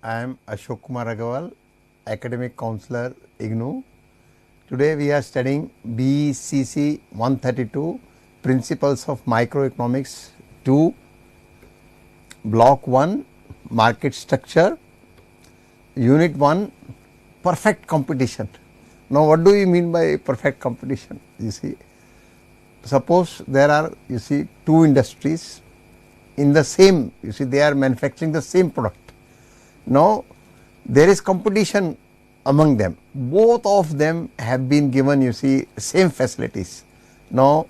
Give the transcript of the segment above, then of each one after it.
I am Ashok Kumar Agarwal, Academic Counselor, IGNOU. Today we are studying BCC 132, Principles of Microeconomics 2, Block 1, Market Structure, Unit 1, Perfect Competition. Now, what do you mean by perfect competition? You see, suppose there are, two industries in the same, they are manufacturing the same product. Now, there is competition among them. Both of them have been given, same facilities. Now,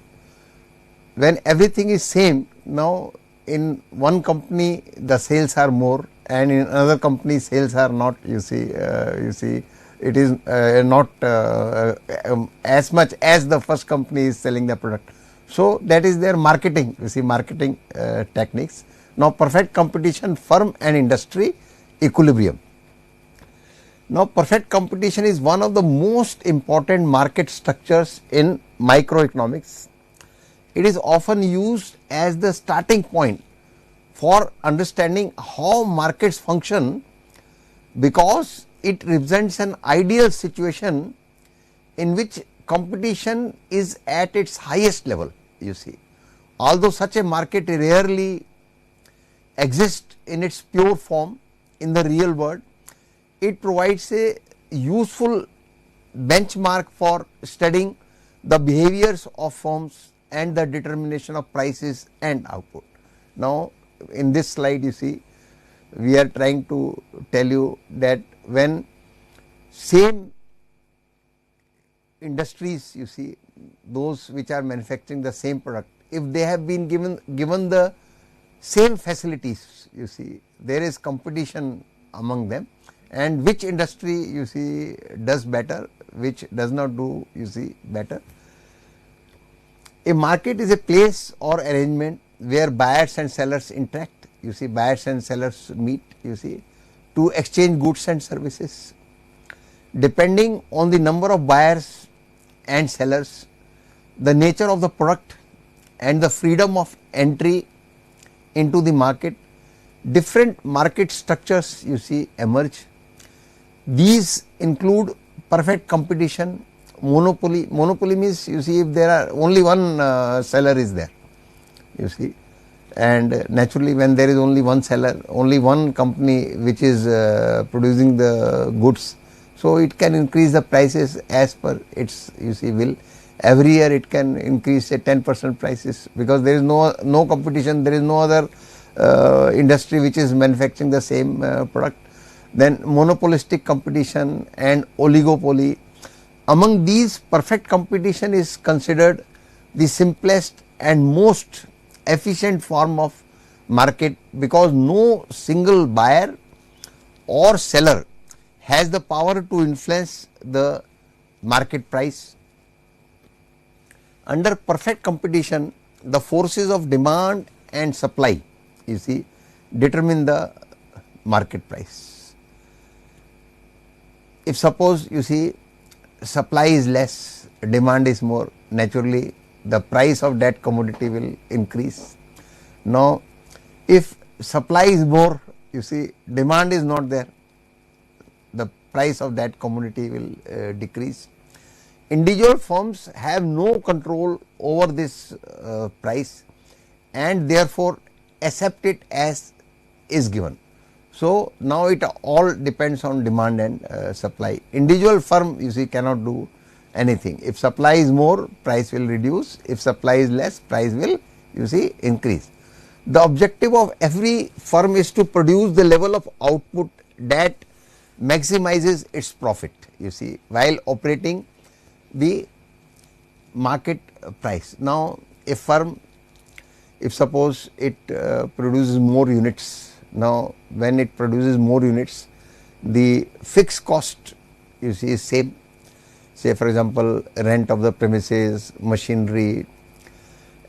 when everything is same, now in one company the sales are more and in another company sales are not, it is not as much as the first company is selling the product. So, that is their marketing, marketing techniques. Now, perfect competition, firm and industry equilibrium. Now, perfect competition is one of the most important market structures in microeconomics. It is often used as the starting point for understanding how markets function, because it represents an ideal situation in which competition is at its highest level. Although such a market rarely exists in its pure form in the real world, it provides a useful benchmark for studying the behaviors of firms and the determination of prices and output. Now, in this slide we are trying to tell you that when same industries, those which are manufacturing the same product, if they have been given the same facilities, there is competition among them, and which industry does better, which does not do better. A market is a place or arrangement where buyers and sellers interact, buyers and sellers meet, to exchange goods and services. Depending on the number of buyers and sellers, the nature of the product and the freedom of entry into the market, different market structures emerge. These include perfect competition, monopoly. Monopoly means if there are only one seller is there, and naturally when there is only one seller, only one company which is producing the goods, so it can increase the prices as per its will. Every year it can increase say 10% prices, because there is no competition, there is no other industry which is manufacturing the same product. Then monopolistic competition and oligopoly. Among these, perfect competition is considered the simplest and most efficient form of market, because no single buyer or seller has the power to influence the market price. Under perfect competition, the forces of demand and supply determine the market price. If suppose supply is less, demand is more, naturally the price of that commodity will increase. Now, if supply is more, demand is not there, the price of that commodity will decrease. Individual firms have no control over this price and therefore accept it as is given. So, now it all depends on demand and supply. Individual firm cannot do anything. If supply is more, price will reduce. If supply is less, price will increase. The objective of every firm is to produce the level of output that maximizes its profit, while operating the market price. Now, a firm, if suppose it produces more units, now when it produces more units, the fixed cost is same. Say for example, rent of the premises, machinery,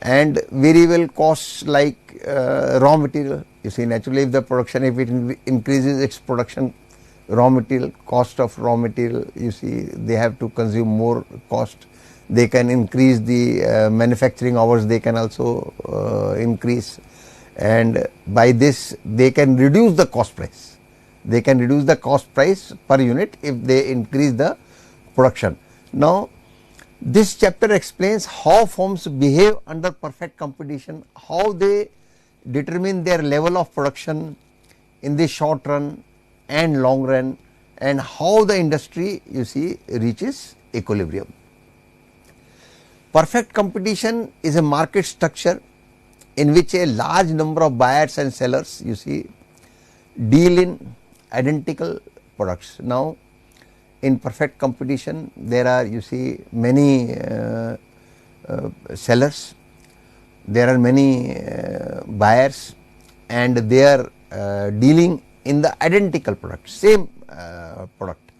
and variable costs like raw material. Naturally if the production, if it increases its production, raw material, cost of raw material, they have to consume more cost. They can increase the manufacturing hours, they can also increase, and by this they can reduce the cost price. They can reduce the cost price per unit if they increase the production. Now, this chapter explains how firms behave under perfect competition, how they determine their level of production in the short run and long run, and how the industry reaches equilibrium. Perfect competition is a market structure in which a large number of buyers and sellers deal in identical products. Now, in perfect competition there are many sellers, there are many buyers, and they are dealing in the identical product, same product,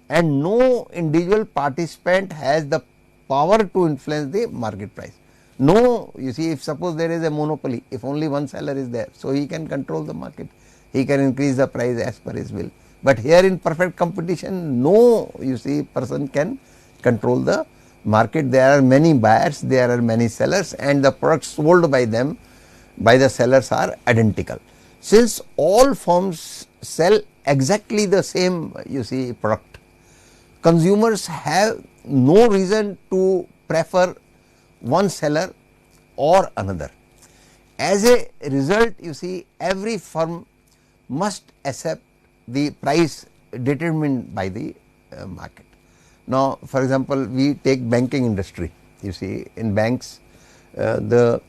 and no individual participant has the power to influence the market price. No, if suppose there is a monopoly, if only one seller is there, so he can control the market, he can increase the price as per his will. But here in perfect competition, no person can control the market. There are many buyers, there are many sellers, and the products sold by them, by the sellers, are identical. Since all firms sell exactly the same product, consumers have no reason to prefer one seller or another. As a result, every firm must accept the price determined by the market. Now, for example, we take banking industry. In banks, the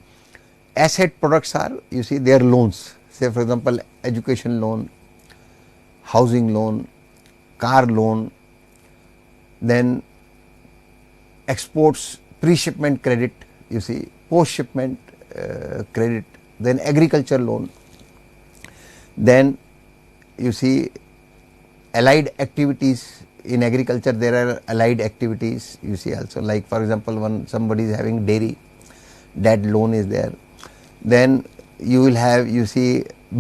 asset products are their loans. Say for example, education loan, housing loan, car loan, then exports pre-shipment credit, post-shipment credit, then agriculture loan, then allied activities. In agriculture there are allied activities also, like for example when somebody is having dairy, that loan is there. Then you will have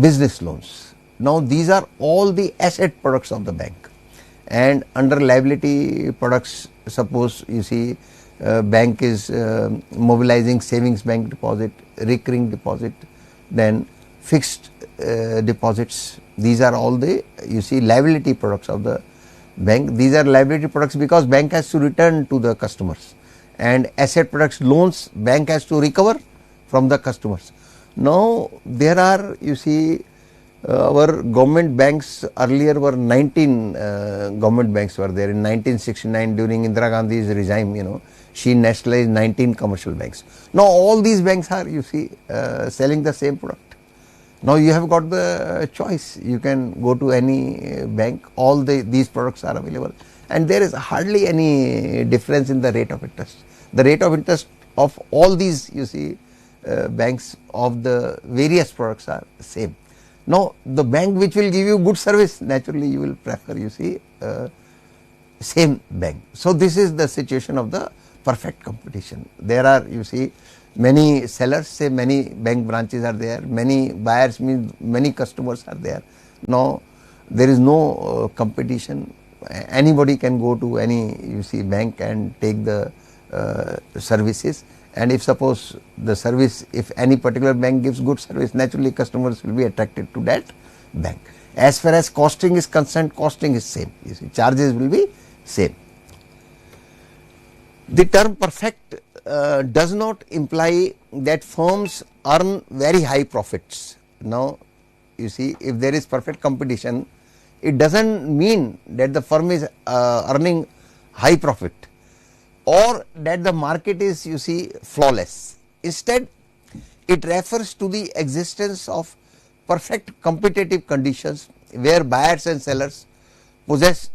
business loans. Now these are all the asset products of the bank, and under liability products, suppose bank is mobilizing savings bank deposit, recurring deposit, then fixed deposits. These are all the liability products of the bank. These are liability products because bank has to return to the customers, and asset products, loans, bank has to recover from the customers. Now there are our government banks, earlier were 19 government banks were there. In 1969 during Indira Gandhi's regime, she nationalized 19 commercial banks. Now all these banks are selling the same product. Now you have got the choice, you can go to any bank, all these products are available, and there is hardly any difference in the rate of interest. The rate of interest of all these banks of the various products are same. Now the bank which will give you good service, naturally you will prefer same bank. So this is the situation of the perfect competition. There are many sellers, say many bank branches are there, many buyers means many customers are there. Now there is no competition, anybody can go to any bank and take the services, and if suppose the service, if any particular bank gives good service, naturally customers will be attracted to that bank. As far as costing is concerned, costing is same, charges will be same. The term perfect does not imply that firms earn very high profits. Now if there is perfect competition, it does not mean that the firm is earning high profit or that the market is flawless. Instead, it refers to the existence of perfect competitive conditions where buyers and sellers possess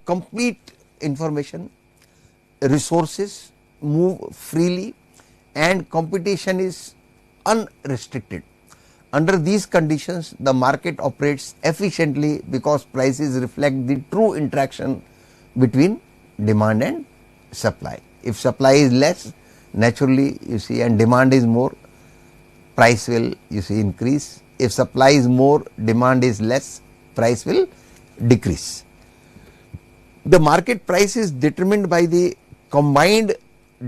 complete information, resources move freely, and competition is unrestricted. Under these conditions, the market operates efficiently because prices reflect the true interaction between demand and supply. If supply is less, naturally and demand is more, price will increase. If supply is more, demand is less, price will decrease. The market price is determined by the combined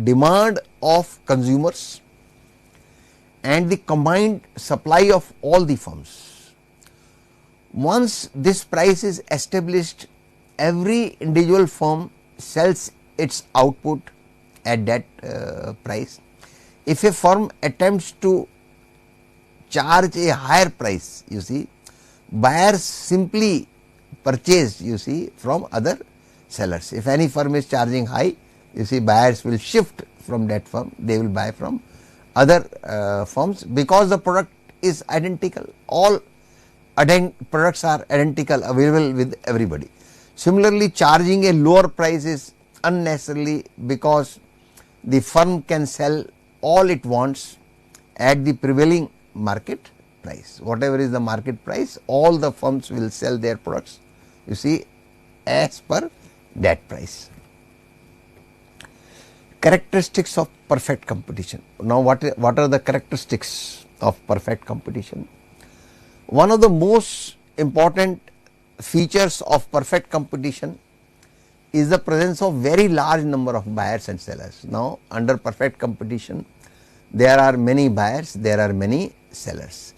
demand of consumers and the combined supply of all the firms. Once this price is established, every individual firm sells its output at that price. If a firm attempts to charge a higher price, you see, buyers simply purchase, you see, from other sellers. If any firm is charging high, you see, buyers will shift from that firm, they will buy from other firms, because the product is identical. All products are identical, available with everybody. Similarly, charging a lower price is unnecessarily, because the firm can sell all it wants at the prevailing market price. Whatever is the market price, all the firms will sell their products, you see, as per that price. Characteristics of perfect competition. Now, what are the characteristics of perfect competition? One of the most important features of perfect competition is the presence of very large number of buyers and sellers. Now, under perfect competition, there are many buyers, there are many sellers.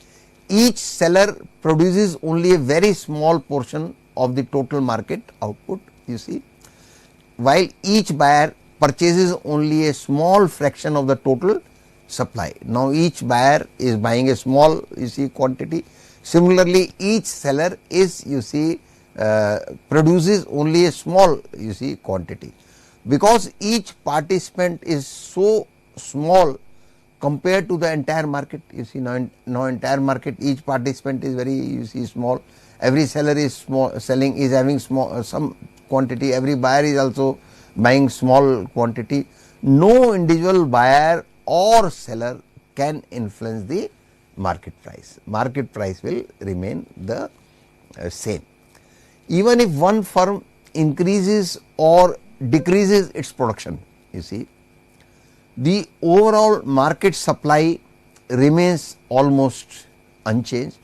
Each seller produces only a very small portion of the total market output, you see, while each buyer purchases only a small fraction of the total supply. Now, each buyer is buying a small, you see, quantity. Similarly, each seller is, you see, produces only a small, you see, quantity. Because each participant is so small compared to the entire market, you see, now entire market, each participant is very, you see, small. Every seller is small, selling is having small some quantity. Every buyer is also buying small quantity. No individual buyer or seller can influence the market price. Market price will remain the same. Even if one firm increases or decreases its production, you see, the overall market supply remains almost unchanged.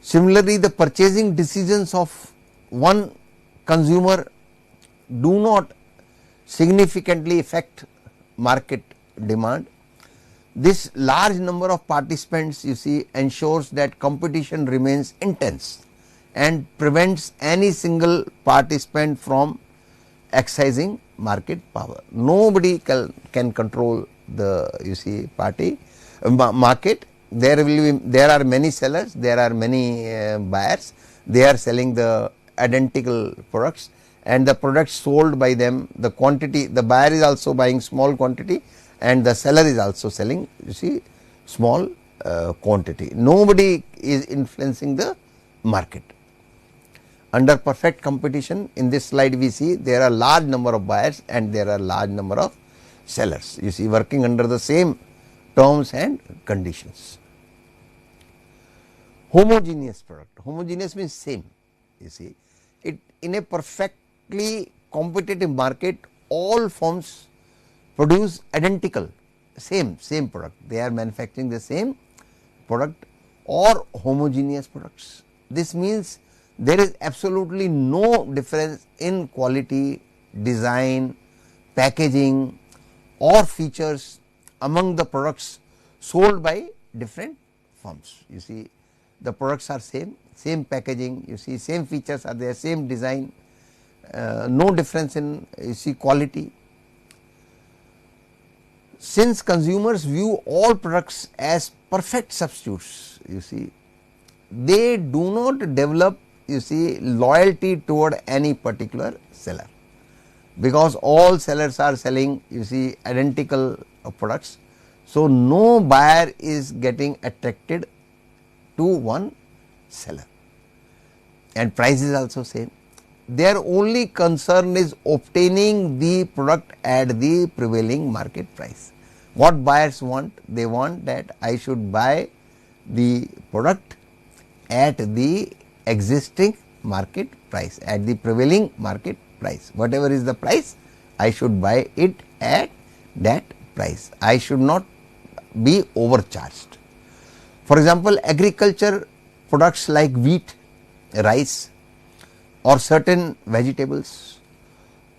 Similarly, the purchasing decisions of one consumer do not significantly affect market demand. This large number of participants, you see, ensures that competition remains intense and prevents any single participant from exercising market power. Nobody can control the, you see, market. There are many sellers, there are many buyers, they are selling the identical products, and the products sold by them, the quantity, the buyer is also buying small quantity and the seller is also selling, you see, small quantity. Nobody is influencing the market. Under perfect competition, in this slide we see there are large number of buyers and there are large number of sellers, you see, working under the same terms and conditions. Homogeneous product. Homogeneous means same, you see. It in a perfectly competitive market, all firms produce identical same product. They are manufacturing the same product or homogeneous products. This means there is absolutely no difference in quality, design, packaging or features among the products sold by different firms. You see, the products are same packaging, you see, same features are there, same design, no difference in, you see, quality. Since consumers view all products as perfect substitutes, you see, they do not develop, you see, loyalty toward any particular seller, because all sellers are selling, you see, identical products. So, no buyer is getting attracted to one seller, and price is also same. Their only concern is obtaining the product at the prevailing market price. What buyers want? They want that I should buy the product at the existing market price, at the prevailing market price. Whatever is the price, I should buy it at that price. I should not be overcharged. For example, agriculture products like wheat, rice or certain vegetables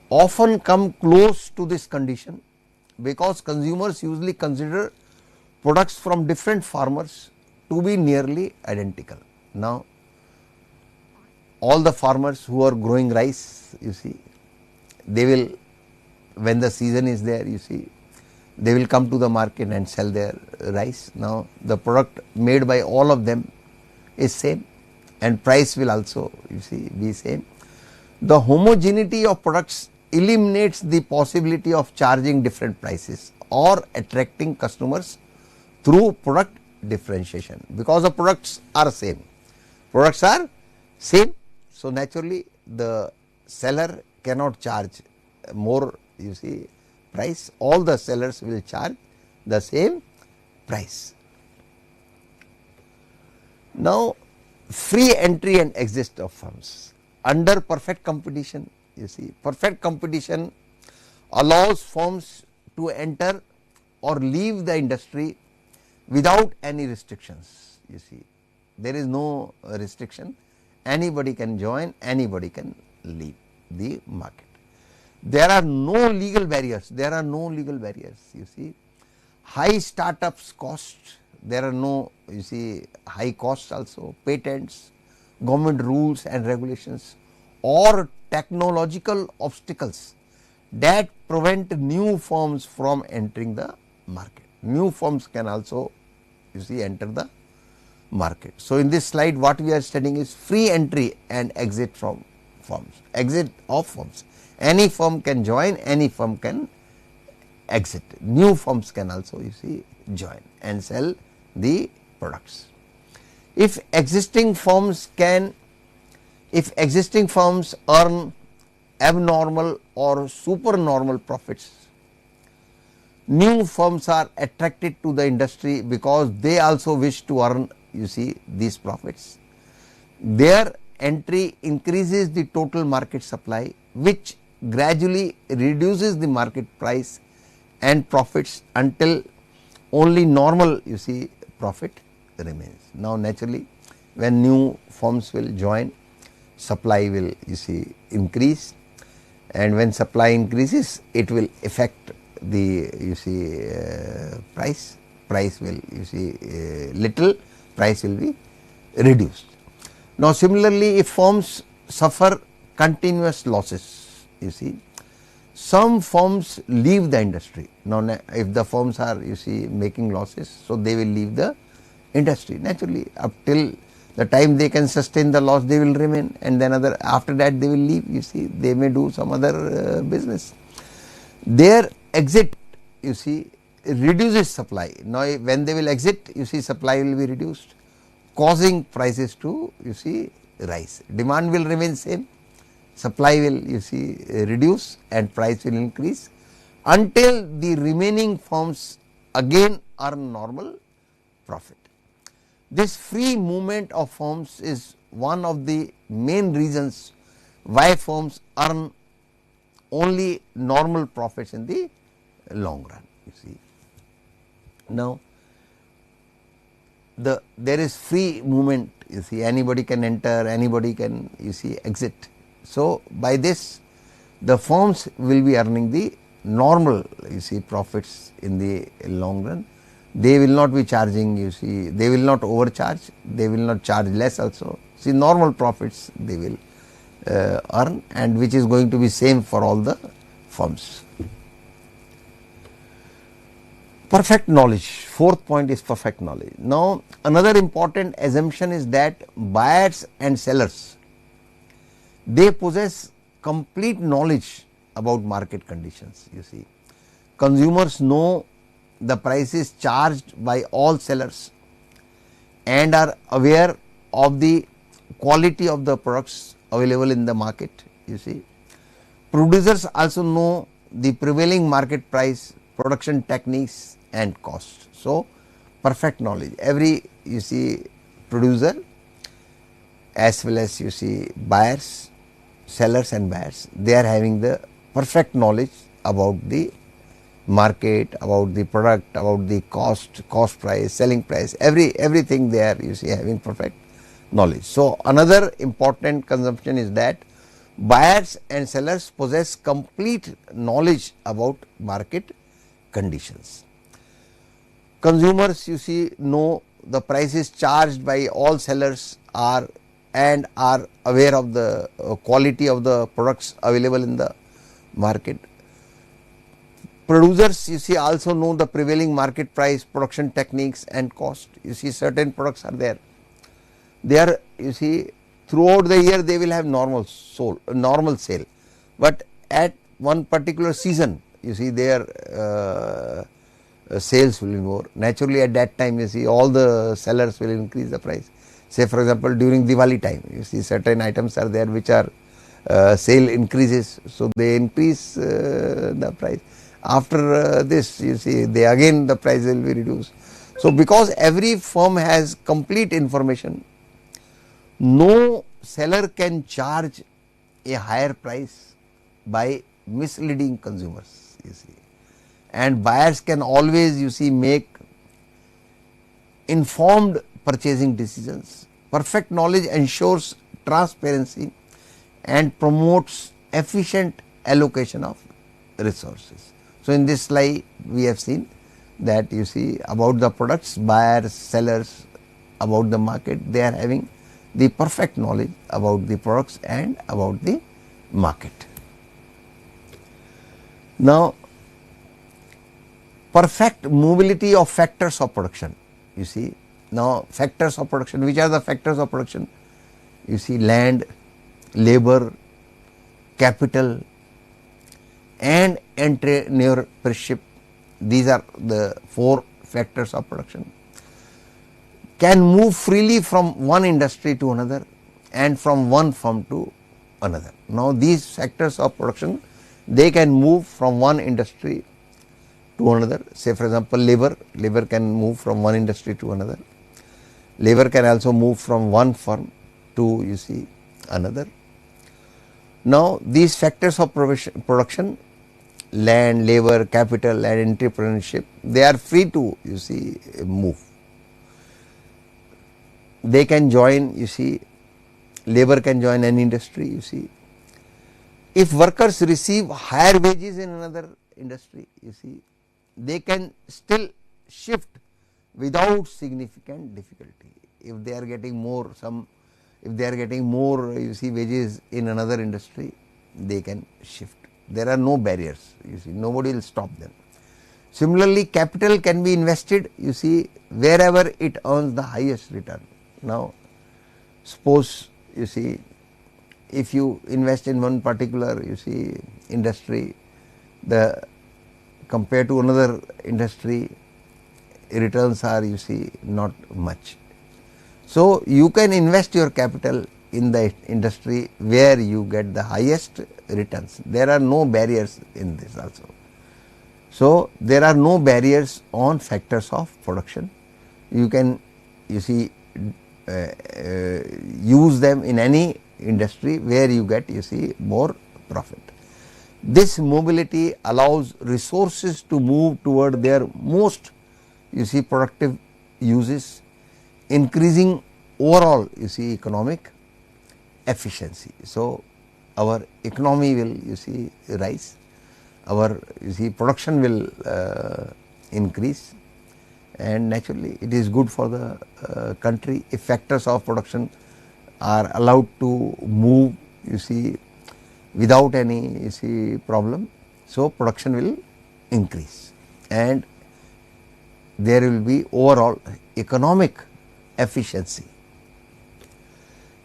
often come close to this condition, because consumers usually consider products from different farmers to be nearly identical. Now, all the farmers who are growing rice, you see, they will, when the season is there, you see, they will come to the market and sell their rice. Now, the product made by all of them is same, and price will also, you see, be same. The homogeneity of products eliminates the possibility of charging different prices or attracting customers through product differentiation, because the products are same. Products are same, so naturally the seller cannot charge more, you see, price. All the sellers will charge the same price. Now, free entry and exit of firms under perfect competition. You see, perfect competition allows firms to enter or leave the industry without any restrictions. You see, there is no restriction, anybody can join, anybody can leave the market. There are no legal barriers, you see. High startups cost, there are no, you see, high costs also, patents, government rules and regulations, or technological obstacles that prevent new firms from entering the market. New firms can also, you see, enter the market. So, in this slide what we are studying is free entry and exit from firms, exit of firms. Any firm can join, any firm can exit. New firms can also, you see, join and sell the products. If existing firms earn abnormal or supernormal profits, new firms are attracted to the industry because they also wish to earn, you see, these profits. Their entry increases the total market supply, which gradually reduces the market price and profits until only normal, you see, profit remains. Now, naturally, when new firms will join, supply will, you see, increase, and when supply increases, it will affect the, you see, price. Price will, you see, little, price will be reduced. Now, similarly, if firms suffer continuous losses, you see, some firms leave the industry. Now, if the firms are, you see, making losses, so they will leave the industry. Naturally, up till the time they can sustain the loss, they will remain, and then after that they will leave, you see, they may do some other business. Their exit, you see, reduces supply. Now, when they will exit, you see, supply will be reduced, causing prices to, you see, rise. Demand will remain same, supply will, you see, reduce, and price will increase until the remaining firms again earn normal profit. This free movement of firms is one of the main reasons why firms earn only normal profits in the long run, you see. Now, there is free movement, you see, anybody can enter, anybody can, you see, exit. So, by this the firms will be earning the normal, you see, profits in the long run. They will not be charging, you see, they will not overcharge, they will not charge less also. See, normal profits they will earn, and which is going to be same for all the firms. Perfect knowledge, fourth point is perfect knowledge. Now, another important assumption is that buyers and sellers, they possess complete knowledge about market conditions, you see. Consumers know the prices charged by all sellers and are aware of the quality of the products available in the market, you see. Producers also know the prevailing market price, production techniques and cost. So, perfect knowledge, every, you see, producer as well as, you see, buyers, sellers and buyers, they are having the perfect knowledge about the market, about the product, about the cost price, selling price, everything they are, you see, having perfect knowledge. So, another important consumption is that buyers and sellers possess complete knowledge about market conditions. Consumers, you see, know the prices charged by all sellers are and are aware of the quality of the products available in the market. Producers, you see, also know the prevailing market price, production techniques and cost. You see, certain products are there. They are, you see, throughout the year they will have normal sale, but at one particular season, you see, their sales will be more. Naturally, at that time, you see, all the sellers will increase the price. Say, for example, during Diwali time, you see, certain items are there which are sale increases, so they increase the price. After this, you see, the price will be reduced. So, because every firm has complete information, no seller can charge a higher price by misleading consumers, you see, and buyers can always, you see, make informed purchasing decisions. Perfect knowledge ensures transparency and promotes efficient allocation of resources. So, in this slide we have seen that, you see, about the products, buyers, sellers, about the market, they are having the perfect knowledge about the products and about the market. Now, perfect mobility of factors of production, you see. Now, factors of production, which are the factors of production? You see, land, labor, capital and entrepreneurship. These are the 4 factors of production. Can move freely from one industry to another and from one firm to another. Now, these factors of production, they can move from one industry to another. Say, for example, labor can move from one industry to another. Labor can also move from one firm to, you see, another. Now, these factors of production, land, labor, capital and entrepreneurship, they are free to, you see, move. They can join, you see, labor can join an industry, you see. If workers receive higher wages in another industry, you see, they can still shift without significant difficulty. If they are getting more, you see, wages in another industry, they can shift. There are no barriers, you see, nobody will stop them. Similarly, capital can be invested, you see, wherever it earns the highest return. Now, suppose, you see, if you invest in one particular, you see, industry, compared to another industry, returns are, you see, not much. So, you can invest your capital in the industry where you get the highest returns. There are no barriers in this also. So, there are no barriers on factors of production. You can, you see, use them in any industry where you get, you see, more profit. This mobility allows resources to move toward their most, you see, productive uses, increasing overall, you see, economic efficiency. So, our economy will, you see, rise, our, you see, production will increase, and naturally it is good for the country if factors of production are allowed to move, you see, without any, you see, problem. So, production will increase and there will be overall economic efficiency.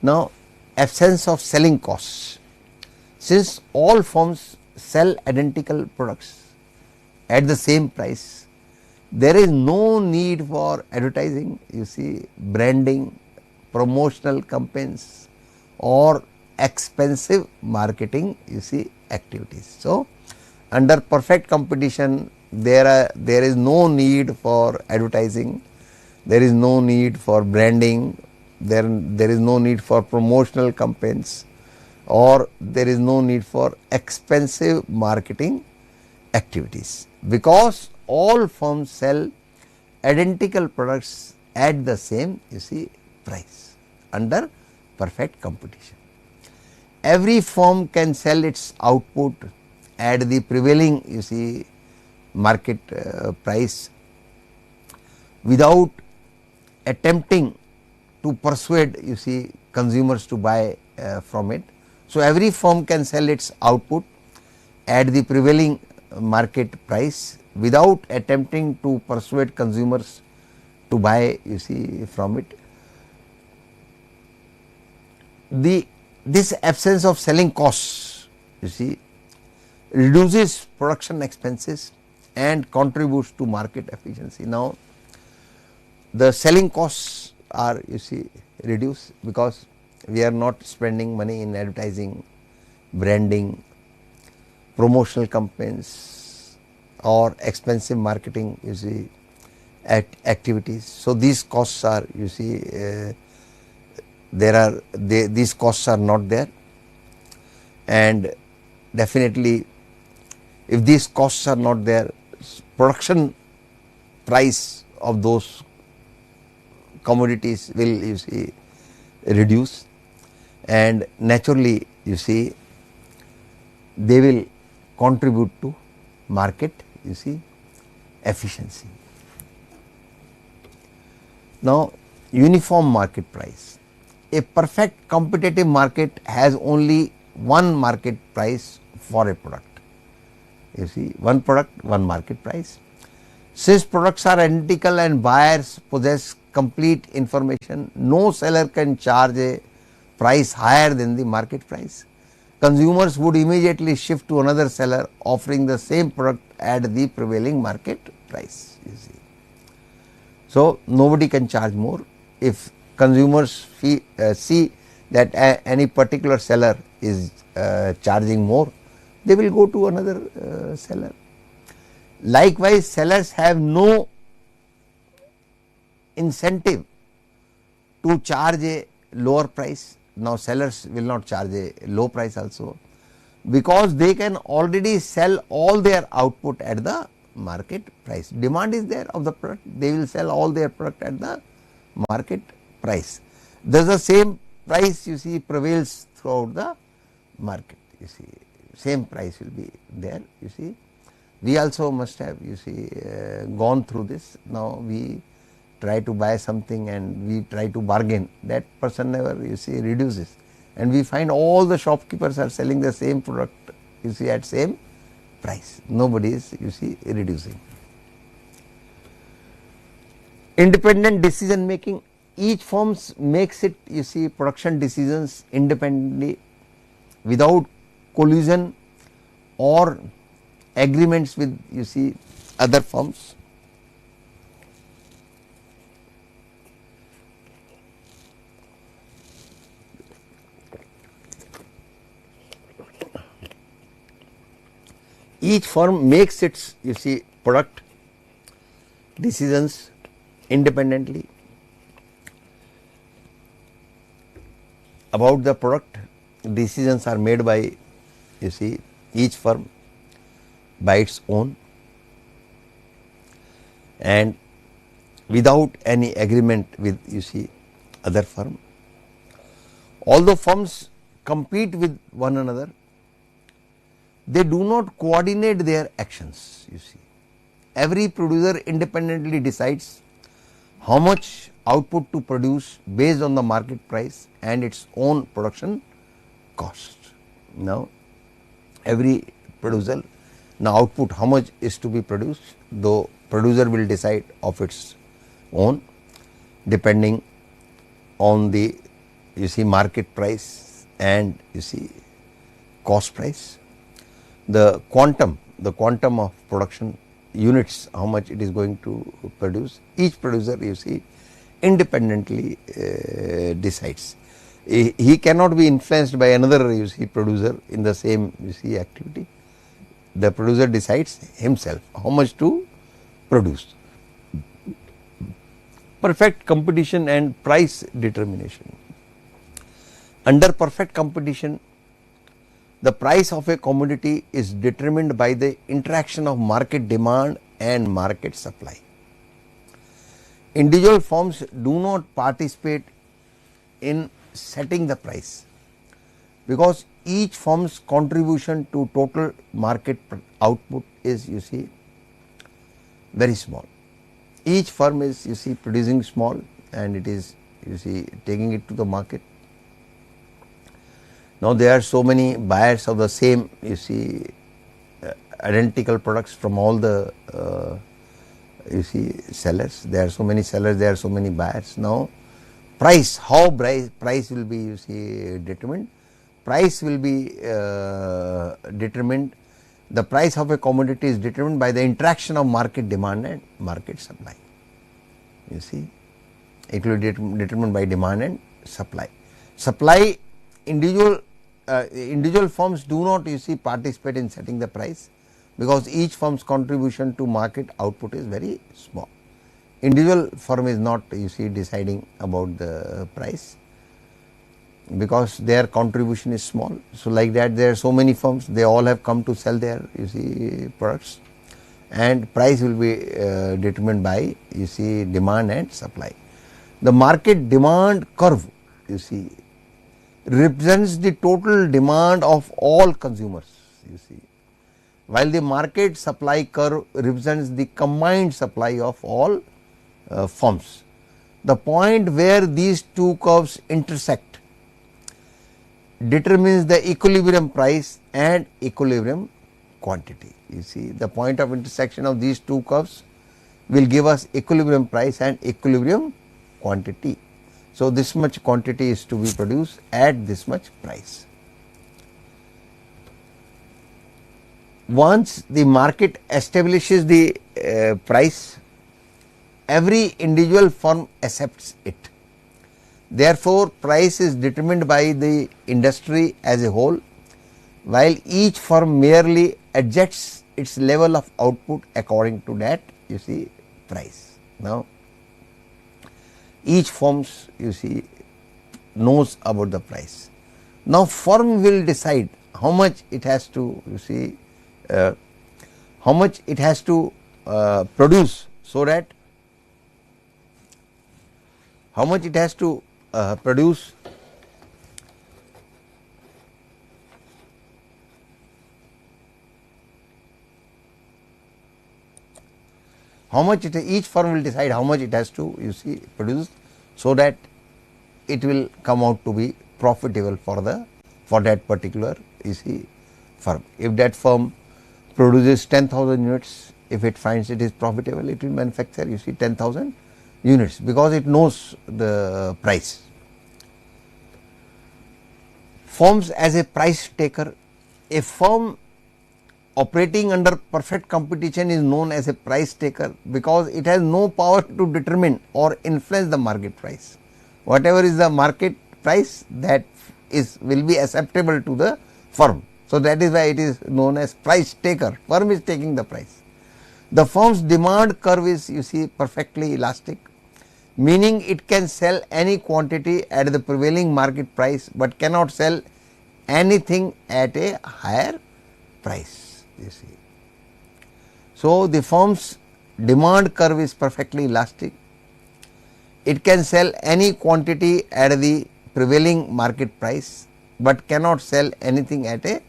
Now, absence of selling costs. Since all firms sell identical products at the same price, there is no need for advertising, you see, branding, promotional campaigns or expensive marketing, you see, activities. So, under perfect competition, there is no need for advertising, there is no need for branding, there is no need for promotional campaigns, or there is no need for expensive marketing activities, because all firms sell identical products at the same, you see, price under perfect competition. Every firm can sell its output at the prevailing, you see, market price without attempting to persuade, you see, consumers to buy from it. So, every firm can sell its output at the prevailing market price without attempting to persuade consumers to buy, you see, from it. This absence of selling costs, you see, reduces production expenses and contributes to market efficiency. Now, the selling costs are, you see, reduced because we are not spending money in advertising, branding, promotional campaigns or expensive marketing, you see, activities. So, these costs are, you see, these costs are not there, and definitely if these costs are not there, production price of those commodities will, you see, reduce, and naturally, you see, they will contribute to market, you see, efficiency. Now, uniform market price. A perfect competitive market has only one market price for a product. You see, one product, one market price. Since products are identical and buyers possess complete information, no seller can charge a price higher than the market price. Consumers would immediately shift to another seller offering the same product at the prevailing market price, you see. So, nobody can charge more. If consumers see that any particular seller is charging more, they will go to another seller. Likewise, sellers have no incentive to charge a lower price. Now, sellers will not charge a low price also, because they can already sell all their output at the market price. Demand is there of the product, they will sell all their product at the market price. Thus, the same price, you see, prevails throughout the market, you see, same price will be there, you see. We also must have, you see, gone through this. Now, we try to buy something and we try to bargain, that person never, you see, reduces, and we find all the shopkeepers are selling the same product, you see, at same price. Nobody is, you see, reducing. Independent decision making. Each firm makes it, you see, production decisions independently without collusion or agreements with, you see, other firms. Each firm makes its, you see, product decisions independently. About the product, decisions are made by, you see, each firm by its own and without any agreement with, you see, other firm. Although firms compete with one another, they do not coordinate their actions, you see. Every producer independently decides how much output to produce based on the market price and its own production cost. Now, every producer, now output how much is to be produced, though producer will decide of its own depending on the, you see, market price and, you see, cost price. The quantum of production units, how much it is going to produce, each producer, you see, independently decides. He cannot be influenced by another, you see, producer in the same, you see, activity. The producer decides himself how much to produce. Perfect competition and price determination. Under perfect competition, the price of a commodity is determined by the interaction of market demand and market supply. Individual firms do not participate in setting the price, because each firm's contribution to total market output is, you see, very small. Each firm is, you see, producing small and it is, you see, taking it to the market Now there are so many buyers of the same, you see, identical products from all the you see sellers. There are so many sellers, there are so many buyers. Now price, how price will be, you see, determined? Price will be determined, the price of a commodity is determined by the interaction of market demand and market supply. You see, it will be determined by demand and supply. Supply, individual firms do not, you see, participate in setting the price, because each firm's contribution to market output is very small. Individual firm is not, you see, deciding about the price, because their contribution is small. So like that, there are so many firms, they all have come to sell their, you see, products, and price will be determined by, you see, demand and supply. The market demand curve, you see, represents the total demand of all consumers, you see, while the market supply curve represents the combined supply of all firms. The point where these two curves intersect determines the equilibrium price and equilibrium quantity. You see, the point of intersection of these two curves will give us equilibrium price and equilibrium quantity. So this much quantity is to be produced at this much price. Once the market establishes the price, every individual firm accepts it. Therefore, price is determined by the industry as a whole, while each firm merely adjusts its level of output according to that, you see, price. Now, each firms, you see, knows about the price. Now, firm will decide how much it has to, you see, how much it has to produce, so that how much it has to produce each firm will decide how much it has to, you see, produce, so that it will come out to be profitable for that particular, you see, firm. If that firm produces 10,000 units, if it finds it is profitable, it will manufacture, you see, 10,000 units, because it knows the price. Firms as a price taker, a firm operating under perfect competition is known as a price taker, because it has no power to determine or influence the market price. Whatever is the market price, that will be acceptable to the firm. So that is why it is known as price taker. Firm is taking the price. The firm's demand curve is, you see, perfectly elastic, meaning it can sell any quantity at the prevailing market price, but cannot sell anything at a higher price, you see. So the firm's demand curve is perfectly elastic. It can sell any quantity at the prevailing market price, but cannot sell anything at a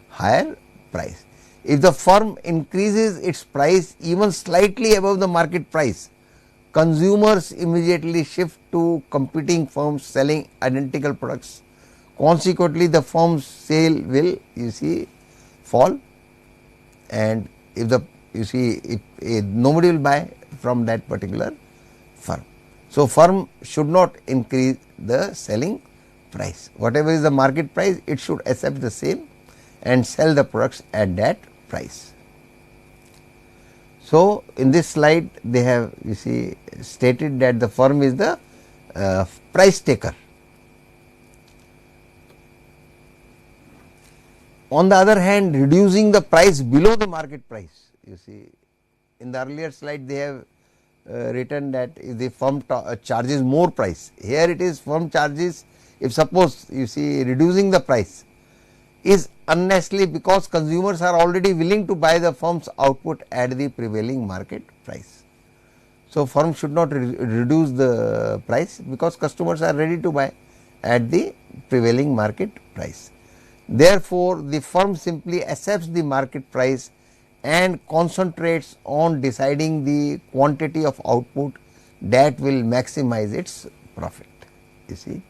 higher price. If the firm increases its price even slightly above the market price, consumers immediately shift to competing firms selling identical products. Consequently, the firm's sale will, you see, fall, and if the, you see, if nobody will buy from that particular firm. So firm should not increase the selling price. Whatever is the market price, it should accept the same and sell the products at that price. So in this slide, they have, you see, stated that the firm is the price taker. On the other hand, reducing the price below the market price, you see, in the earlier slide they have written that if the firm charges more price, here it is firm charges, if suppose, you see, reducing the price is unnecessary, because consumers are already willing to buy the firm's output at the prevailing market price. So firm should not reduce the price, because customers are ready to buy at the prevailing market price. Therefore, the firm simply accepts the market price and concentrates on deciding the quantity of output that will maximize its profit. You see,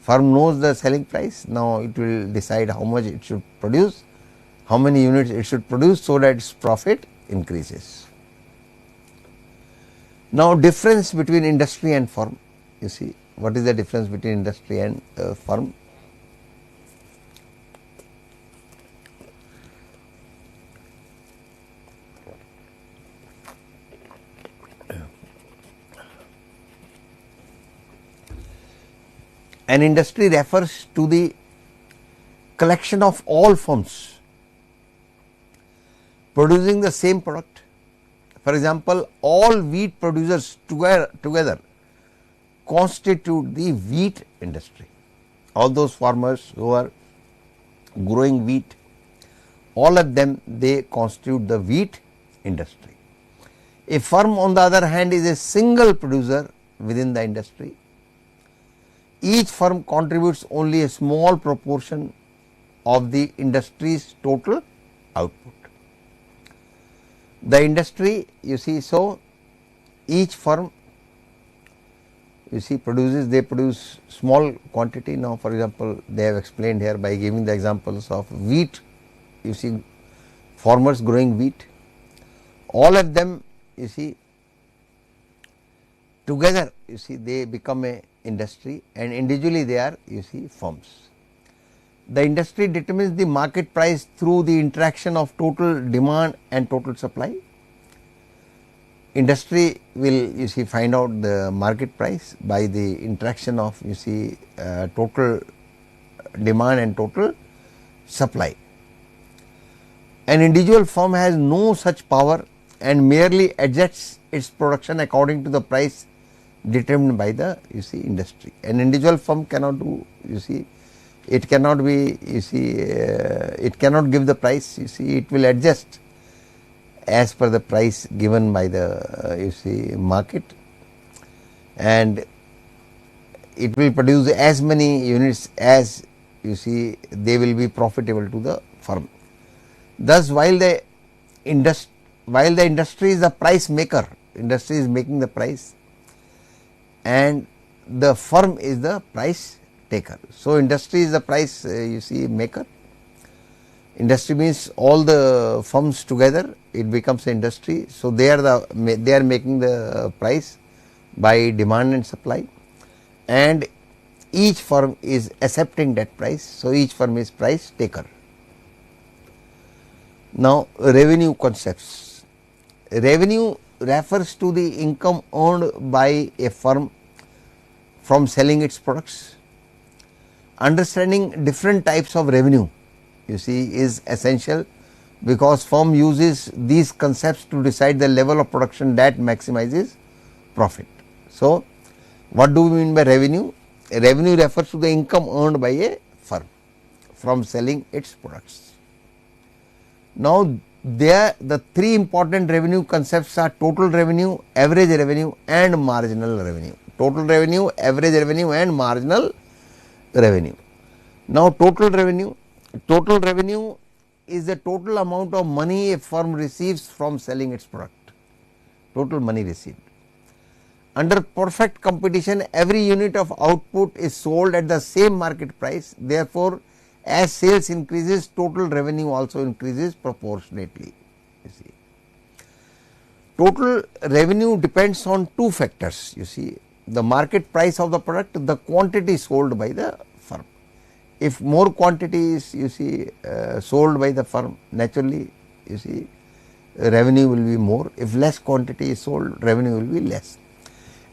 Firm knows the selling price, now it will decide how much it should produce, how many units it should produce, so that its profit increases. Now, difference between industry and firm, you see what is the difference between industry and firm. An industry refers to the collection of all firms producing the same product. For example, all wheat producers together constitute the wheat industry. All those farmers who are growing wheat, all of them, they constitute the wheat industry. A firm, on the other hand, is a single producer within the industry. Each firm contributes only a small proportion of the industry's total output. The industry, you see, so each firm, you see, they produce small quantity. Now, for example, they have explained here by giving the examples of wheat, you see, farmers growing wheat, all of them, you see, together, you see, they become a industry, and individually they are, you see, firms. The industry determines the market price through the interaction of total demand and total supply. Industry will, you see, find out the market price by the interaction of, you see, total demand and total supply. An individual firm has no such power and merely adjusts its production according to the price determined by the, you see, industry. An individual firm cannot do, you see, it cannot be, you see, it cannot give the price, you see, it will adjust as per the price given by the, you see, market, and it will produce as many units as, you see, they will be profitable to the firm. Thus, while the industry is the price maker, industry is making the price, and the firm is the price taker. So, industry is the price, you see, maker. Industry means all the firms together, it becomes industry. So, they are making the price by demand and supply, and each firm is accepting that price. So, each firm is price taker. Now, revenue concepts. Revenue refers to the income earned by a firm from selling its products. Understanding different types of revenue, you see, is essential, because firm uses these concepts to decide the level of production that maximizes profit. So, what do we mean by revenue? Revenue refers to the income earned by a firm from selling its products. Now, the three important revenue concepts are total revenue, average revenue and marginal revenue. Total revenue, average revenue and marginal revenue. Now, total revenue is the total amount of money a firm receives from selling its product, total money received. Under perfect competition, every unit of output is sold at the same market price. Therefore, as sales increases, total revenue also increases proportionately. You see, total revenue depends on two factors. You see, the market price of the product, the quantity sold by the firm. If more quantity is, you see, sold by the firm, naturally, you see, revenue will be more. If less quantity is sold, revenue will be less.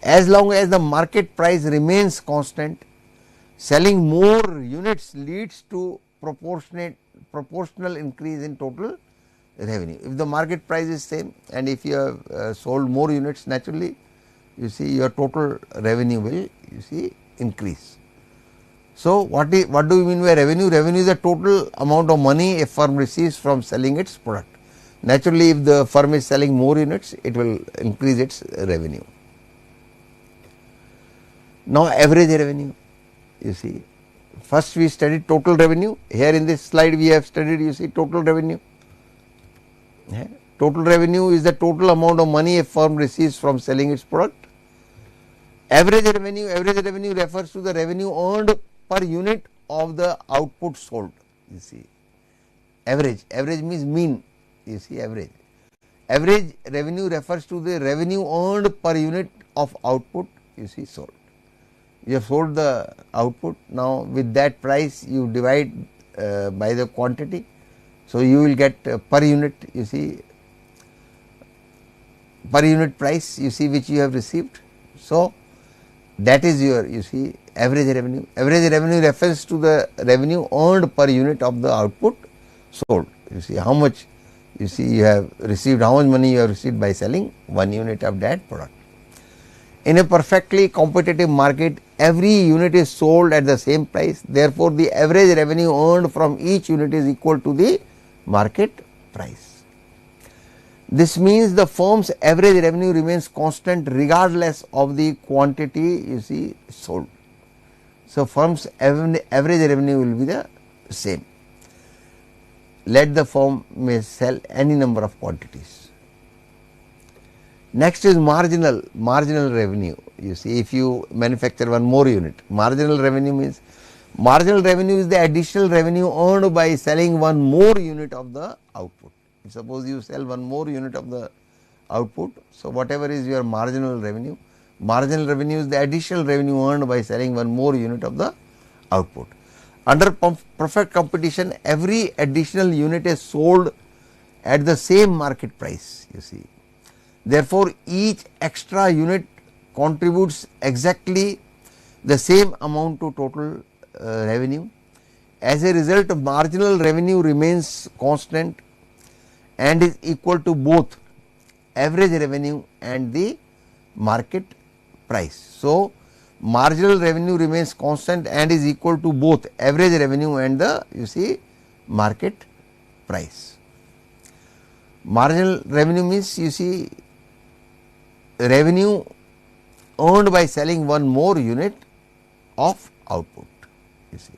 As long as the market price remains constant, selling more units leads to proportional increase in total revenue. If the market price is same, and if you have sold more units, naturally, you see, your total revenue will, you see, increase. So, what do we mean by revenue? Revenue is the total amount of money a firm receives from selling its product. Naturally, if the firm is selling more units, it will increase its revenue. Now, average revenue, you see, first we studied total revenue. Here in this slide we have studied, you see, total revenue. Total revenue is the total amount of money a firm receives from selling its product. Average revenue refers to the revenue earned per unit of the output sold, you see. Average means mean, you see, average. Average revenue refers to the revenue earned per unit of output, you see, sold. You have sold the output, now with that price you divide by the quantity. So, you will get per unit, you see, per unit price, you see, which you have received. So, that is your, you see, average revenue. Average revenue refers to the revenue earned per unit of the output sold. You see how much, you see, you have received, how much money you have received by selling 1 unit of that product. In a perfectly competitive market, every unit is sold at the same price. Therefore, the average revenue earned from each unit is equal to the market price. This means the firm's average revenue remains constant regardless of the quantity, you see, sold. So, firm's average revenue will be the same. Let the firm may sell any number of quantities. Next is marginal revenue. You see, if you manufacture 1 more unit, marginal revenue means, marginal revenue is the additional revenue earned by selling 1 more unit of the output. Suppose you sell 1 more unit of the output. So, whatever is your marginal revenue is the additional revenue earned by selling 1 more unit of the output. Under perfect competition, every additional unit is sold at the same market price, you see. Therefore, each extra unit contributes exactly the same amount to total revenue. As a result, marginal revenue remains constant and is equal to both average revenue and the market price. So, marginal revenue remains constant and is equal to both average revenue and the, you see, market price. Marginal revenue means, you see, revenue earned by selling 1 more unit of output, you see.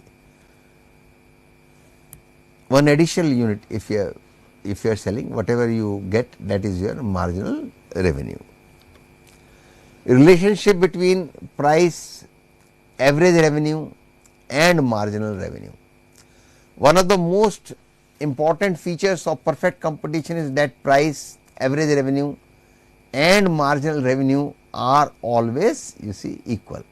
1 additional unit, if you are selling, whatever you get, that is your marginal revenue. Relationship between price, average revenue and marginal revenue. One of the most important features of perfect competition is that price, average revenue and marginal revenue are always, you see, equal.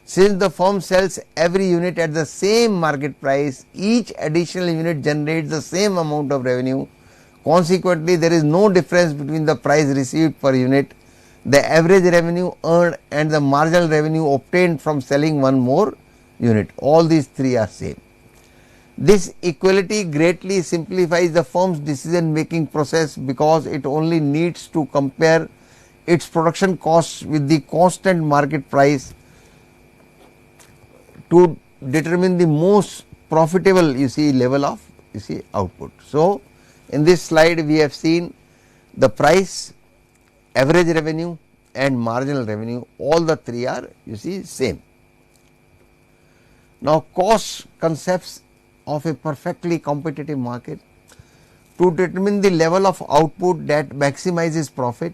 Since the firm sells every unit at the same market price, each additional unit generates the same amount of revenue. Consequently, there is no difference between the price received per unit, the average revenue earned and the marginal revenue obtained from selling 1 more unit. All these 3 are same. This equality greatly simplifies the firm's decision making process because it only needs to compare its production costs with the constant market price to determine the most profitable, you see, level of, you see, output. So, in this slide we have seen the price, average revenue and marginal revenue, all the 3 are, you see, same. Now, cost concepts of a perfectly competitive market. To determine the level of output that maximizes profit,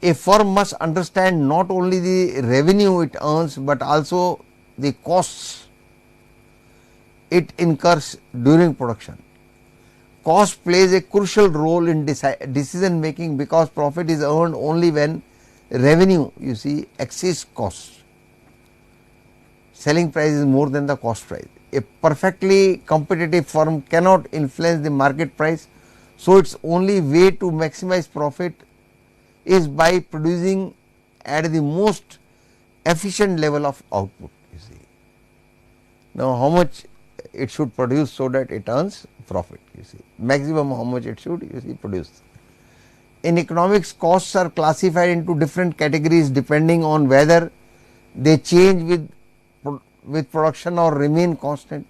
a firm must understand not only the revenue it earns, but also the costs it incurs during production. Cost plays a crucial role in decision making because profit is earned only when revenue, you see, exceeds cost. Selling price is more than the cost price. A perfectly competitive firm cannot influence the market price, so its only way to maximize profit is by producing at the most efficient level of output, you see. Now, how much it should produce so that it earns profit, you see, maximum how much it should, you see, produce. In economics, costs are classified into different categories depending on whether they change with production or remain constant.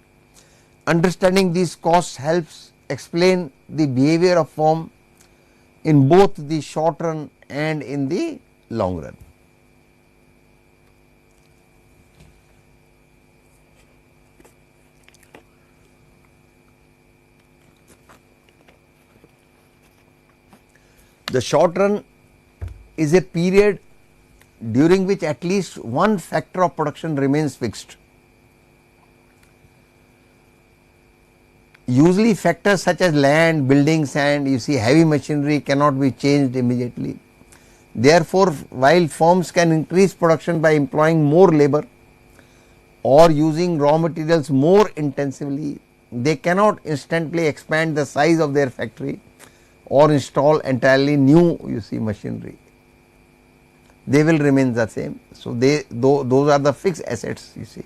Understanding these costs helps explain the behavior of firm in both the short run and in the long run. The short run is a period during which at least one factor of production remains fixed. Usually factors such as land, buildings and you see heavy machinery cannot be changed immediately. Therefore, while firms can increase production by employing more labor or using raw materials more intensively, they cannot instantly expand the size of their factory or install entirely new you see machinery. They will remain the same. So, those are the fixed assets you see.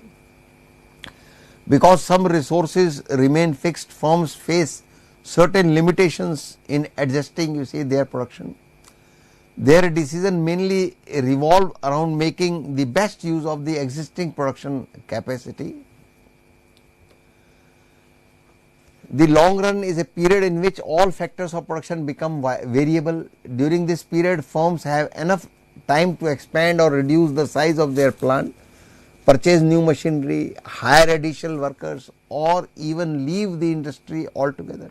Because some resources remain fixed, firms face certain limitations in adjusting you see their production. Their decision mainly revolve around making the best use of the existing production capacity. The long run is a period in which all factors of production become variable. During this period, firms have enough time to expand or reduce the size of their plant, purchase new machinery, hire additional workers or even leave the industry altogether.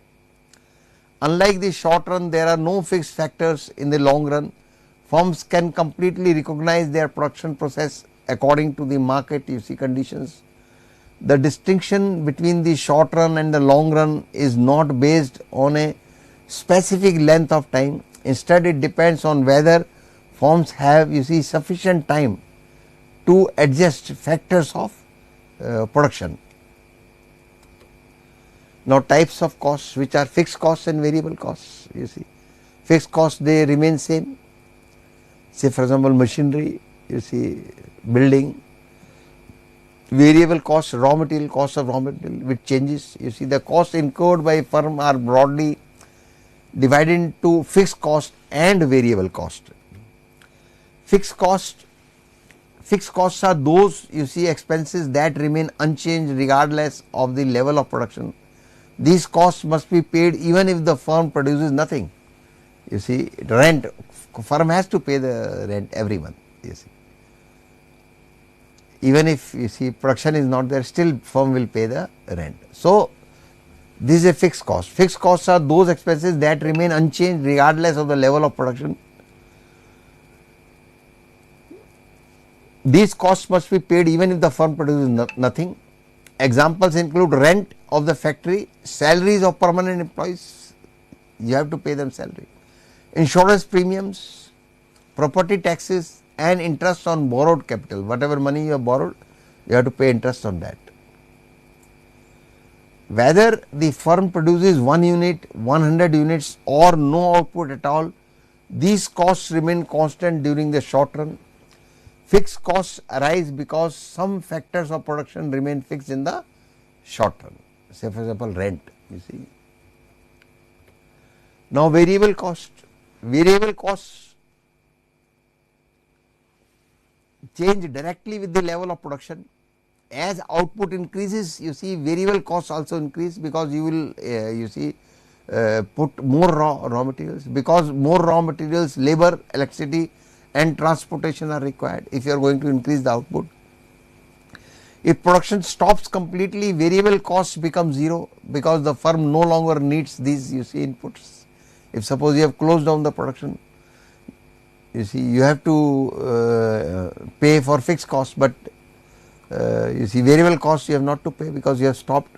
Unlike the short run, there are no fixed factors in the long run. Firms can completely recognize their production process according to the market you see conditions. The distinction between the short run and the long run is not based on a specific length of time. Instead, it depends on whether firms have you see sufficient time to adjust factors of production. Now, types of costs which are fixed costs and variable costs you see. Fixed costs they remain same, say for example machinery you see, building. Variable costs, raw material costs of raw material which changes you see. The costs incurred by a firm are broadly divided into fixed cost and variable cost. Fixed costs are those you see expenses that remain unchanged regardless of the level of production. These costs must be paid even if the firm produces nothing. You see, rent, firm has to pay the rent every month you see. Even if you see production is not there, still firm will pay the rent. So, this is a fixed cost. Fixed costs are those expenses that remain unchanged regardless of the level of production. These costs must be paid even if the firm produces nothing. Examples include rent of the factory, salaries of permanent employees, you have to pay them salary, insurance premiums, property taxes and interest on borrowed capital. Whatever money you have borrowed, you have to pay interest on that. Whether the firm produces 1 unit, 100 units or no output at all, these costs remain constant during the short run. Fixed costs arise because some factors of production remain fixed in the short run, say for example rent you see. Now, variable costs change directly with the level of production. As output increases you see variable costs also increase because you will you see put more raw materials, because more raw materials, labor, electricity and transportation are required if you are going to increase the output. If production stops completely, variable costs become zero because the firm no longer needs these you see inputs. If suppose you have closed down the production, you see you have to pay for fixed costs, but you see variable costs you have not to pay because you have stopped.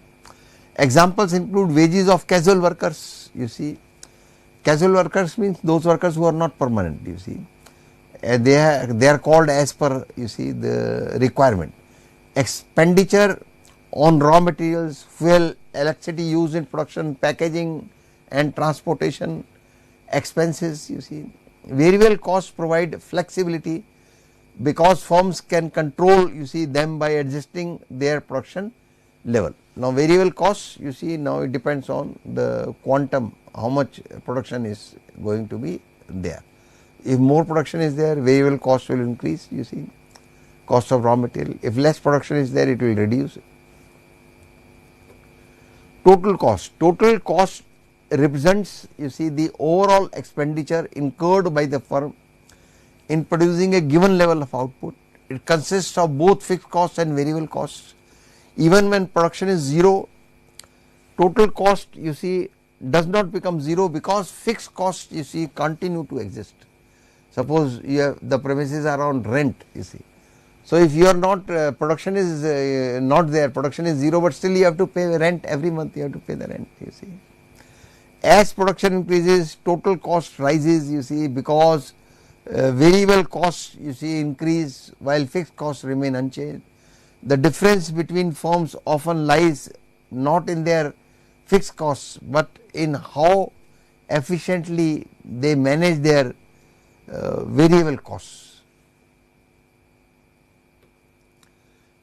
Examples include wages of casual workers you see. Casual workers means those workers who are not permanent you see. They are called as per you see the requirement. Expenditure on raw materials, fuel, electricity used in production, packaging and transportation expenses you see. Variable costs provide flexibility because firms can control you see them by adjusting their production level. Now, variable costs you see, now it depends on the quantum, how much production is going to be there. If more production is there, variable cost will increase you see, cost of raw material. If less production is there, it will reduce. Total cost represents you see the overall expenditure incurred by the firm in producing a given level of output. It consists of both fixed costs and variable costs. Even when production is zero, total cost you see does not become zero because fixed costs you see continue to exist. Suppose you have the premises are on rent you see. So, if you are not production is not there, production is 0, but still you have to pay rent every month, you have to pay the rent, you see. As production increases, total cost rises, you see, because variable costs, you see, increase while fixed costs remain unchanged. The difference between firms often lies not in their fixed costs, but in how efficiently they manage their variable costs.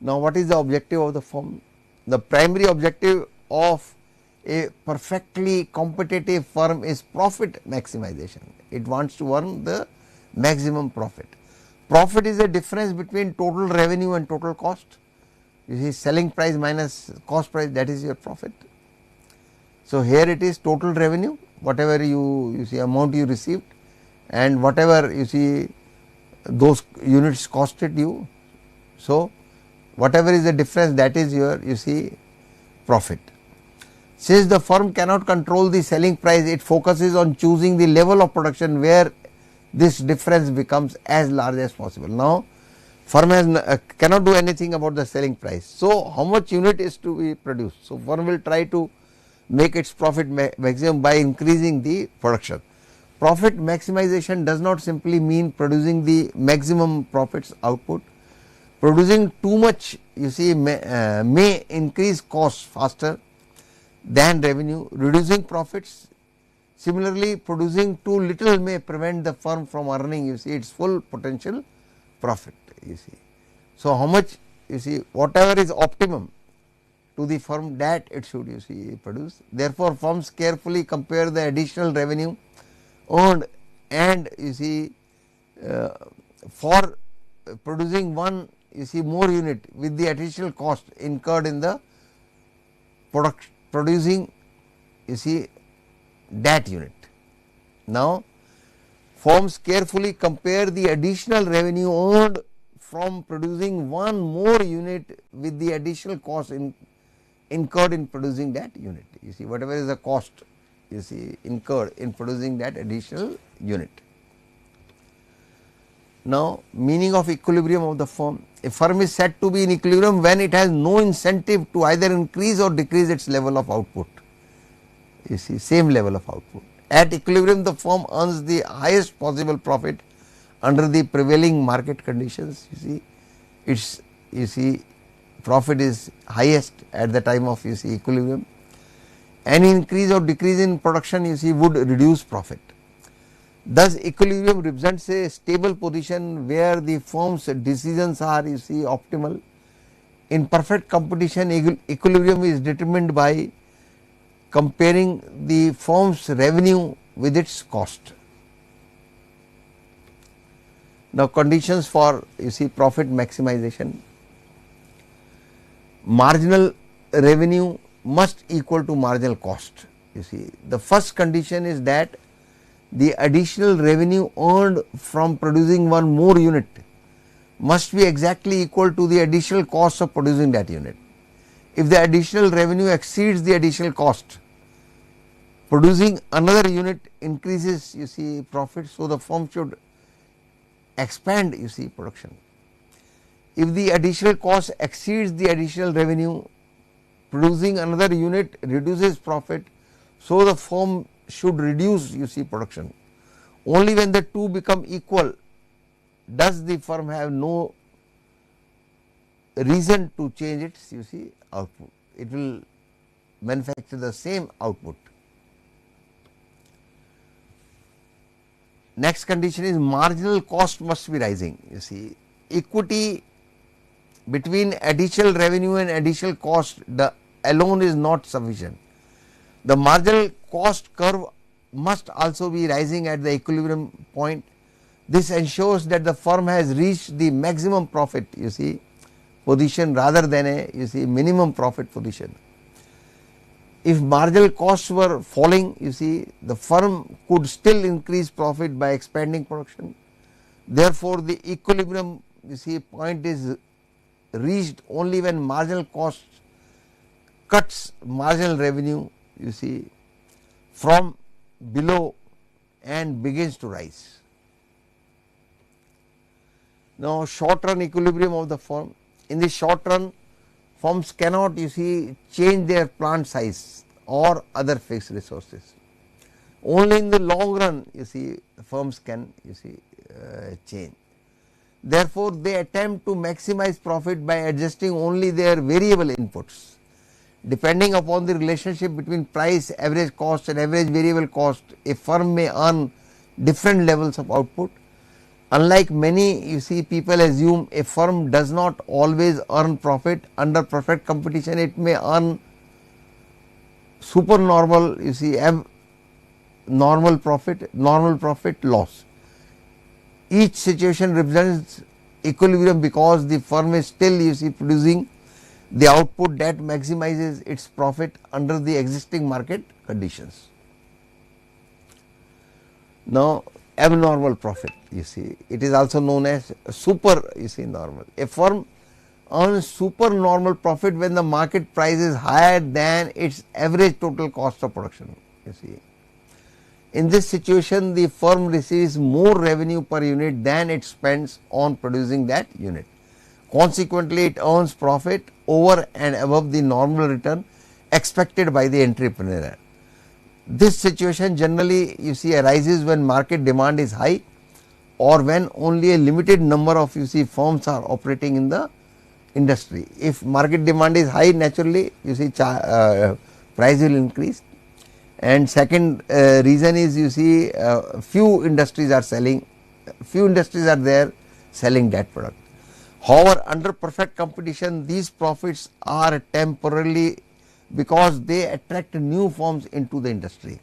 Now, what is the objective of the firm? The primary objective of a perfectly competitive firm is profit maximization. It wants to earn the maximum profit. Profit is the difference between total revenue and total cost. You see, selling price minus cost price, that is your profit. So, here it is total revenue, whatever you see amount you received, and whatever you see those units costed you. So, whatever is the difference, that is your, you see, profit. Since the firm cannot control the selling price, it focuses on choosing the level of production where this difference becomes as large as possible. Now, firm has cannot do anything about the selling price. So, how much unit is to be produced? So, firm will try to make its profit maximum by increasing the production. Profit maximization does not simply mean producing the maximum profits output. Producing too much, you see, may increase costs faster than revenue, reducing profits. Similarly, producing too little may prevent the firm from earning, you see, its full potential profit, you see. So, how much, you see, whatever is optimum to the firm, that it should, you see, produce. Therefore, firms carefully compare the additional revenue earned and, you see, for producing one, you see, more unit with the additional cost incurred in the producing, you see, that unit. Now, firms carefully compare the additional revenue earned from producing one more unit with the additional cost incurred in producing that unit. You see, whatever is the cost, you see, incurred in producing that additional unit. Now, meaning of equilibrium of the firm. A firm is said to be in equilibrium when it has no incentive to either increase or decrease its level of output. You see, same level of output. At equilibrium, the firm earns the highest possible profit under the prevailing market conditions. You see, its, you see, profit is highest at the time of, you see, equilibrium. Any increase or decrease in production, you see, would reduce profit. Thus, equilibrium represents a stable position where the firm's decisions are, you see, optimal. In perfect competition, equilibrium is determined by comparing the firm's revenue with its cost. Now, conditions for, you see, profit maximization. Marginal revenue must equal to marginal cost. You see, the first condition is that the additional revenue earned from producing one more unit must be exactly equal to the additional cost of producing that unit. If the additional revenue exceeds the additional cost, producing another unit increases, you see, profit. So, the firm should expand, you see, production. If the additional cost exceeds the additional revenue, producing another unit reduces profit. So, the firm should reduce, you see, production. Only when the two become equal does the firm have no reason to change its, you see, output. It will manufacture the same output. Next condition is marginal cost must be rising. You see, equity between additional revenue and additional cost alone is not sufficient. The marginal cost curve must also be rising at the equilibrium point. This ensures that the firm has reached the maximum profit, you see, position rather than a, you see, minimum profit position. If marginal costs were falling, you see, the firm could still increase profit by expanding production. Therefore, the equilibrium, you see, point is reached only when marginal cost cuts marginal revenue, you see, from below and begins to rise. Now, short run equilibrium of the firm. In the short run, firms cannot change their plant size or other fixed resources. Only in the long run firms can change. Therefore, they attempt to maximize profit by adjusting only their variable inputs. Depending upon the relationship between price, average cost and average variable cost, a firm may earn different levels of output. Unlike many people assume, a firm does not always earn profit. Under perfect competition, it may earn supernormal normal profit loss. Each situation represents equilibrium because the firm is still producing the output that maximizes its profit under the existing market conditions. Now, abnormal profit, it is also known as super normal. A firm earns supernormal profit when the market price is higher than its average total cost of production. In this situation, the firm receives more revenue per unit than it spends on producing that unit. Consequently, it earns profit over and above the normal return expected by the entrepreneur. This situation generally arises when market demand is high or when only a limited number of firms are operating in the industry. If market demand is high, naturally price will increase. And second reason is few industries are there selling that product. However, under perfect competition, these profits are temporarily because they attract new firms into the industry.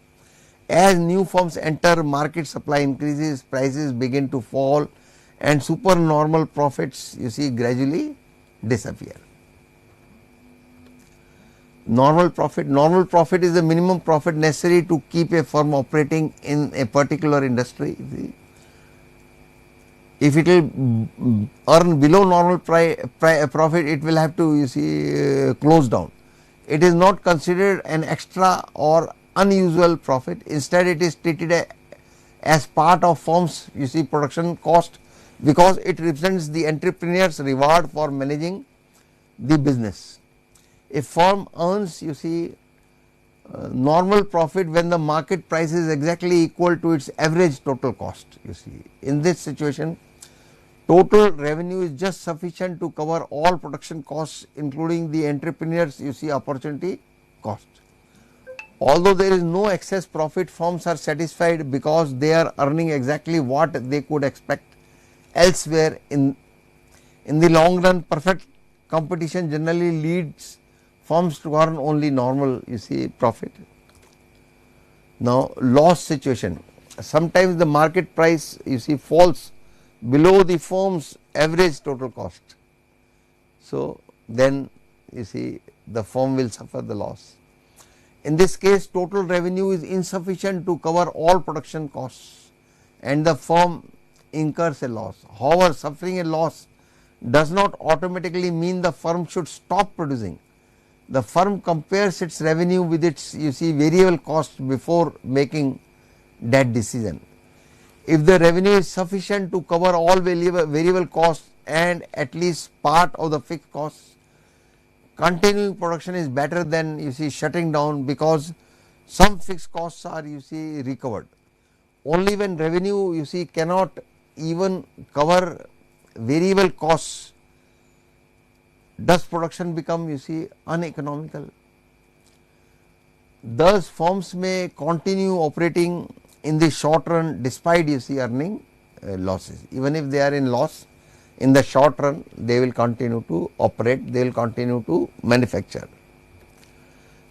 As new firms enter, market supply increases, prices begin to fall and supernormal profits gradually disappear. Normal profit is the minimum profit necessary to keep a firm operating in a particular industry. If it will earn below normal profit, it will have to close down. It is not considered an extra or unusual profit. Instead, it is treated as part of firm's production cost because it represents the entrepreneur's reward for managing the business. A firm earns normal profit when the market price is exactly equal to its average total cost. In this situation, total revenue is just sufficient to cover all production costs, including the entrepreneur's opportunity cost. Although there is no excess profit, firms are satisfied because they are earning exactly what they could expect elsewhere. In the long run, perfect competition generally leads firms to earn only normal profit. Now, loss situation. Sometimes the market price falls below the firm's average total cost. So, then the firm will suffer the loss. In this case, total revenue is insufficient to cover all production costs and the firm incurs a loss. However, suffering a loss does not automatically mean the firm should stop producing. The firm compares its revenue with its variable cost before making that decision. If the revenue is sufficient to cover all variable costs and at least part of the fixed costs, continuing production is better than shutting down because some fixed costs are recovered. Only when revenue cannot even cover variable costs does production become uneconomical. Thus, firms may continue operating in the short run despite earning losses. Even if they are in loss, in the short run they will continue to operate, they will continue to manufacture.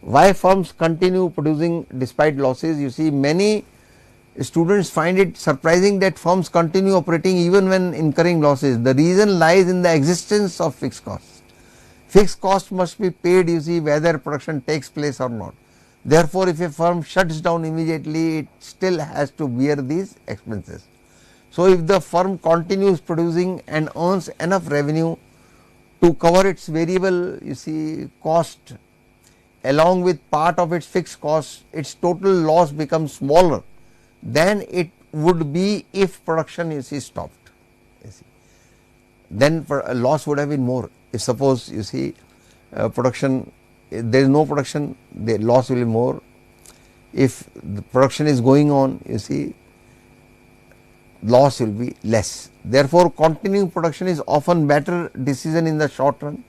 Why firms continue producing despite losses? Many students find it surprising that firms continue operating even when incurring losses. The reason lies in the existence of fixed costs. Fixed costs must be paid whether production takes place or not. Therefore, if a firm shuts down immediately, it still has to bear these expenses. So, if the firm continues producing and earns enough revenue to cover its variable cost along with part of its fixed cost, its total loss becomes smaller than it would be if production stopped. then loss would have been more. If suppose you see production, if there is no production, the loss will be more. If the production is going on, you see, loss will be less. Therefore, continuing production is often better decision in the short run.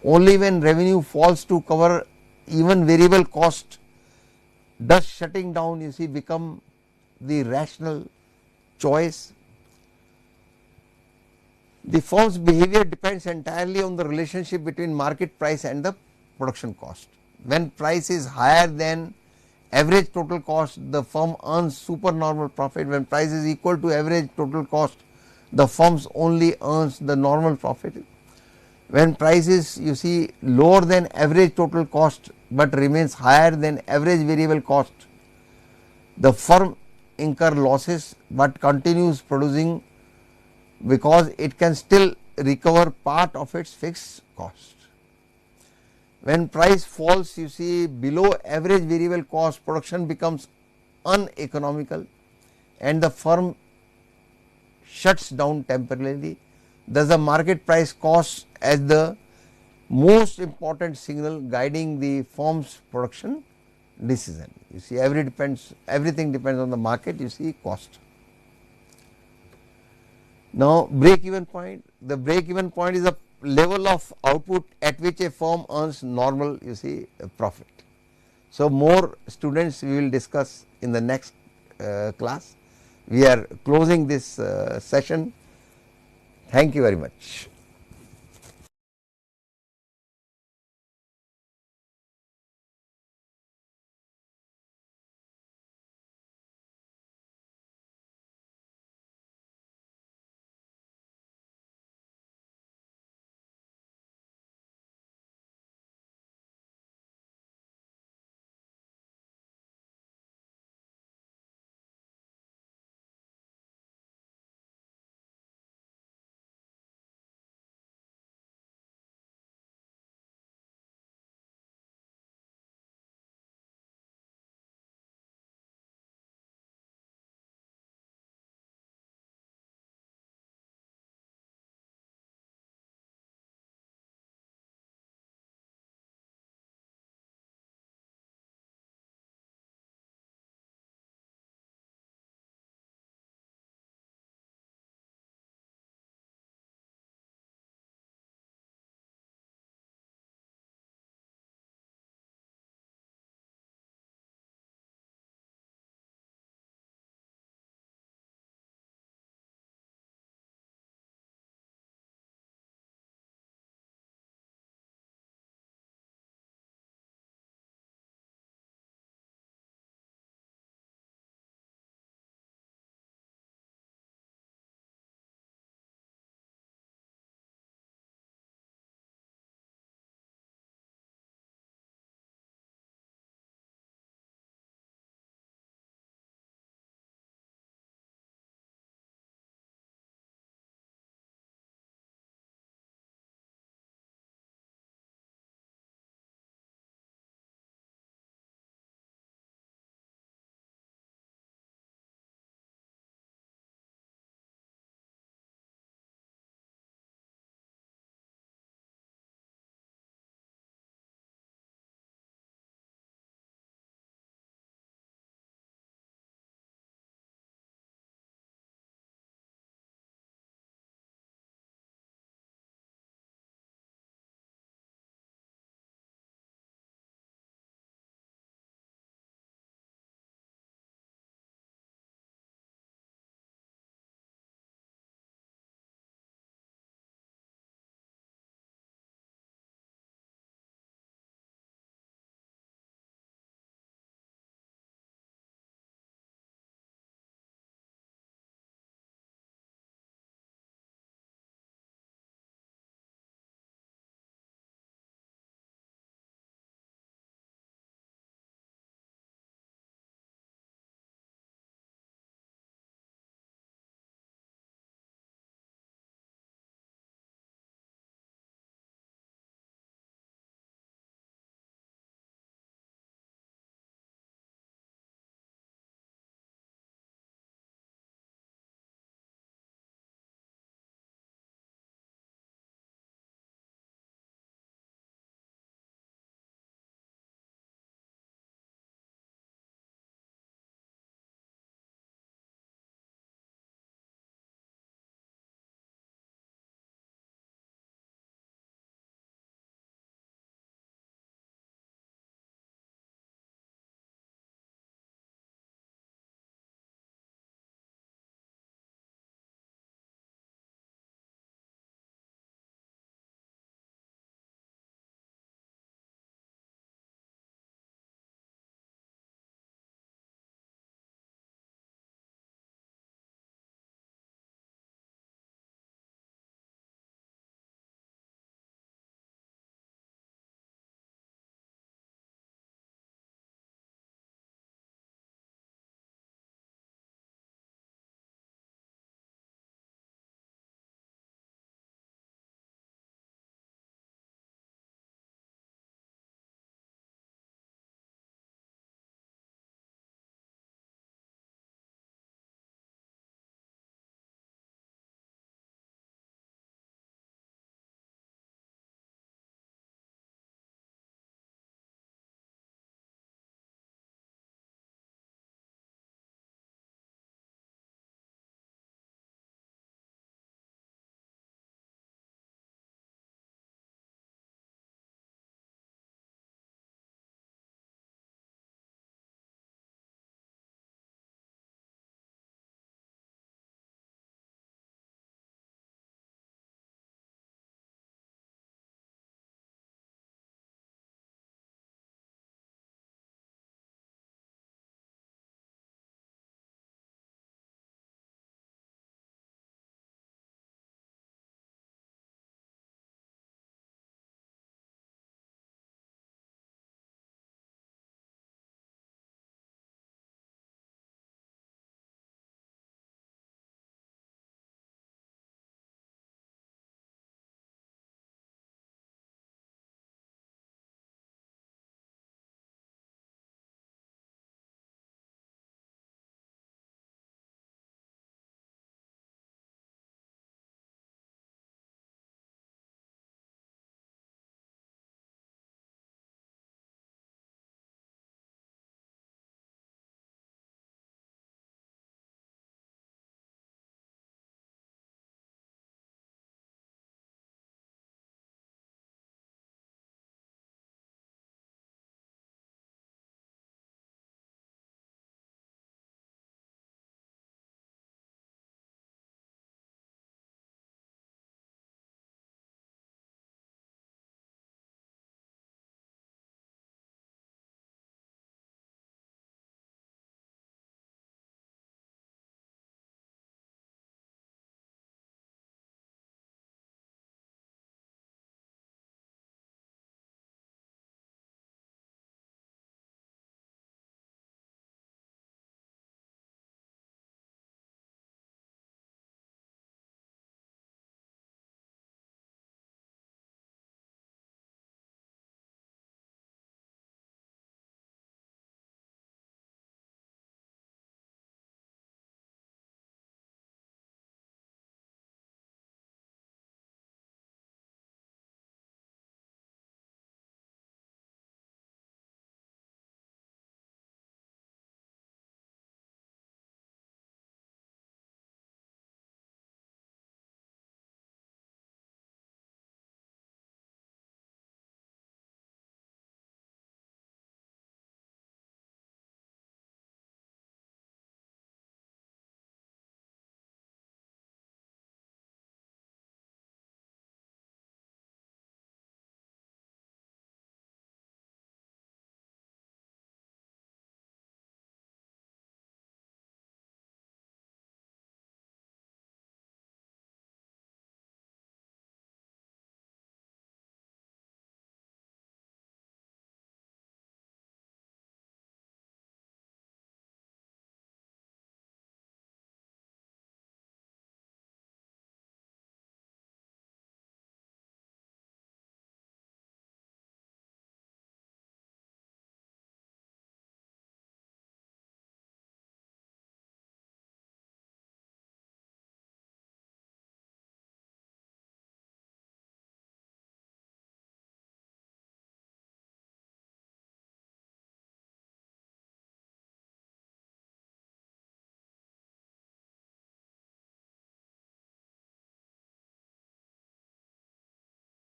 Only when revenue falls to cover even variable cost does shutting down, you see, become the rational choice. The firm's behavior depends entirely on the relationship between market price and the production cost. When price is higher than average total cost, the firm earns supernormal profit. When price is equal to average total cost, the firms only earns the normal profit. When price is, you see, lower than average total cost but remains higher than average variable cost, the firm incur losses but continues producing because it can still recover part of its fixed cost. When price falls, you see, below average variable cost, production becomes uneconomical and the firm shuts down temporarily. Thus, the market price cost as the most important signal guiding the firm's production decision. You see, everything depends on the market, you see, cost. Now, break even point. The break even point is a level of output at which a firm earns normal, you see, profit. So, more students we will discuss in the next class. We are closing this session. Thank you very much.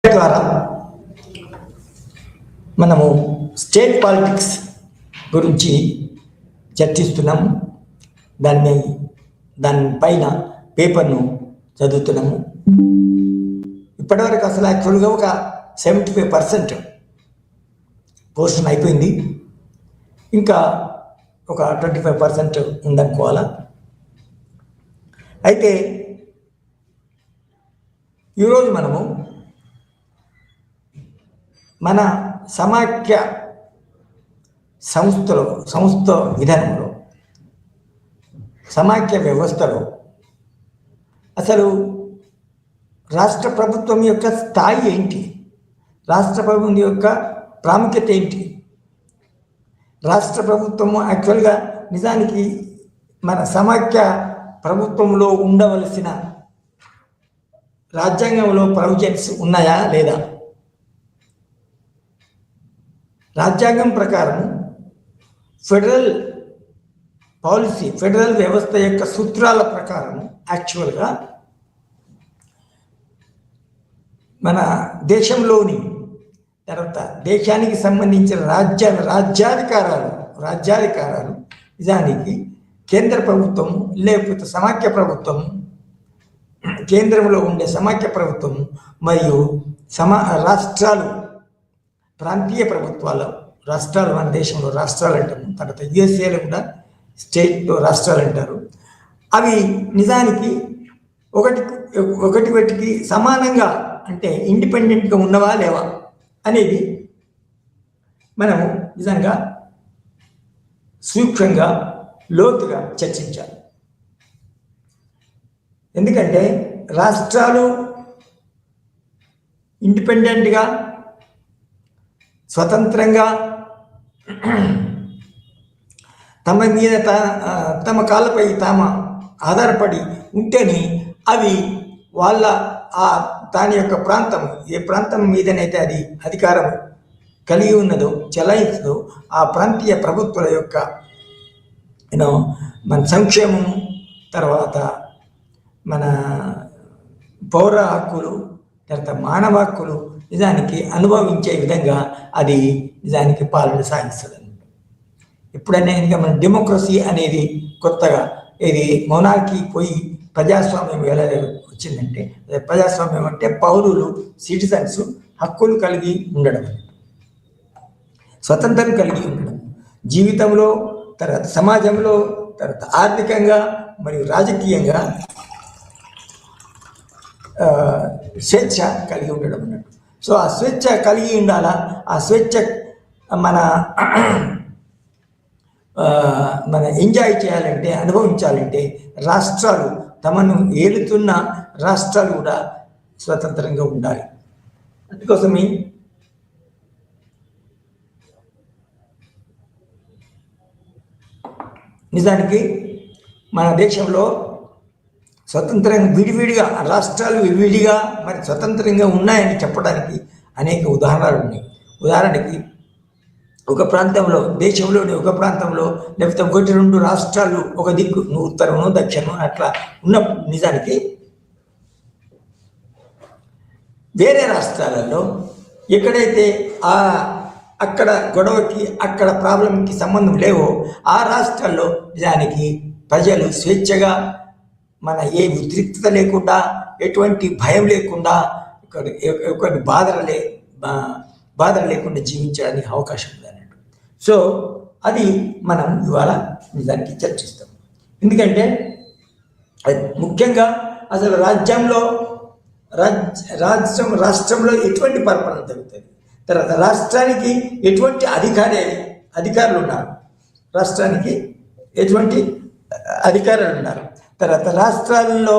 ద్వారా మనము state politics గురించి చర్చిస్తున్నాము. దానిపైన పేపర్ను చదువుతున్నాము. ఇప్పటివరకు అసలు యాక్చువల్గా ఒక 75% పోర్షన్ అయిపోయింది. ఇంకా ఒక 25% ఉందనుకోవాలా. అయితే ఈరోజు మనము మన సమాఖ్య సంస్థ విధానంలో, సమాఖ్య వ్యవస్థలో అసలు రాష్ట్ర ప్రభుత్వం యొక్క స్థాయి ఏంటి, రాష్ట్ర ప్రభుత్వం యొక్క ప్రాముఖ్యత ఏంటి, రాష్ట్ర ప్రభుత్వము యాక్చువల్గా నిజానికి మన సమాఖ్య ప్రభుత్వంలో ఉండవలసిన రాజ్యాంగంలో ప్రొవిజన్స్ ఉన్నాయా లేదా, రాజ్యాంగం ప్రకారం ఫెడరల్ పాలసీ, ఫెడరల్ వ్యవస్థ యొక్క సూత్రాల ప్రకారం యాక్చువల్గా మన దేశంలోని తర్వాత దేశానికి సంబంధించిన రాజ్యాధికారాలు నిజానికి కేంద్ర ప్రభుత్వం లేకపోతే సమాఖ్య ప్రభుత్వం, కేంద్రంలో ఉండే సమాఖ్య ప్రభుత్వం మరియు రాష్ట్రాలు, ప్రాంతీయ ప్రభుత్వాలు, రాష్ట్రాలు, మన దేశంలో రాష్ట్రాలు అంటాము, తర్వాత యుఎస్ఏలో కూడా స్టేట్లో రాష్ట్రాలు అంటారు. అవి నిజానికి ఒకటికి సమానంగా అంటే ఇండిపెండెంట్గా ఉన్నవా లేవా అనేది మనము నిజంగా సూక్ష్మంగా లోతుగా చర్చించాలి. ఎందుకంటే రాష్ట్రాలు ఇండిపెండెంట్గా స్వతంత్రంగా తమ కాళ్ళపై తాము ఆధారపడి ఉంటేనే అవి వాళ్ళ దాని యొక్క ప్రాంతం, ఏ ప్రాంతం మీదనైతే అది అధికారం కలిగి ఉన్నదో, చెలాయిస్తుందో ఆ ప్రాంతీయ ప్రభుత్వాల యొక్క మన సంక్షేమము, తర్వాత మన పౌర హక్కులు, తర్వాత మానవ హక్కులు నిజానికి అనుభవించే విధంగా అది నిజానికి పాలన సాగిస్తుంది. ఎప్పుడైనా ఇంకా మన డెమోక్రసీ అనేది కొత్తగా ఇది మొనార్కీ పోయి ప్రజాస్వామ్యం ఎలా వచ్చిందంటే, ప్రజాస్వామ్యం అంటే పౌరులు, సిటిజన్స్ హక్కులు కలిగి ఉండడం, స్వతంత్రం కలిగి ఉండడం, జీవితంలో, తర్వాత సమాజంలో, తర్వాత ఆర్థికంగా మరియు రాజకీయంగా స్వేచ్ఛ కలిగి ఉండడం అన్నట్టు. సో ఆ స్వేచ్ఛ కలిగి ఉండాలా. ఆ స్వేచ్ఛ మన ఎంజాయ్ చేయాలంటే, అనుభవించాలంటే రాష్ట్రాలు, తమను ఏలుతున్న రాష్ట్రాలు కూడా స్వతంత్రంగా ఉండాలి. అందుకోసమే నిజానికి మన దేశంలో స్వతంత్రంగా విడివిడిగా రాష్ట్రాలు విడివిడిగా మరి స్వతంత్రంగా ఉన్నాయని చెప్పడానికి అనేక ఉదాహరణలు ఉన్నాయి. ఉదాహరణకి ఒక ప్రాంతంలో, దేశంలోని ఒక ప్రాంతంలో లేకపోతే 1-2 రాష్ట్రాలు ఒక దిక్కు, ఉత్తరము దక్షిణం అట్లా ఉన్నప్పుడు నిజానికి వేరే రాష్ట్రాలలో ఎక్కడైతే అక్కడ గొడవకి, అక్కడ ప్రాబ్లంకి సంబంధం లేవో ఆ రాష్ట్రాల్లో నిజానికి ప్రజలు స్వేచ్ఛగా, మన ఏ ఉద్రిక్తత లేకుండా, ఎటువంటి భయం లేకుండా, ఒకటి బాధలు లేకుండా జీవించడానికి అవకాశం ఉంది అన్నట్టు. సో అది మనం ఇవాళ నిజానికి చర్చిస్తాం. ఎందుకంటే ముఖ్యంగా అసలు రాష్ట్రంలో ఎటువంటి పరిపాలన జరుగుతుంది, తర్వాత రాష్ట్రానికి ఎటువంటి అధికారులు ఉన్నారు, రాష్ట్రానికి ఎటువంటి అధికారులు ఉన్నారు, తర్వాత రాష్ట్రాల్లో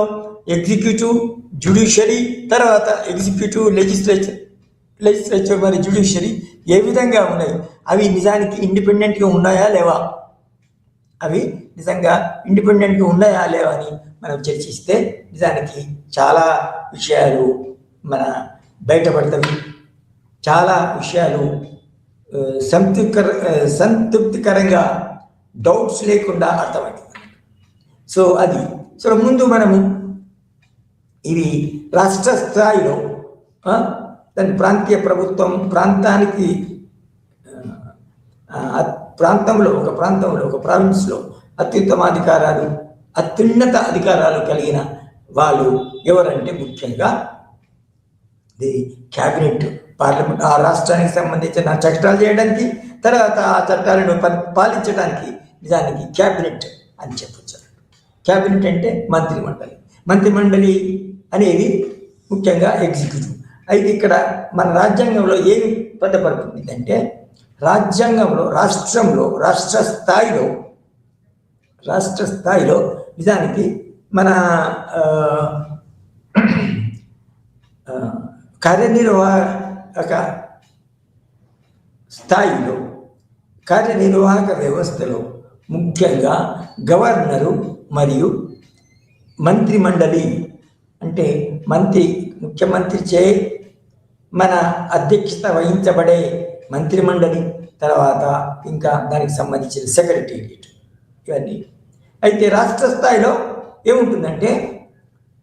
ఎగ్జిక్యూటివ్, జ్యుడిషియరీ, తర్వాత ఎగ్జిక్యూటివ్, లెజిస్లేచర్ మరి జ్యుడిషియరీ ఏ విధంగా ఉన్నాయి, అవి నిజానికి ఇండిపెండెంట్గా ఉన్నాయా లేవా, అవి నిజంగా ఇండిపెండెంట్గా ఉన్నాయా లేవా అని మనం చర్చిస్తే నిజానికి చాలా విషయాలు మన బయటపడతాయి. చాలా విషయాలు సంతృప్తికరంగా డౌట్స్ లేకుండా అర్థమవుతుంది. సో ముందు మనము ఇవి రాష్ట్ర స్థాయిలో దాని ప్రాంతీయ ప్రభుత్వం ప్రాంతానికి ప్రాంతంలో ఒక ప్రావిన్స్లో అత్యున్నత అధికారాలు కలిగిన వాళ్ళు ఎవరంటే ముఖ్యంగా ది క్యాబినెట్, పార్లమెంట్. ఆ రాష్ట్రానికి సంబంధించిన చట్టాలు చేయడానికి, తర్వాత ఆ చట్టాలను పాలించడానికి నిజానికి క్యాబినెట్ అని చెప్పొచ్చు. క్యాబినెట్ అంటే మంత్రిమండలి అనేది ముఖ్యంగా ఎగ్జిక్యూటివ్. అయితే ఇక్కడ మన రాజ్యాంగంలో ఏమి పొందపడుతుందంటే, రాజ్యాంగంలో రాష్ట్ర స్థాయిలో నిజానికి మన కార్యనిర్వాహక స్థాయిలో, కార్యనిర్వాహక వ్యవస్థలో ముఖ్యంగా గవర్నరు మరియు మంత్రిమండలి అంటే ముఖ్యమంత్రిచే మన అధ్యక్షత వహించబడే మంత్రిమండలి, తర్వాత ఇంకా దానికి సంబంధించిన సెక్రటేరియట్ ఇవన్నీ. అయితే రాష్ట్ర స్థాయిలో ఏముంటుందంటే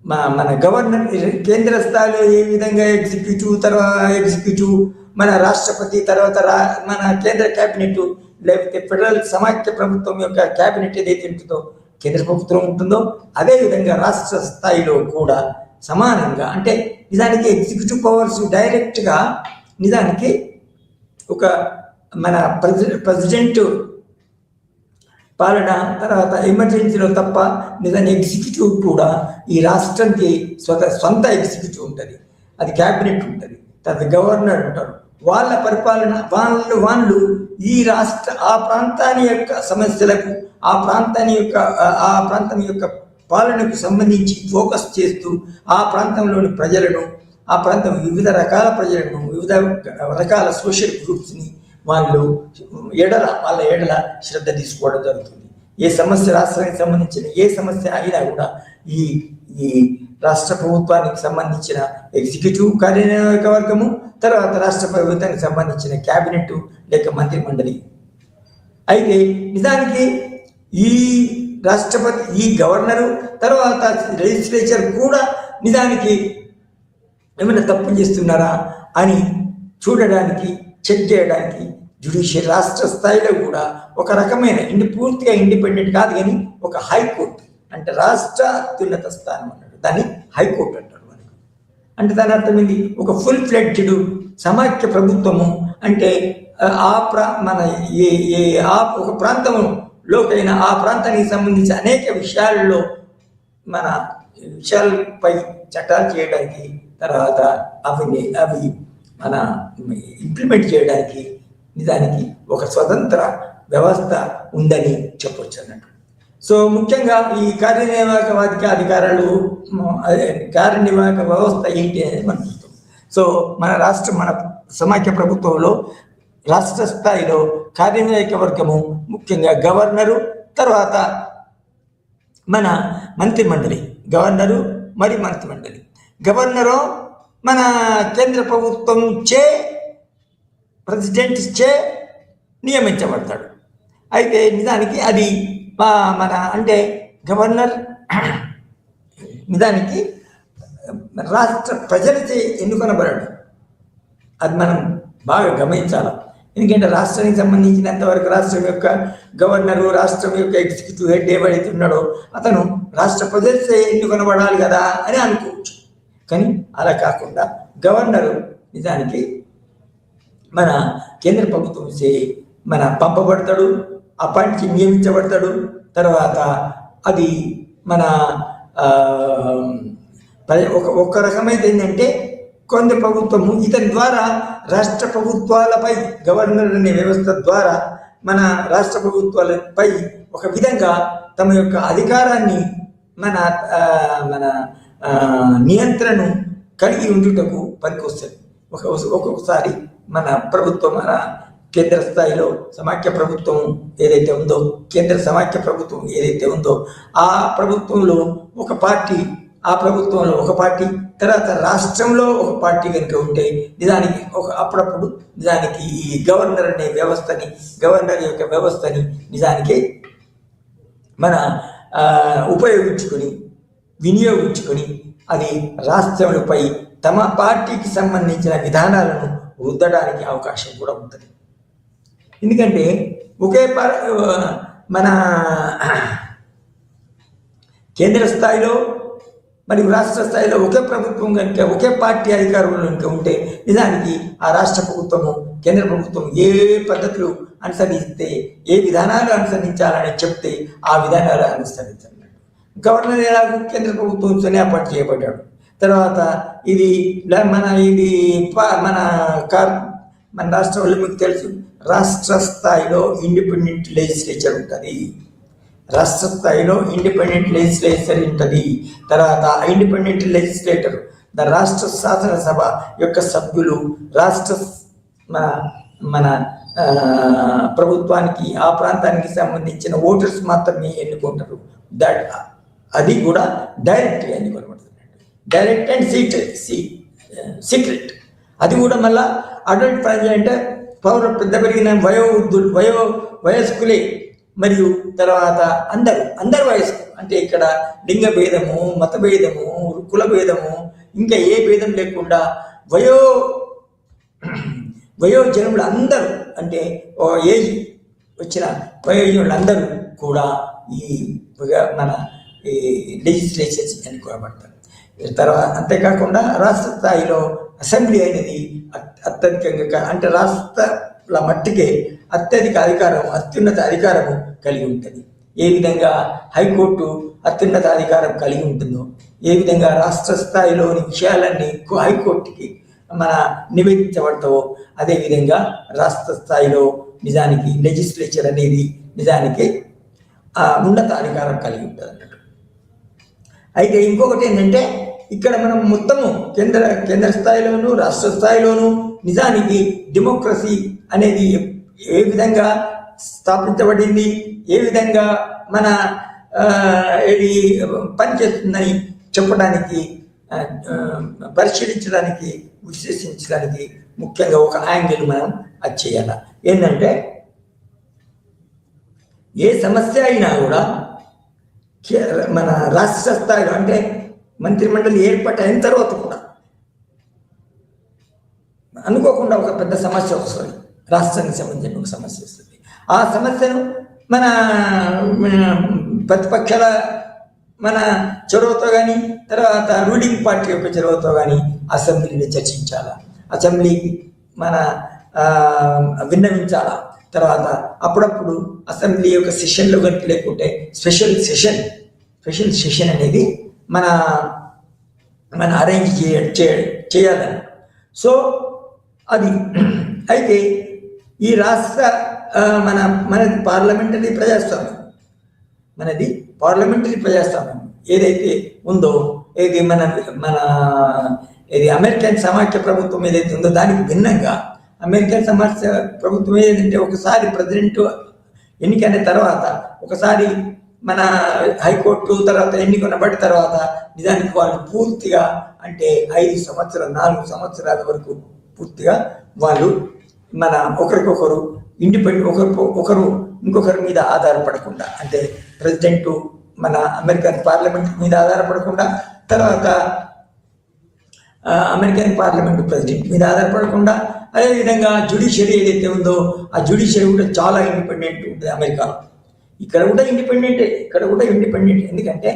మన గవర్నర్, కేంద్ర స్థాయిలో ఏ విధంగా ఎగ్జిక్యూటివ్ మన రాష్ట్రపతి, తర్వాత మన కేంద్ర క్యాబినెట్, లేకపోతే ఫెడరల్ సమాఖ్య ప్రభుత్వం యొక్క క్యాబినెట్ ఏదైతే ఉంటుందో, కేంద్ర ప్రభుత్వం ఉంటుందో, అదేవిధంగా రాష్ట్ర స్థాయిలో కూడా సమానంగా, అంటే నిజానికి ఎగ్జిక్యూటివ్ పవర్స్ డైరెక్ట్గా నిజానికి ఒక మన ప్రెసిడెంట్ పాలన, తర్వాత ఎమర్జెన్సీలో తప్ప నిజాన్ని ఎగ్జిక్యూటివ్ కూడా ఈ రాష్ట్రానికి సొంత ఎగ్జిక్యూటివ్ ఉంటుంది, అది క్యాబినెట్ ఉంటుంది, తర్వాత గవర్నర్ ఉంటారు. వాళ్ళ పరిపాలన వాళ్ళు ఈ ఆ ప్రాంతాన్ని యొక్క సమస్యలకు, ఆ ప్రాంతం యొక్క పాలనకు సంబంధించి ఫోకస్ చేస్తూ ఆ ప్రాంతంలోని ప్రజలను, ఆ ప్రాంతం వివిధ రకాల ప్రజలను, వివిధ రకాల సోషల్ గ్రూప్స్ని వాళ్ళ ఎడల శ్రద్ధ తీసుకోవడం జరుగుతుంది. ఏ సమస్య, రాష్ట్రానికి సంబంధించిన ఏ సమస్య అయినా కూడా ఈ రాష్ట్ర ప్రభుత్వానికి సంబంధించిన ఎగ్జిక్యూటివ్ కార్యనిర్వాహక వర్గము, తర్వాత రాష్ట్ర ప్రభుత్వానికి సంబంధించిన క్యాబినెట్ లేక మంత్రిమండలి. అయితే నిజానికి ఈ రాష్ట్రపతి, ఈ గవర్నరు, తర్వాత లెజిస్లేచర్ కూడా నిజానికి ఏమైనా తప్పు చేస్తున్నారా అని చూడడానికి, చెక్ చేయడానికి జ్యుడిషియల్ రాష్ట్ర స్థాయిలో కూడా ఒక రకమైన పూర్తిగా ఇండిపెండెంట్ కాదు, కానీ ఒక హైకోర్టు అంటే రాష్ట్ర అత్యున్నత స్థానం అన్నాడు, దాన్ని హైకోర్టు అంటారు మనకు. అంటే దాని అర్థం ఏంటి? ఒక ఫుల్ ఫ్లెడ్జ్డ్ సమాఖ్య ప్రభుత్వము అంటే ఒక ప్రాంతంలోకైనా ఆ ప్రాంతానికి సంబంధించి అనేక విషయాలపై చట్టాలు చేయడానికి, తర్వాత అవి మన ఇంప్లిమెంట్ చేయడానికి నిజానికి ఒక స్వతంత్ర వ్యవస్థ ఉందని చెప్పొచ్చు అన్నట్టు. సో ముఖ్యంగా ఈ కార్యనిర్వాహక వ్యవస్థ ఏంటి అనేది మనం చూస్తాం. సో మన సమాఖ్య ప్రభుత్వంలో రాష్ట్ర స్థాయిలో కార్యనిర్వాహక వర్గము ముఖ్యంగా గవర్నరు, తర్వాత మన మంత్రిమండలి, గవర్నరు మరియు మంత్రిమండలి. గవర్నరు మన కేంద్ర ప్రభుత్వం ప్రెసిడెంట్ నియమించబడతాడు. అయితే నిజానికి అది అంటే గవర్నర్ నిజానికి రాష్ట్ర ప్రజలచే ఎన్నుకొనబడడు. అది మనం బాగా గమనించాలి. ఎందుకంటే రాష్ట్రానికి సంబంధించినంత వరకు రాష్ట్రం యొక్క గవర్నరు, రాష్ట్రం యొక్క ఎగ్జిక్యూటివ్ హెడ్ ఏవైతే ఉన్నాడో అతను రాష్ట్ర ప్రజలచే ఎన్నుకొనబడాలి కదా అని అనుకోవచ్చు. కానీ అలా కాకుండా గవర్నరు నిజానికి మన కేంద్ర ప్రభుత్వం పంపబడతాడు, అపాయింట్ నియమించబడతాడు. తర్వాత అది మన ఒక రకమైతే ఏంటంటే కేంద్ర ప్రభుత్వము ఇతని ద్వారా రాష్ట్ర ప్రభుత్వాలపై, గవర్నర్ అనే వ్యవస్థ ద్వారా మన రాష్ట్ర ప్రభుత్వాలపై ఒక విధంగా తమ యొక్క అధికారాన్ని, మన నియంత్రణను కలిగి ఉండుటకు పనికొస్తుంది. ఒక్కొక్కసారి మన కేంద్ర స్థాయిలో సమాఖ్య ప్రభుత్వం ఏదైతే ఉందో, కేంద్ర సమాఖ్య ప్రభుత్వం ఏదైతే ఉందో ఆ ప్రభుత్వంలో ఒక పార్టీ, తర్వాత రాష్ట్రంలో ఒక పార్టీ కనుక ఉంటే నిజానికి అప్పుడప్పుడు నిజానికి ఈ గవర్నర్ యొక్క వ్యవస్థని నిజానికి మన వినియోగించుకొని అది రాష్ట్రములపై తమ పార్టీకి సంబంధించిన విధానాలను రుద్దడానికి అవకాశం కూడా ఉంటుంది. ఎందుకంటే ఒకే మన కేంద్ర స్థాయిలో మరియు రాష్ట్ర స్థాయిలో ఒకే ప్రభుత్వం కనుక ఒకే పార్టీ అధికారంలో కనుక ఉంటే నిజానికి ఆ రాష్ట్ర ప్రభుత్వము కేంద్ర ప్రభుత్వం ఏ పద్ధతులు అనుసరిస్తే ఏ విధానాలు అనుసరించాలని చెప్తే ఆ విధానాలు అనుసరించాలి. గవర్నర్ ఎలాగో కేంద్ర ప్రభుత్వంతోనే అపాయింట్ చేయబడ్డాడు. తర్వాత ఇది మన రాష్ట్రంలో మీకు తెలుసు, రాష్ట్ర స్థాయిలో ఇండిపెండెంట్ లెజిస్లేచర్ ఉంటుంది. రాష్ట్ర స్థాయిలో ఇండిపెండెంట్ లెజిస్లేచర్ ఉంటుంది. తర్వాత ఇండిపెండెంట్ లెజిస్లేటర్ రాష్ట్ర శాసనసభ యొక్క సభ్యులు రాష్ట్ర మన ప్రభుత్వానికి ఆ ప్రాంతానికి సంబంధించిన ఓటర్స్ మాత్రమే ఎన్నుకుంటారు. అది కూడా డైరెక్ట్గా ఎన్నుకోబడుతుంది. Direct and secret. అది కూడా మళ్ళా అడల్ట్ ప్రజలు అంటే పెద్ద పెరిగిన వయస్కులే మరియు తర్వాత అందరు వయస్కు అంటే ఇక్కడ లింగ భేదము, మత భేదము, కుల భేదము ఇంకా ఏ భేదం లేకుండా వయోజనులు అందరూ అంటే ఏజ్ వచ్చిన వయోజనులు అందరూ కూడా ఈ మన లెజిస్లేచర్స్ ఎన్నుకోబడతారు. తర్వాత అంతేకాకుండా రాష్ట్ర స్థాయిలో అసెంబ్లీ అనేది అత్యధికంగా అంటే రాష్ట్రాల మట్టికే అత్యున్నత అధికారము కలిగి ఉంటుంది. ఏ విధంగా హైకోర్టు అత్యున్నత అధికారం కలిగి ఉంటుందో, ఏ విధంగా రాష్ట్ర స్థాయిలోని విషయాలన్నీ హైకోర్టుకి నివేదించబడతావో అదేవిధంగా రాష్ట్ర స్థాయిలో నిజానికి లెజిస్లేచర్ అనేది నిజానికి ఉన్నత అధికారం కలిగి ఉంటుంది అన్నట్టు. అయితే ఇంకొకటి ఏంటంటే ఇక్కడ మనం మొత్తము కేంద్ర స్థాయిలోను రాష్ట్ర స్థాయిలోను నిజానికి డెమోక్రసీ అనేది ఏ విధంగా స్థాపించబడింది, ఏ విధంగా ఇది పనిచేస్తుందని చెప్పడానికి పరిశీలించడానికి విశ్లేషించడానికి ముఖ్యంగా ఒక యాంగిల్ మనం అది చేయాలి. ఏంటంటే ఏ సమస్య అయినా కూడా మన రాష్ట్ర స్థాయిలో అంటే మంత్రిమండలి ఏర్పాటు అయిన తర్వాత కూడా అనుకోకుండా ఒక పెద్ద సమస్య వస్తుంది, రాష్ట్రానికి సంబంధించిన ఒక సమస్య వస్తుంది. ఆ సమస్యను మన ప్రతిపక్షాల చొరవతో కానీ తర్వాత రూలింగ్ పార్టీ యొక్క చొరవతో కానీ అసెంబ్లీని చర్చించాలా, అసెంబ్లీకి విన్నవించాలా. తర్వాత అప్పుడప్పుడు అసెంబ్లీ యొక్క సెషన్లో కనుక లేకుంటే స్పెషల్ సెషన్ అనేది మన అరేంజ్ చేయాలని. సో అది అయితే ఈ రాష్ట్ర మనది పార్లమెంటరీ ప్రజాస్వామ్యం ఏదైతే ఉందో ఏది ఇది అమెరికన్ సమాఖ్య ప్రభుత్వం ఏదైతే ఉందో దానికి భిన్నంగా అమెరికన్ సమాఖ్య ప్రభుత్వం ఏదంటే ఒకసారి ప్రెసిడెంట్ ఎన్నికైన తర్వాత ఒకసారి మన హైకోర్టు తర్వాత ఎన్నికనబడిన తర్వాత నిజానికి వాళ్ళు పూర్తిగా అంటే 4 సంవత్సరాల వరకు పూర్తిగా వాళ్ళు ఒకరికొకరు ఇండిపెండెంట్ ఒకరు ఇంకొకరి మీద ఆధారపడకుండా అంటే ప్రెసిడెంట్ అమెరికన్ పార్లమెంట్ మీద ఆధారపడకుండా తర్వాత అమెరికన్ పార్లమెంట్ ప్రెసిడెంట్ మీద ఆధారపడకుండా అదేవిధంగా జ్యుడిషియరీ ఏదైతే ఉందో ఆ జ్యుడిషియరీ కూడా చాలా ఇండిపెండెంట్ ఉంటుంది అమెరికాలో. ఇక్కడ కూడా ఇండిపెండెంట్ ఎందుకంటే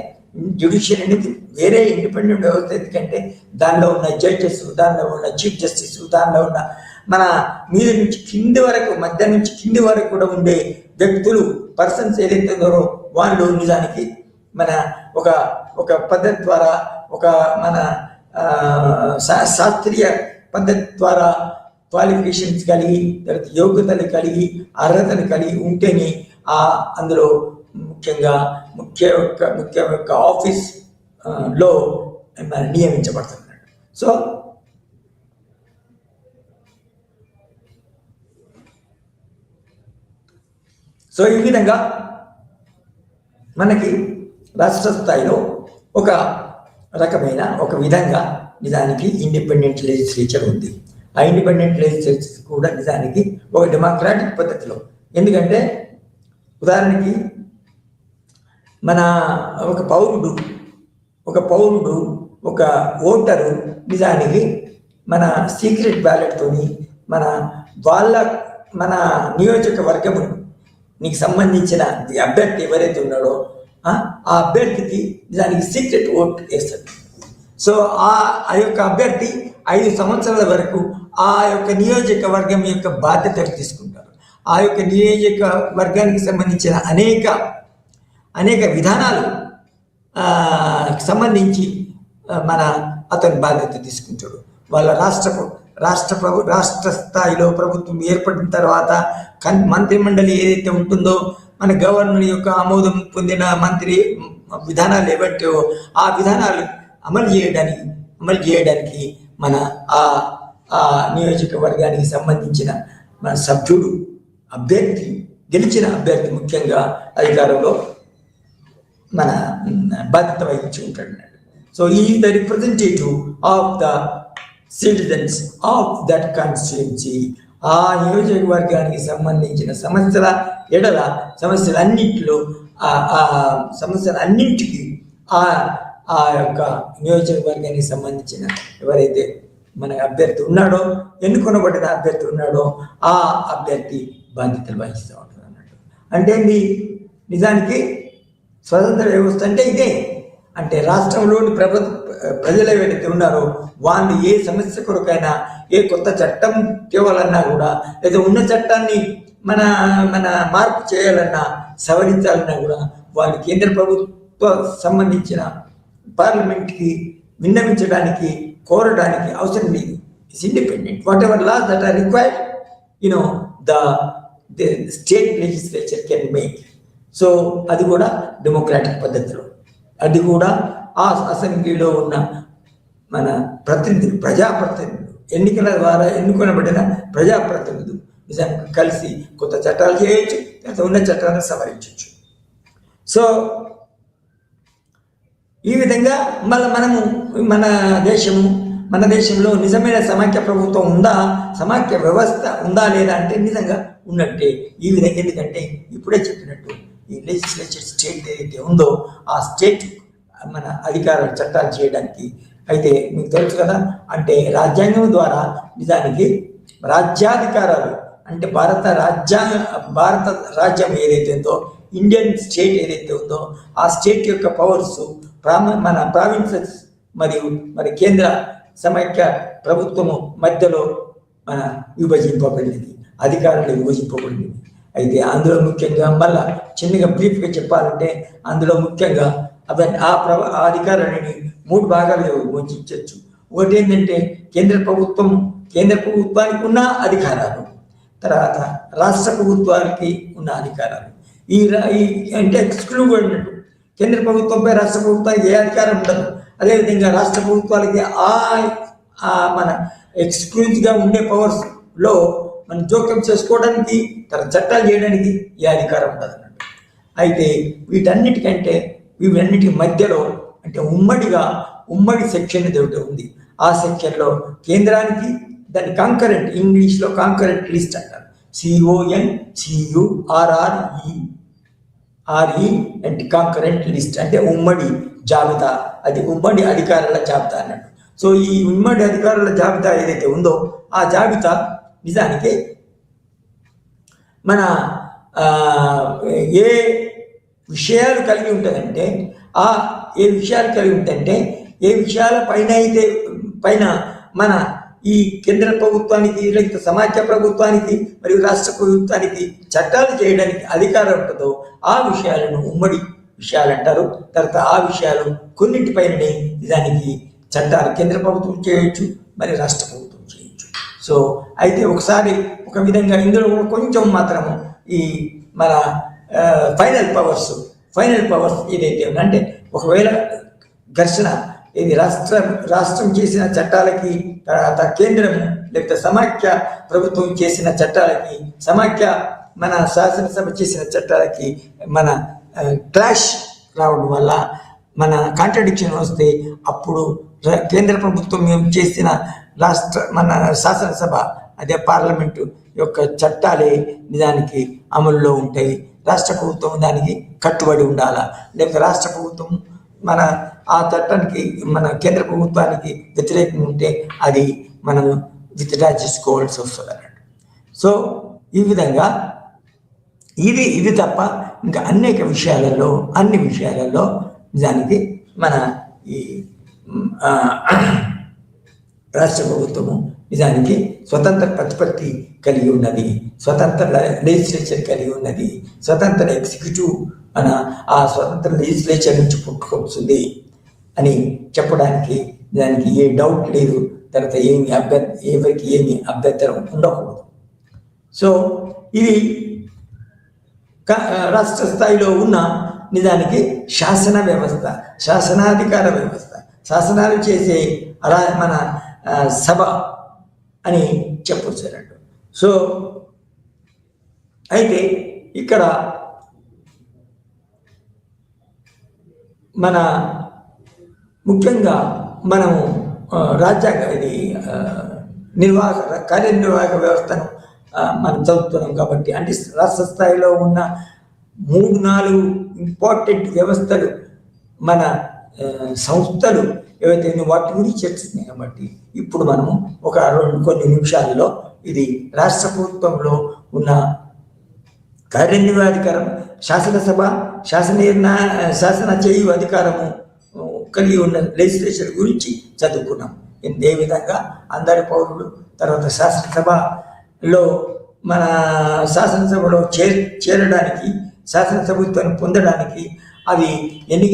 జ్యుడిషియరీ అనేది వేరే ఇండిపెండెంట్ వ్యవస్థ. ఎందుకంటే దానిలో ఉన్న జడ్జెస్, దానిలో ఉన్న చీఫ్ జస్టిస్, దానిలో ఉన్న మీద నుంచి కింది వరకు మధ్య నుంచి కింది వరకు కూడా ఉండే వ్యక్తులు పర్సన్స్ ఏదైతే ఉన్నారో వాళ్ళు నిజానికి ఒక పద్ధతి ద్వారా ఒక శాస్త్రీయ పద్ధతి ద్వారా క్వాలిఫికేషన్స్ కలిగి తర్వాత యోగ్యతలు కలిగి అర్హతలు కలిగి ఉంటేనే అందులో ముఖ్య ఆఫీస్ లో నియమించబడుతున్నాడు. సో ఈ విధంగా మనకి రాష్ట్ర స్థాయిలో ఒక రకమైన ఒక విధంగా నిజానికి ఇండిపెండెంట్ లెజిస్లేచర్ ఉంది. ఆ ఇండిపెండెంట్ లెజిస్లేచర్ కూడా నిజానికి ఒక డెమోక్రాటిక్ పద్ధతిలో. ఎందుకంటే ఉదాహరణకి ఒక పౌరుడు ఒక ఓటరు నిజానికి మన సీక్రెట్ బ్యాలెట్తోని మన నియోజకవర్గము నీకు సంబంధించిన అభ్యర్థి ఎవరైతే ఉన్నాడో ఆ అభ్యర్థికి నిజానికి సీక్రెట్ ఓట్ వేస్తాడు. సో ఆ యొక్క అభ్యర్థి 5 సంవత్సరాల వరకు ఆ యొక్క నియోజకవర్గం యొక్క బాధ్యతలు తీసుకుంటారు. ఆ యొక్క నియోజకవర్గానికి సంబంధించిన అనేక విధానాలు సంబంధించి అతని బాధ్యత తీసుకుంటాడు. వాళ్ళ రాష్ట్ర స్థాయిలో ప్రభుత్వం ఏర్పడిన తర్వాత మంత్రిమండలి ఏదైతే ఉంటుందో, మన గవర్నర్ యొక్క ఆమోదం పొందిన మంత్రి విధానాలు ఏవైతే ఆ విధానాలు అమలు చేయడానికి మన ఆ నియోజకవర్గానికి సంబంధించిన మన సభ్యుడు గెలిచిన అభ్యర్థి ముఖ్యంగా అధికారంలో మన బాధ్యత వహించి ఉంటాడు. సో ఈ the representative of the citizens of that constituency. ఆ నియోజకవర్గానికి సంబంధించిన సమస్యలన్నింటికి ఆ యొక్క నియోజకవర్గానికి సంబంధించిన ఎవరైతే మన అభ్యర్థి ఉన్నాడో, ఎన్నుకొనబడిన అభ్యర్థి ఉన్నాడో ఆ అభ్యర్థి బాధ్యతలు వహిస్తూ ఉంటారు అన్నట్టు. అంటే నిజానికి స్వతంత్ర వ్యవస్థ అంటే ఇదే. అంటే రాష్ట్రంలోని ప్రజలు ఎవరైతే ఉన్నారో వాళ్ళు ఏ సమస్య కొరకైనా, ఏ కొత్త చట్టం తేవాలన్నా కూడా, లేదా ఉన్న చట్టాన్ని మన మార్పు చేయాలన్నా, సవరించాలన్నా కూడా వాళ్ళు కేంద్ర ప్రభుత్వ సంబంధించిన పార్లమెంట్కి విన్నవించడానికి, కోరడానికి అవసరం లేదు. It's independent. Whatever laws that are required, the state legislature can make. సో అది కూడా డెమోక్రాటిక్ పద్ధతిలో, అది కూడా ఆ అసెంబ్లీలో ఉన్న మన ప్రజాప్రతినిధులు, ఎన్నికల ద్వారా ఎన్నుకొనబడిన ప్రజాప్రతినిధులు నిజానికి కలిసి కొత్త చట్టాలు చేయొచ్చు, లేదా ఉన్న చట్టాలను సవరించవచ్చు. సో ఈ విధంగా మనము మన దేశంలో నిజమైన సమాఖ్య ప్రభుత్వం ఉందా, సమాఖ్య వ్యవస్థ ఉందా లేదా అంటే నిజంగా ఉన్నట్టే. ఈ విధంగా ఎందుకంటే ఇప్పుడే చెప్పినట్టు ఈ లెజిస్లేచర్ స్టేట్ ఏదైతే ఉందో ఆ స్టేట్ మన అధికారాలు చట్టాలు చేయడానికి. అయితే మీకు తెలుసు కదా, అంటే రాజ్యాంగం ద్వారా నిజానికి రాజ్యాధికారాలు అంటే భారత రాజ్యం ఏదైతే ఉందో, ఇండియన్ స్టేట్ ఏదైతే ఉందో ఆ స్టేట్ యొక్క పవర్స్ మన ప్రావిన్సెస్ మరి కేంద్ర సమైక్య ప్రభుత్వము మధ్యలో మన విభజింపబడింది, అధికారులు విభజింపబడింది. అయితే అందులో ముఖ్యంగా మళ్ళా చిన్నగా బ్రీఫ్గా చెప్పాలంటే అందులో ముఖ్యంగా ఆ అధికారాన్ని 3 భాగాలుగా విభజించవచ్చు. ఒకటి ఏంటంటే కేంద్ర ప్రభుత్వానికి ఉన్న అధికారాలు, తర్వాత రాష్ట్ర ప్రభుత్వానికి ఉన్న అధికారాలు. ఈ అంటే ఎక్స్క్లూడ్ అన్నట్టు కేంద్ర ప్రభుత్వంపై రాష్ట్ర ప్రభుత్వానికి ఏ అధికారం ఉండదు. అదేవిధంగా రాష్ట్ర ప్రభుత్వాలకి మన ఎక్స్క్లూజివ్గా ఉండే పవర్స్లో మనం జోక్యం చేసుకోవడానికి, చట్టాలు చేయడానికి ఏ అధికారం ఉండదు అన్నట్టు. అయితే వీటన్నిటి మధ్యలో అంటే ఉమ్మడి సెక్షన్ ఏదైతే ఉంది, ఆ సెక్షన్లో కేంద్రానికి దాని కాంకరెంట్, ఇంగ్లీష్లో కాంకరెంట్ లిస్ట్ అంటారు. CONCURRE అంటే కాంకరెంట్ లిస్ట్ అంటే ఉమ్మడి జాబితా, అది ఉమ్మడి అధికారుల జాబితా అన్నట్టు. సో ఈ ఉమ్మడి అధికారుల జాబితా ఏదైతే ఉందో ఆ జాబితా నిజానికి మన ఏ విషయాలు కలిగి ఉంటుందంటే ఏ విషయాల పైన మన ఈ కేంద్ర ప్రభుత్వానికి, లేకపోతే సమాఖ్య ప్రభుత్వానికి మరియు రాష్ట్ర ప్రభుత్వానికి చట్టాలు చేయడానికి అధికారం ఉంటుందో ఆ విషయాలను ఉమ్మడి విషయాలు అంటారు. తర్వాత ఆ విషయాలు కొన్నింటిపైననే నిజానికి చట్టాలు కేంద్ర ప్రభుత్వం చేయొచ్చు, మరి రాష్ట్ర ప్రభుత్వం చేయొచ్చు. సో అయితే ఒక విధంగా ఇందులో కూడా కొంచెం మాత్రము ఈ మన ఫైనల్ పవర్స్ ఏదైతే ఉందంటే, ఒకవేళ ఘర్షణ ఇది రాష్ట్రం చేసిన చట్టాలకి, తర్వాత కేంద్రము లేకపోతే సమాఖ్య ప్రభుత్వం చేసిన చట్టాలకి, సమాఖ్య మన శాసనసభ చేసిన చట్టాలకి మన క్లాష్ రావడం వల్ల, మన కాంట్రడిక్షన్ వస్తే అప్పుడు కేంద్ర ప్రభుత్వం చేసిన మన శాసనసభ అదే పార్లమెంటు యొక్క చట్టాలే నిజానికి అమలులో ఉంటాయి. రాష్ట్ర ప్రభుత్వం దానికి కట్టుబడి ఉండాలా, లేకపోతే రాష్ట్ర ప్రభుత్వం మన ఆ చట్టానికి మన కేంద్ర ప్రభుత్వానికి వ్యతిరేకంగా ఉంటే అది మనం విత్డ్రా చేసుకోవాల్సి వస్తుంది అన్నట్టు. సో ఈ విధంగా ఇది తప్ప ఇంకా అనేక విషయాలలో అన్ని విషయాలలో నిజానికి మన ఈ రాష్ట్ర ప్రభుత్వము నిజానికి స్వతంత్ర ప్రతిపత్తి కలిగి ఉన్నది, స్వతంత్ర లెజిస్లేచర్ కలిగి ఉన్నది, స్వతంత్ర ఎగ్జిక్యూటివ్ ఆ స్వతంత్ర లెజిస్లేచర్ నుంచి పుట్టుకొస్తుంది అని చెప్పడానికి దానికి ఏ డౌట్ లేదు. తర్వాత ఎవరికి ఏమి అభ్యంతరం ఉండకూడదు. సో ఇది రాష్ట్ర స్థాయిలో ఉన్న నిజానికి శాసన వ్యవస్థ, శాసనాధికార వ్యవస్థ, శాసనాలు చేసే మన సభ అని చెప్పొచ్చు అన్నట్టు. సో అయితే ఇక్కడ మన ముఖ్యంగా మనము రాజ్యాంగ ఇది కార్యనిర్వాహక వ్యవస్థను మనం చదువుతున్నాం కాబట్టి, అంటే రాష్ట్ర స్థాయిలో ఉన్న 3-4 ఇంపార్టెంట్ వ్యవస్థలు మన సంస్థలు ఏవైతే వాటి గురించి చర్చిస్తున్నాయి. కాబట్టి ఇప్పుడు మనము కొన్ని నిమిషాల్లో ఇది రాష్ట్ర ప్రభుత్వంలో ఉన్న కార్యనిర్వహణాధికారం, శాసనసభ, శాసన చేయు అధికారము కలిగి ఉన్న లెజిస్లేచర్ గురించి చదువుకున్నాం. ఏ విధంగా అందరి పౌరులు తర్వాత శాసనసభలో మన శాసనసభలో చేరడానికి, శాసనసభ్యత్వాన్ని పొందడానికి అది ఎన్ని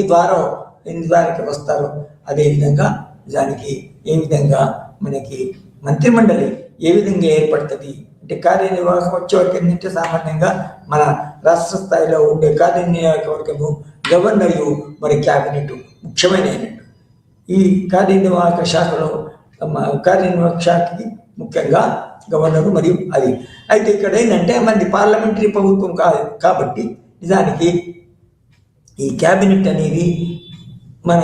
ద్వారాకి వస్తారో అదేవిధంగా దానికి ఏ విధంగా మనకి మంత్రిమండలి ఏ విధంగా ఏర్పడుతుంది అంటే కార్యనిర్వాహకం వచ్చేవరకు ఏంటంటే సామాన్యంగా మన రాష్ట్ర స్థాయిలో ఉండే కార్యనిర్వాహక వర్గము గవర్నరు మరి క్యాబినెట్ ముఖ్యమైన. ఈ కార్యనిర్వాహక శాఖలో కార్యనిర్వాహక శాఖకి ముఖ్యంగా గవర్నరు మరియు అది. అయితే ఇక్కడ ఏంటంటే మనది పార్లమెంటరీ ప్రభుత్వం కాదు కాబట్టి నిజానికి ఈ క్యాబినెట్ అనేది మన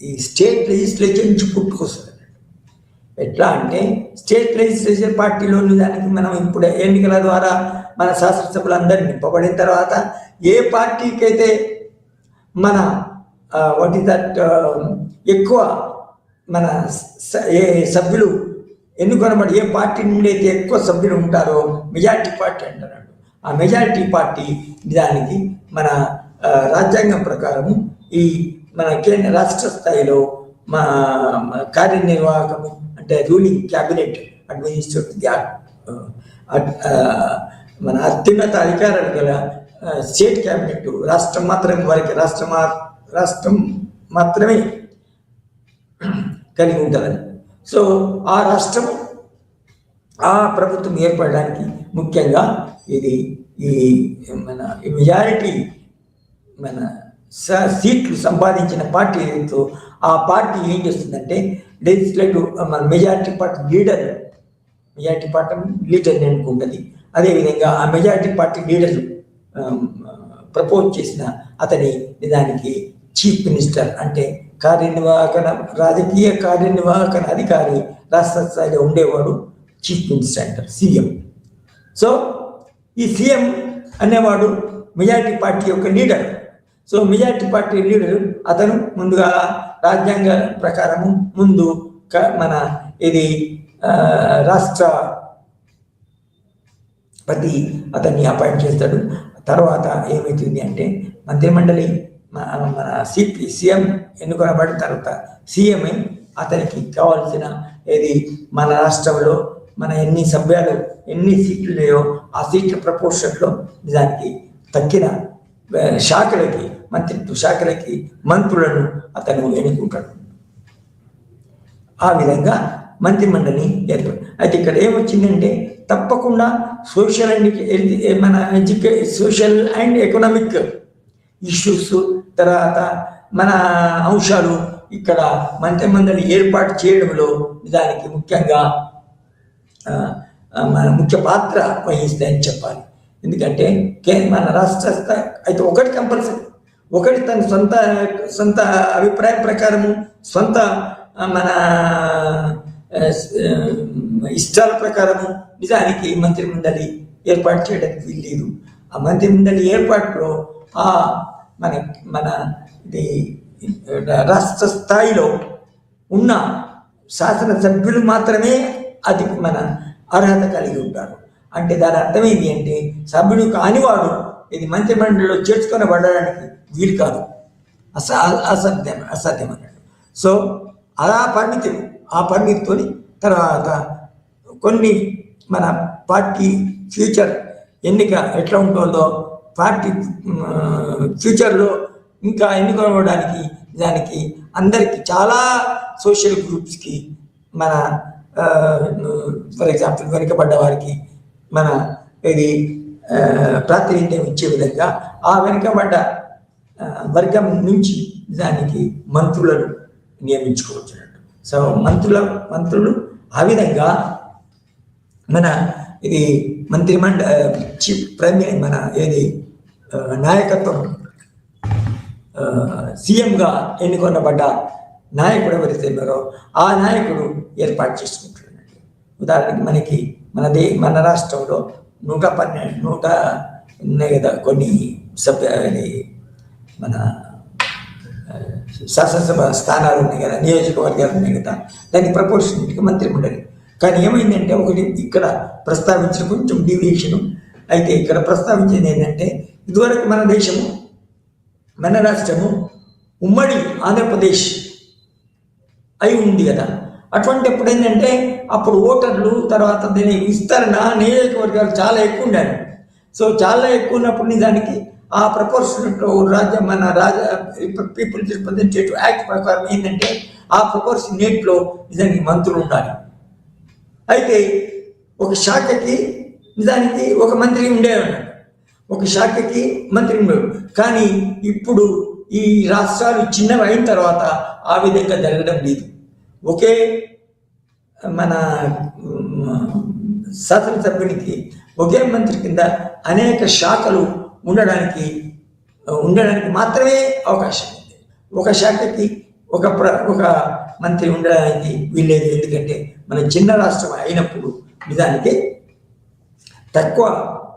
ఈ స్టేట్ లెజిస్లేచర్ నుంచి పుట్టుకొస్తుంది. ఎట్లా అంటే స్టేట్ లెజిస్లేచర్ పార్టీలో దానికి మనం ఇప్పుడు ఎన్నికల ద్వారా మన శాసనసభ్యులందరూ నింపబడిన తర్వాత ఏ పార్టీకి అయితే మన వాట్ ఈస్ దట్ ఎక్కువ మన ఏ సభ్యులు ఎన్నుకొనబడి ఏ పార్టీ నుండి అయితే ఎక్కువ సభ్యులు ఉంటారో మెజారిటీ పార్టీ అంటున్నాడు. ఆ మెజారిటీ పార్టీ దానికి మన రాజ్యాంగం ప్రకారము ఈ మన కేంద్ర రాష్ట్ర స్థాయిలో మా కార్యనిర్వాహకము అంటే రూలింగ్ క్యాబినెట్ అడ్మినిస్ట్రేటివ్ మన అత్యున్నత అధికారాలు గల స్టేట్ క్యాబినెట్ రాష్ట్రం మాత్రమే వారికి రాష్ట్రం మాత్రమే కలిగి ఉంటుందని. సో ఆ రాష్ట్రం ఆ ప్రభుత్వం ఏర్పడడానికి ముఖ్యంగా ఇది ఈ మన మెజారిటీ మన సీట్లు సంపాదించిన పార్టీ ఏదో ఆ పార్టీ ఏం చేస్తుందంటే లెజిస్లేటివ్ మన మెజారిటీ పార్టీ లీడర్ అనుకుంటుంది. అదేవిధంగా ఆ మెజారిటీ పార్టీ లీడర్ ప్రపోజ్ చేసిన అతని దానికి చీఫ్ మినిస్టర్ అంటే రాజకీయ కార్యనిర్వాహక అధికారి రాష్ట్ర స్థాయిలో ఉండేవాడు చీఫ్ మినిస్టర్ అంటారు, సీఎం. సో ఈ సీఎం అనేవాడు మెజారిటీ పార్టీ యొక్క leader. So majority party leader అతను ముందుగా రాజ్యాంగ ప్రకారము ముందు మన ఇది రాష్ట్రపతి అతన్ని అపాయింట్ చేస్తాడు. తర్వాత ఏమవుతుంది అంటే మంత్రిమండలి మన సీఎం ఎన్నుకొనబడిన తర్వాత సీఎంఏ అతనికి కావాల్సిన ఏది మన రాష్ట్రంలో మన ఎన్ని సీట్లు లేవో ఆ సీట్ల ప్రపోర్షన్లో దానికి తగ్గిన శాఖలకి మంత్రిత్వ శాఖలకి మంత్రులను అతను ఎన్నుకుంటాడు. ఆ విధంగా మంత్రిమండలి ఏర్పడి. అయితే ఇక్కడ ఏమొచ్చిందంటే తప్పకుండా సోషల్ అండ్ ఎకనామిక్ ఇష్యూస్ తర్వాత మన అంశాలు ఇక్కడ మంత్రిమండలి ఏర్పాటు చేయడంలో దానికి ముఖ్యంగా మన ముఖ్య పాత్ర వహిస్తాయని చెప్పాలి. ఎందుకంటే మన రాష్ట్ర అయితే ఒకటి కంపల్సరీ, ఒకటి తన సొంత అభిప్రాయం ప్రకారము సొంత మన ఇష్టాల ప్రకారము నిజానికి మంత్రిమండలి ఏర్పాటు చేయడానికి వీల్లేదు. ఆ మంత్రిమండలి ఏర్పాటులో మన ఇది రాష్ట్ర స్థాయిలో ఉన్న శాసనసభ్యులు మాత్రమే అది మన అర్హత కలిగి ఉంటారు. అంటే దాని అర్థం ఏంటి అంటే సభ్యుడు కానివాడు ఇది మంత్రిమండలిలో చేర్చుకొనబడడానికి వీలు కాదు, అసాధ్యం అన్నట్టు. సో అలా ఆ పరిమితితో తర్వాత కొన్ని మన పార్టీ ఫ్యూచర్ ఎన్నిక ఎట్లా ఉంటుందో పార్టీ ఫ్యూచర్లో ఇంకా ఎన్నుకోవడానికి దానికి అందరికీ చాలా సోషల్ గ్రూప్స్కి మన ఫర్ ఎగ్జాంపుల్ వెనుకబడ్డ వారికి మన ఇది ప్రాతినిధ్యం ఇచ్చే విధంగా ఆ వెనుకబడ్డ వర్గం నుంచి దానికి మంత్రులను నియమించుకోవచ్చు అన్నట్టు. సో మంత్రులు ఆ విధంగా మన ఇది చీఫ్ ప్రైమ్ మన ఏది నాయకత్వం సీఎంగా ఎన్నుకొనబడ్డ నాయకుడు ఎవరైతే ఉన్నారో ఆ నాయకుడు ఏర్పాటు చేసుకుంటున్నాడు. ఉదాహరణకి మన రాష్ట్రంలో 112 ఉన్నాయి కదా కొన్ని మన శాసనసభ స్థానాలు ఉన్నాయి కదా, నియోజకవర్గాలు ఉన్నాయి కదా, దానికి ప్రపోర్షనల్గా మంత్రిమండలి. కానీ ఏమైందంటే ఒకటి ఇక్కడ ప్రస్తావించిన కొంచెం డీవియేషను అయితే ఇక్కడ ప్రస్తావించింది ఏంటంటే ఇదివరకు మన రాష్ట్రము ఉమ్మడి ఆంధ్రప్రదేశ్ అయి ఉంది కదా. అటువంటి ఎప్పుడు ఏంటంటే అప్పుడు ఓటర్లు తర్వాత దీని విస్తరణ నియోజకవర్గాలు చాలా ఎక్కువ ఉండాలి. సో చాలా ఎక్కువ ఉన్నప్పుడు నిజానికి ఆ ప్రపోర్షనట్లో పీపుల్స్ రిప్రజెంటేటివ్ యాక్ట్ ప్రకారం ఏంటంటే ఆ ప్రపోర్షనేట్లో నిజానికి మంత్రులు ఉండాలి. అయితే ఒక శాఖకి నిజానికి ఒక మంత్రి ఉండేవాడు, ఒక శాఖకి మంత్రి ఉండేవాడు. కానీ ఇప్పుడు ఈ రాష్ట్రాలు చిన్నవి అయిన తర్వాత ఆ విధంగా జరగడం లేదు. ఒకే మన శాసనసభ్యునికి ఒకే మంత్రి కింద అనేక శాఖలు ఉండడానికి మాత్రమే అవకాశం ఉంది. ఒక శాఖకి ఒక మంత్రి ఉండడానికి వీల్లేదు. ఎందుకంటే మన చిన్న రాష్ట్రం అయినప్పుడు నిజానికి తక్కువ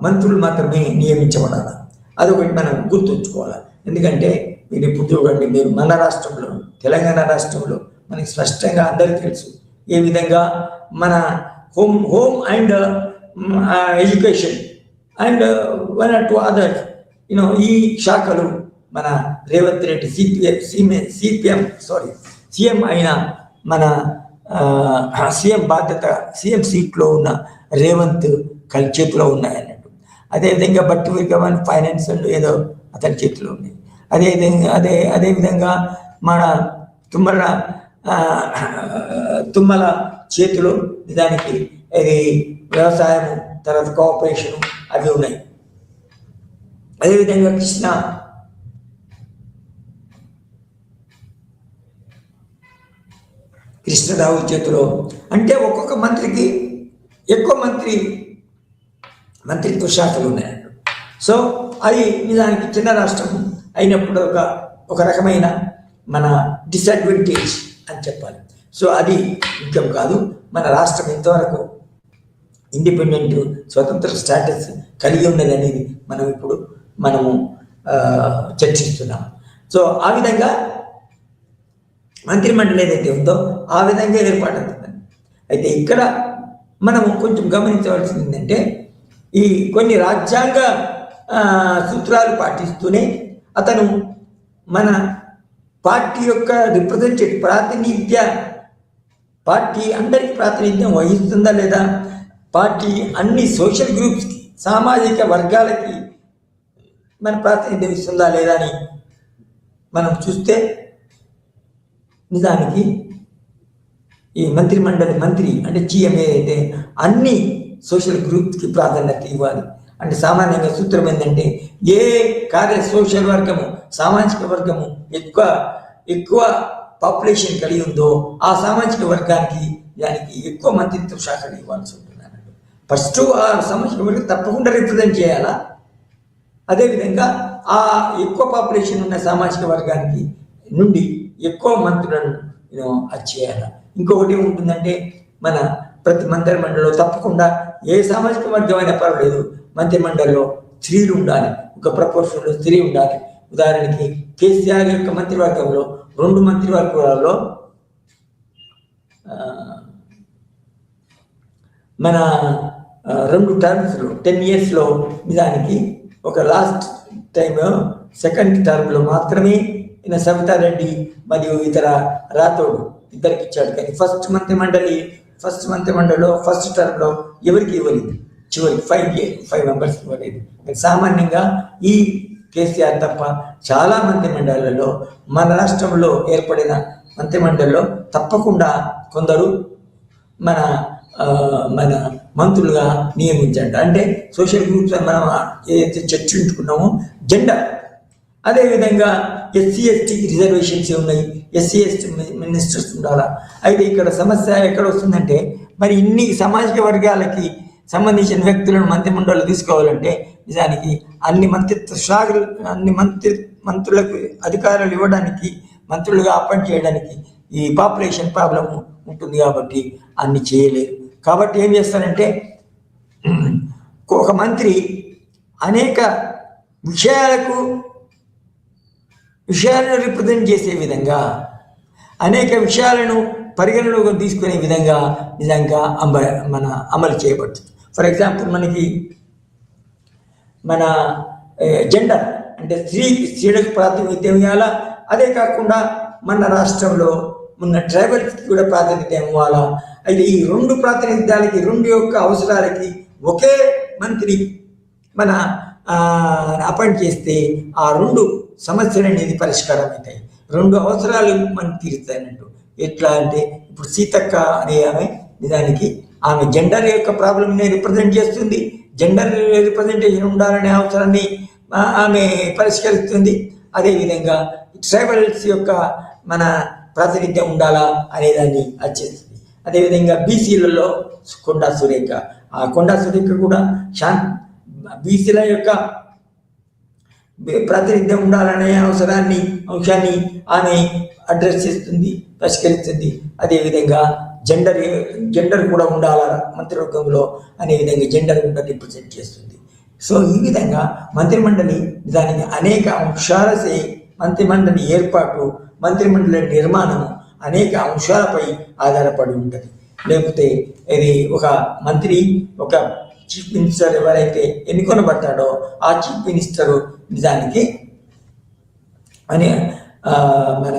మంత్రులు మాత్రమే నియమించబడాలి. అదొకటి మనం గుర్తుంచుకోవాలి. ఎందుకంటే మీరు ఇప్పుడు చూడండి, మీరు మన రాష్ట్రంలో తెలంగాణ రాష్ట్రంలో మనకి స్పష్టంగా అందరికీ తెలుసు ఏ విధంగా మన home and education and 1 or 2 other ఈ శాఖలు మన రేవంత్ రెడ్డి సీఎం అయిన మన సీఎం సీఎం సీట్లో ఉన్న రేవంత్ చేతిలో ఉన్నాయన్నట్టు. అదేవిధంగా బట్టి విక్రమన్ ఫైనాన్స్ ఏదో అతని చేతిలో ఉంది. అదేవిధంగా మన తుమ్మల చేతిలో నిజానికి ఇది వ్యవసాయం తర్వాత కోఆపరేషన్ అవి ఉన్నాయి. అదేవిధంగా కృష్ణరావు చేతిలో అంటే ఒక్కొక్క మంత్రికి ఎక్కువ మంత్రిత్వ శాఖలు ఉన్నాయంట. సో అది నిజానికి చిన్న రాష్ట్రం అయినప్పుడు ఒక రకమైన మన డిసడ్వాంటేజ్ అని చెప్పాలి. సో అది ముఖ్యం కాదు. మన రాష్ట్రం ఎంతవరకు ఇండిపెండెంట్ స్వతంత్ర స్టేటస్ కలిగి ఉన్నది అనేది మనము చర్చిస్తున్నాం. సో ఆ విధంగా మంత్రిమండలి ఏదైతే ఉందో ఆ విధంగా ఏర్పాటవుతుందని. అయితే ఇక్కడ మనము కొంచెం గమనించవలసింది ఏంటంటే ఈ కొన్ని రాజ్యాంగ సూత్రాలు పాటిస్తూనే అతను మన పార్టీ యొక్క పార్టీ అందరికీ ప్రాతినిధ్యం వహిస్తుందా లేదా, పార్టీ అన్ని సోషల్ గ్రూప్స్కి సామాజిక వర్గాలకి మన ప్రాతినిధ్యం ఇస్తుందా లేదా అని మనం చూస్తే నిజానికి ఈ మంత్రి అంటే సీఎం ఏదైతే అన్ని సోషల్ గ్రూప్స్కి ప్రాధాన్యత ఇవ్వాలి. అంటే సామాన్యంగా సూత్రం ఏంటంటే ఏ సోషల్ వర్గము సామాజిక వర్గము ఎక్కువ పాపులేషన్ కలిగి ఉందో ఆ సామాజిక వర్గానికి దానికి ఎక్కువ మంత్రిత్వ శాఖలు ఇవ్వాల్సి ఉంటుంది. ఫస్ట్ ఆ సామాజిక వర్గం తప్పకుండా రిప్రజెంట్ చేయాలా. అదేవిధంగా ఆ ఎక్కువ పాపులేషన్ ఉన్న సామాజిక వర్గానికి నుండి ఎక్కువ మంత్రులను అది చేయాలి. ఇంకొకటి ఏముంటుందంటే మన ప్రతి మంత్రిమండలిలో తప్పకుండా ఏ సామాజిక వర్గం అయినా పర్వాలేదు మంత్రిమండలిలో స్త్రీలు ఉండాలి, ఒక ప్రపోర్షన్లో స్త్రీ ఉండాలి. ఉదాహరణకి కేసీఆర్ యొక్క మంత్రివర్గంలో 2 మంత్రివర్గాల్లో మన 2 టర్మ్స్లో 10 yearsలో నిజానికి ఒక లాస్ట్ టైం సెకండ్ టర్మ్లో మాత్రమే ఈయన సవితారెడ్డి మరియు ఇతర రాథోడ్ ఇద్దరికి ఇచ్చాడు. కానీ ఫస్ట్ మంత్రిమండలిలో ఫస్ట్ టర్మ్లో ఎవరికి ఇవ్వలేదు, చివరికి 5 members ఇవ్వలేదు. సామాన్యంగా ఈ కేసీఆర్ తప్ప చాలా మంత్రిమండలిలో మన రాష్ట్రంలో ఏర్పడిన మంత్రిమండలిలో తప్పకుండా కొందరు మన మంత్రులుగా నియమించండి. అంటే సోషల్ గ్రూప్స్ మనం ఏదైతే చర్చించుకున్నామో జెండర్, అదేవిధంగా ఎస్సీ ఎస్టీ రిజర్వేషన్స్ ఉన్నాయి, ఎస్సీ ఎస్టీ మినిస్టర్స్ ఉండాలా. అయితే ఇక్కడ సమస్య ఎక్కడ వస్తుందంటే మరి ఇన్ని సామాజిక వర్గాలకి సంబంధించిన వ్యక్తులను మంత్రిమండలిలో తీసుకోవాలంటే నిజానికి అన్ని మంత్రిత్వ శాఖలు మంత్రులకు అధికారాలు ఇవ్వడానికి, మంత్రులుగా అపాయింట్ చేయడానికి ఈ పాపులేషన్ ప్రాబ్లం ఉంటుంది కాబట్టి అన్ని చేయలేరు. కాబట్టి ఏం చేస్తారంటే ఒక మంత్రి అనేక విషయాలను రిప్రజెంట్ చేసే విధంగా, అనేక విషయాలను పరిగణలోకి తీసుకునే విధంగా నిజంగా అమలు చేయబడుతుంది. ఫర్ ఎగ్జాంపుల్ మనకి మన జెండర్ అంటే స్త్రీలకు ప్రాతినిధ్యం ఇవ్వాలా, అదే కాకుండా మన రాష్ట్రంలో ఉన్న ట్రైబల్స్కి కూడా ప్రాతినిధ్యం ఇవ్వాలా. అయితే ఈ 2 ప్రాతినిధ్యాలకి, 2 యొక్క అవసరాలకి ఒకే మంత్రి మన అపాయింట్ చేస్తే ఆ 2 సమస్యలు అనేది పరిష్కారం అవుతాయి, 2 అవసరాలు మనకు తీరుతాయి అన్నట్టు. ఎట్లా అంటే ఇప్పుడు సీతక్క అనే ఆమె నిజానికి ఆమె జెండర్ యొక్క ప్రాబ్లమ్ని రిప్రజెంట్ చేస్తుంది, జెండర్ రిప్రజెంటేషన్ ఉండాలనే అవసరాన్ని ఆమె పరిష్కరిస్తుంది. అదేవిధంగా ట్రైబల్స్ యొక్క మన ప్రాతినిధ్యం ఉండాలా అనేదాన్ని వచ్చేస్తుంది. అదేవిధంగా బీసీలలో కొండా సురేఖ, ఆ కొండా సురేఖ కూడా బీసీల యొక్క ప్రాతినిధ్యం ఉండాలనే అంశాన్ని ఆమె అడ్రస్ చేస్తుంది, పరిష్కరిస్తుంది. అదేవిధంగా జెండర్ కూడా ఉండాలా మంత్రివర్గంలో అనే విధంగా జెండర్ కూడా రిప్రజెంట్ చేస్తుంది. సో ఈ విధంగా మంత్రిమండలి దానికి అనేక అంశాలసే మంత్రిమండలి ఏర్పాటు, మంత్రిమండలి నిర్మాణము అనేక అంశాలపై ఆధారపడి ఉంటుంది. లేకపోతే ఇది ఒక మంత్రి, ఒక చీఫ్ మినిస్టర్ ఎవరైతే ఎన్నుకొనబడతాడో ఆ చీఫ్ మినిస్టరు నిజానికి అనే మన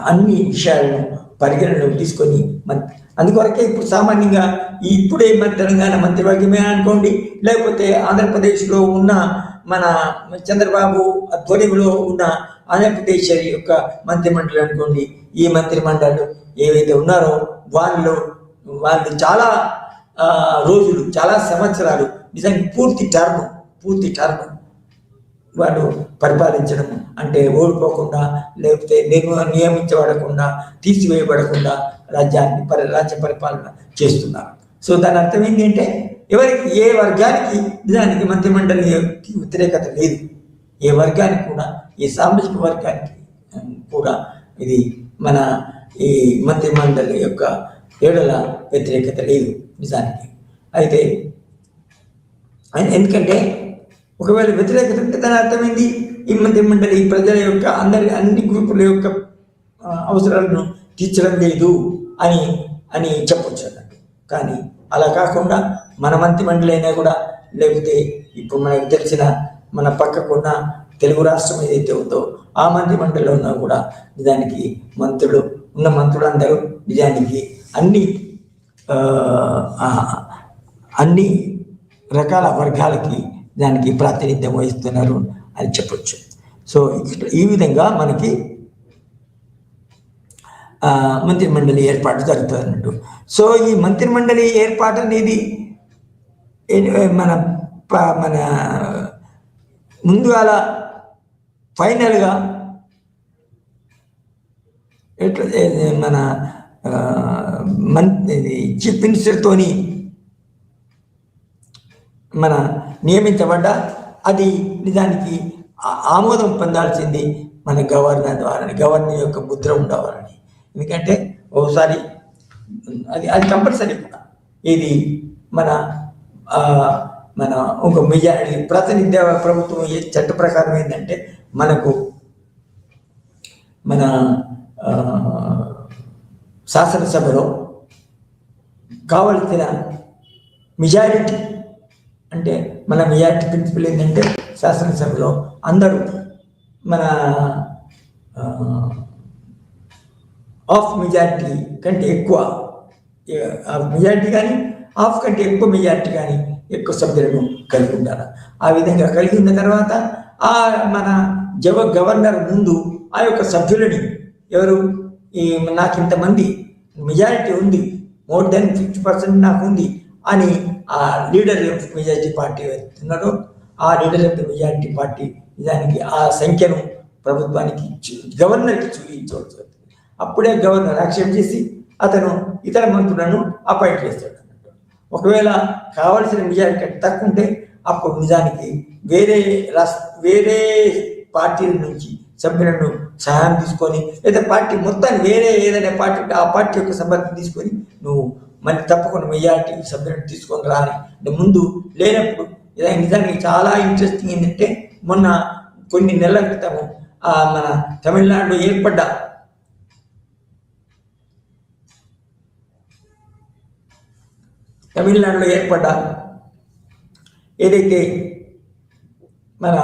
అన్ని విషయాలను పరిగణలోకి తీసుకొని అందుకొరకే ఇప్పుడు సామాన్యంగా ఇప్పుడే మన తెలంగాణ మంత్రివర్గమే అనుకోండి, లేకపోతే ఆంధ్రప్రదేశ్లో ఉన్న మన చంద్రబాబు ఆధ్వర్యంలో ఉన్న ఆంధ్రప్రదేశ్ యొక్క మంత్రిమండలి అనుకోండి, ఈ మంత్రిమండలి ఏవైతే ఉన్నారో వాళ్ళు చాలా రోజులు, చాలా సంవత్సరాలు నిజంగా పూర్తి టర్మ్ వాళ్ళు పరిపాలించడం అంటే ఓడిపోకుండా, లేకపోతే నియమించబడకుండా, తీసివేయబడకుండా రాజ్య పరిపాలన చేస్తున్నారు. సో దాని అర్థం ఏంటంటే ఎవరికి ఏ వర్గానికి నిజానికి మంత్రిమండలి వ్యతిరేకత లేదు, ఏ వర్గానికి కూడా, ఏ సామాజిక వర్గానికి కూడా ఇది మన ఈ మంత్రిమండలి యొక్క ఏడల వ్యతిరేకత లేదు నిజానికి. అయితే ఎందుకంటే ఒకవేళ వ్యతిరేకత ఉంటే దాని అర్థమైంది ఈ మంత్రిమండలి ప్రజల యొక్క అన్ని గ్రూపుల యొక్క అవసరాలను తీర్చడం లేదు అని చెప్పొచ్చు అన్నట్టు. కానీ అలా కాకుండా మన మంత్రిమండలి అయినా కూడా, లేకపోతే ఇప్పుడు మనకు తెలిసిన మన పక్కకున్న తెలుగు రాష్ట్రం ఏదైతే ఉందో ఆ మంత్రిమండలిలో ఉన్నా కూడా నిజానికి మంత్రులందరూ నిజానికి అన్ని రకాల వర్గాలకి దానికి ప్రాతినిధ్యం వహిస్తున్నారు అని చెప్పొచ్చు. సో ఈ విధంగా మనకి మంత్రిమండలి ఏర్పాటు జరుగుతుంది అన్నట్టు. సో ఈ మంత్రిమండలి ఏర్పాటు అనేది మన ముందుగాల ఫైనల్గా ఎట్లా మన చీఫ్ మినిస్టర్తోని నియమించబడ్డ అది నిజానికి ఆమోదం పొందాల్సింది మన గవర్నర్ ద్వారా, గవర్నర్ యొక్క ముద్ర ఉండవాలని. ఎందుకంటే ఒకసారి అది కంపల్సరీ కూడా ఇది మన మన ఒక మెజారిటీ ప్రాతినిధ్య ప్రభుత్వం చట్ట ప్రకారం ఏంటంటే మనకు మన శాసనసభలో కావలసిన మెజారిటీ అంటే మన మెజారిటీ ప్రిన్సిపల్ ఏంటంటే శాసనసభలో అందరూ మన హాఫ్ మెజారిటీ కంటే ఎక్కువ మెజారిటీ కానీ హాఫ్ కంటే ఎక్కువ మెజారిటీ కానీ ఎక్కువ సభ్యులను కలిగి ఉండాలి. ఆ విధంగా కలిగి ఉన్న తర్వాత మన గవర్నర్ ముందు ఆ యొక్క సభ్యులని ఎవరు నాకు ఇంతమంది మెజారిటీ ఉంది, మోర్ దెన్ 50% నాకు ఉంది అని ఆ లీడర్ ఆఫ్ మెజారిటీ పార్టీ ఉన్నారో ఆ leader of the majority party నిజానికి ఆ సంఖ్యను ప్రభుత్వానికి గవర్నర్కి చూపించవచ్చు. అప్పుడే గవర్నర్ యాక్సెప్ట్ చేసి అతను ఇతర మంత్రులను అపాయింట్ చేస్తాడు అన్నట్టు. ఒకవేళ కావాల్సిన మెజారిటీ తక్కువ ఉంటే అప్పుడు నిజానికి వేరే పార్టీల నుంచి సభ్యులను సహాయం తీసుకొని లేదా పార్టీ మొత్తాన్ని వేరే ఏదైనా పార్టీ ఆ పార్టీ యొక్క సమర్థన తీసుకొని నువ్వు మళ్ళీ తప్పకుండా మెజారిటీ సభ్యులను తీసుకొని రాని అంటే ముందు లేనప్పుడు నిజానికి చాలా ఇంట్రెస్టింగ్ ఏంటంటే మొన్న కొన్ని నెలల క్రితము మన తమిళనాడులో ఏర్పడ్డ ఏదైతే మన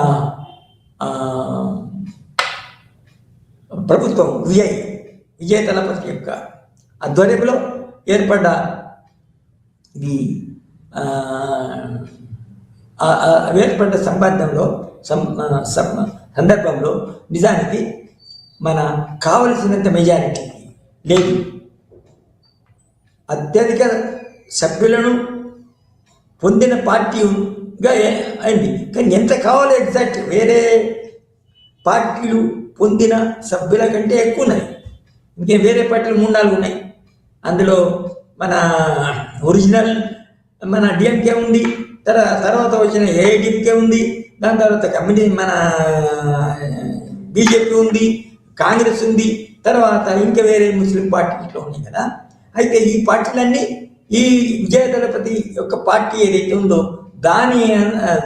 ప్రభుత్వం విజయ్ తలపతి యొక్క ఆధ్వర్యంలో ఏర్పడ్డ ఇది సందర్భంలో నిజానికి మన కావలసినంత మెజారిటీ లేదు. అత్యధిక సభ్యులను పొందిన పార్టీగా అయింది, కానీ ఎంత కావాలో ఎగ్జాక్ట్ వేరే పార్టీలు పొందిన సభ్యుల కంటే ఎక్కువ ఉన్నాయి. ఇంకేం వేరే పార్టీలు 3-4 ఉన్నాయి. అందులో మన ఒరిజినల్ మన డిఎంకే ఉంది, తర్వాత వచ్చిన ఏఐడిఎంకే ఉంది, దాని తర్వాత మన బీజేపీ ఉంది, కాంగ్రెస్ ఉంది, తర్వాత ఇంకా వేరే ముస్లిం పార్టీ ఇట్లా ఉన్నాయి కదా. అయితే ఈ పార్టీలన్నీ ఈ విజయ దళపతి యొక్క పార్టీ ఏదైతే ఉందో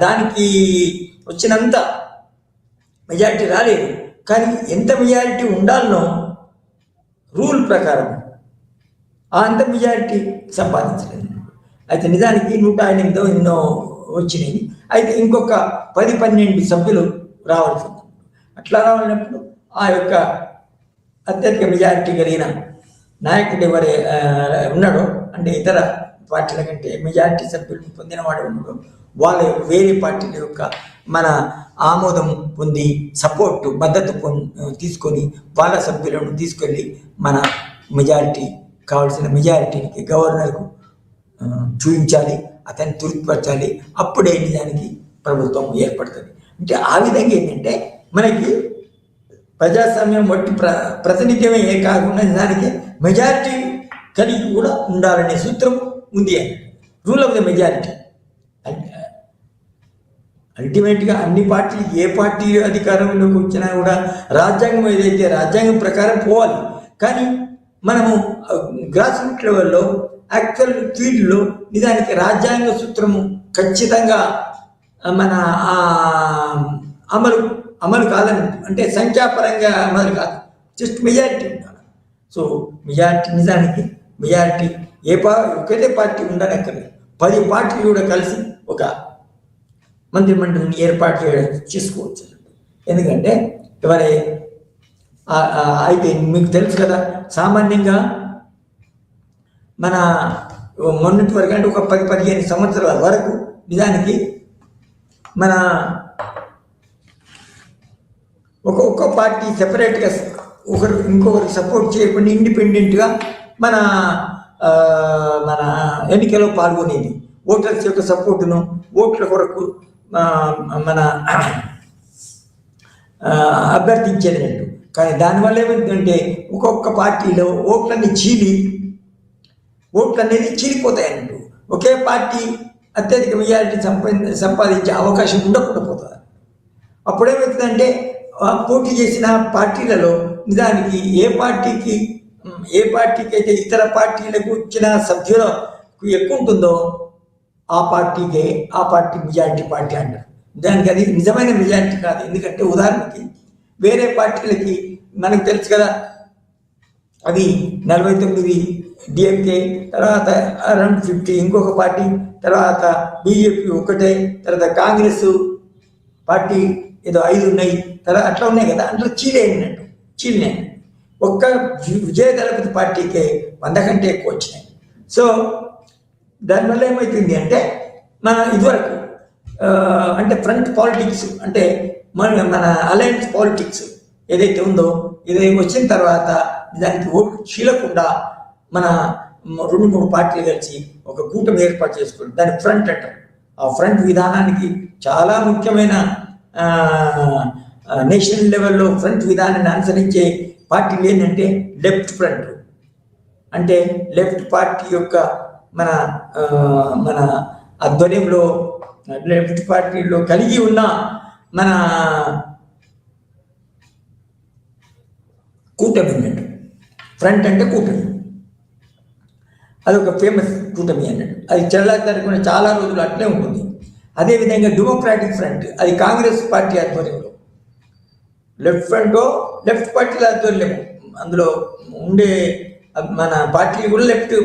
దానికి వచ్చినంత మెజారిటీ రాలేదు. కానీ ఎంత మెజారిటీ ఉండాలనో రూల్ ప్రకారం అంత మెజారిటీ సంపాదించలేదు. అయితే నిజానికి 108 ఎన్నో వచ్చినాయి. అయితే ఇంకొక 10-12 సభ్యులు రావాల్సి ఉంది. అట్లా రావాలన్నప్పుడు ఆ యొక్క అత్యధిక మెజారిటీ కలిగిన నాయకుడు ఎవరే ఉన్నాడో అంటే ఇతర పార్టీల కంటే మెజారిటీ సభ్యులు పొందిన వాడు ఉన్నాడో వాళ్ళ వేరే పార్టీల యొక్క మన ఆమోదం పొంది సపోర్టు మద్దతు తీసుకొని వాళ్ళ సభ్యులను తీసుకెళ్ళి మన మెజారిటీ కావాల్సిన మెజారిటీకి గవర్నర్కు చూపించాలి, అతన్ని తృప్తిపరచాలి. అప్పుడే నిజానికి ప్రభుత్వం ఏర్పడుతుంది. అంటే ఆ విధంగా ఏంటంటే మనకి ప్రజాస్వామ్యం వట్టి ప్రాతినిధ్యమే కాకుండా నిజానికి మెజారిటీ కలిగి కూడా ఉండాలనే సూత్రం ఉంది అని రూల్ ఆఫ్ ద మెజారిటీ. అల్టిమేట్గా అన్ని పార్టీలు ఏ పార్టీ అధికారంలోకి వచ్చినా కూడా రాజ్యాంగం ఏదైతే రాజ్యాంగం ప్రకారం పోవాలి. కానీ మనము గ్రాస్ రూట్ లెవెల్లో యాక్చువల్ ఫీల్డ్లో నిజానికి రాజ్యాంగ సూత్రము ఖచ్చితంగా మన అమలు కాదని అంటే సంఖ్యాపరంగా అమలు కాదు, జస్ట్ మెజారిటీ ఉండాలి. సో మెజారిటీ నిజానికి మెజారిటీ ఒకటే పార్టీ ఉండనక్కర్లేదు, 10 పార్టీలు కూడా కలిసి ఒక మంత్రిమండలిని ఏర్పాటు చేసుకోవచ్చు. ఎందుకంటే అయితే మీకు తెలుసు కదా, సామాన్యంగా మన మొన్నటి వరకు అంటే ఒక 10-15 సంవత్సరాల వరకు నిజానికి మన ఒక్కొక్క పార్టీ సెపరేట్గా ఇంకొకరికి సపోర్ట్ చేయకుండా ఇండిపెండెంట్గా మన ఎన్నికలో పాల్గొనేది. ఓటర్స్ యొక్క సపోర్టును ఓట్ల కొరకు మన అభ్యర్థించేది అంటూ. కానీ దానివల్ల ఏమైందంటే ఒక్కొక్క పార్టీలో ఓట్లు అనేది చీలిపోతాయంటూ. ఒకే పార్టీ అత్యధిక మెజారిటీ సంపాదించే అవకాశం ఉండకుండా పోతుంది. అప్పుడేమవుతుందంటే పోటీ చేసిన పార్టీలలో నిజానికి ఏ పార్టీకి అయితే ఇతర పార్టీలకు వచ్చిన సభ్యులకు ఎక్కువ ఉంటుందో ఆ పార్టీకే ఆ పార్టీ మెజారిటీ పార్టీ అంటారు. దానికి అది నిజమైన మెజారిటీ కాదు. ఎందుకంటే ఉదాహరణకి వేరే పార్టీలకి మనకు తెలుసు కదా, అవి 49 డిఎంకే, తర్వాత అరౌండ్ 50 ఇంకొక పార్టీ, తర్వాత బీజేపీ ఒకటే, తర్వాత కాంగ్రెస్ పార్టీ ఏదో 5 ఉన్నాయి, తర్వాత అట్లా ఉన్నాయి కదా. అట్లా చీలినాయి. ఒక్క విజయదళపతి పార్టీకే 100 కంటే ఎక్కువ వచ్చినాయి. సో దానివల్ల ఏమవుతుంది అంటే మన ఇదివరకు అంటే ఫ్రంట్ పాలిటిక్స్ అంటే మన అలయన్స్ పాలిటిక్స్ ఏదైతే ఉందో ఇది వచ్చిన తర్వాత దానికి ఓటు చీలకుండా మన 2-3 పార్టీలు కలిసి ఒక కూటమి ఏర్పాటు చేసుకుంటారు. దాని ఫ్రంట్ అంటారు. ఆ ఫ్రంట్ విధానానికి చాలా ముఖ్యమైన నేషనల్ లెవెల్లో ఫ్రంట్ విధానాన్ని అనుసరించే పార్టీలు ఏంటంటే లెఫ్ట్ ఫ్రంట్. అంటే లెఫ్ట్ పార్టీ యొక్క మన ఆధ్వర్యంలో లెఫ్ట్ పార్టీలో కలిగి ఉన్న మన కూటమి అన్నట్టు. ఫ్రంట్ అంటే కూటమి, అదొక ఫేమస్ కూటమి అన్నట్టు. అది చెల్లారి చాలా రోజులు అట్లే ఉంటుంది. అదేవిధంగా డెమోక్రాటిక్ ఫ్రంట్, అది కాంగ్రెస్ పార్టీ ఆధ్వర్యంలో. లెఫ్ట్ ఫ్రంట్ లెఫ్ట్ పార్టీల ఆధ్వర్యం, అందులో ఉండే మన పార్టీలు కూడా లెఫ్ట్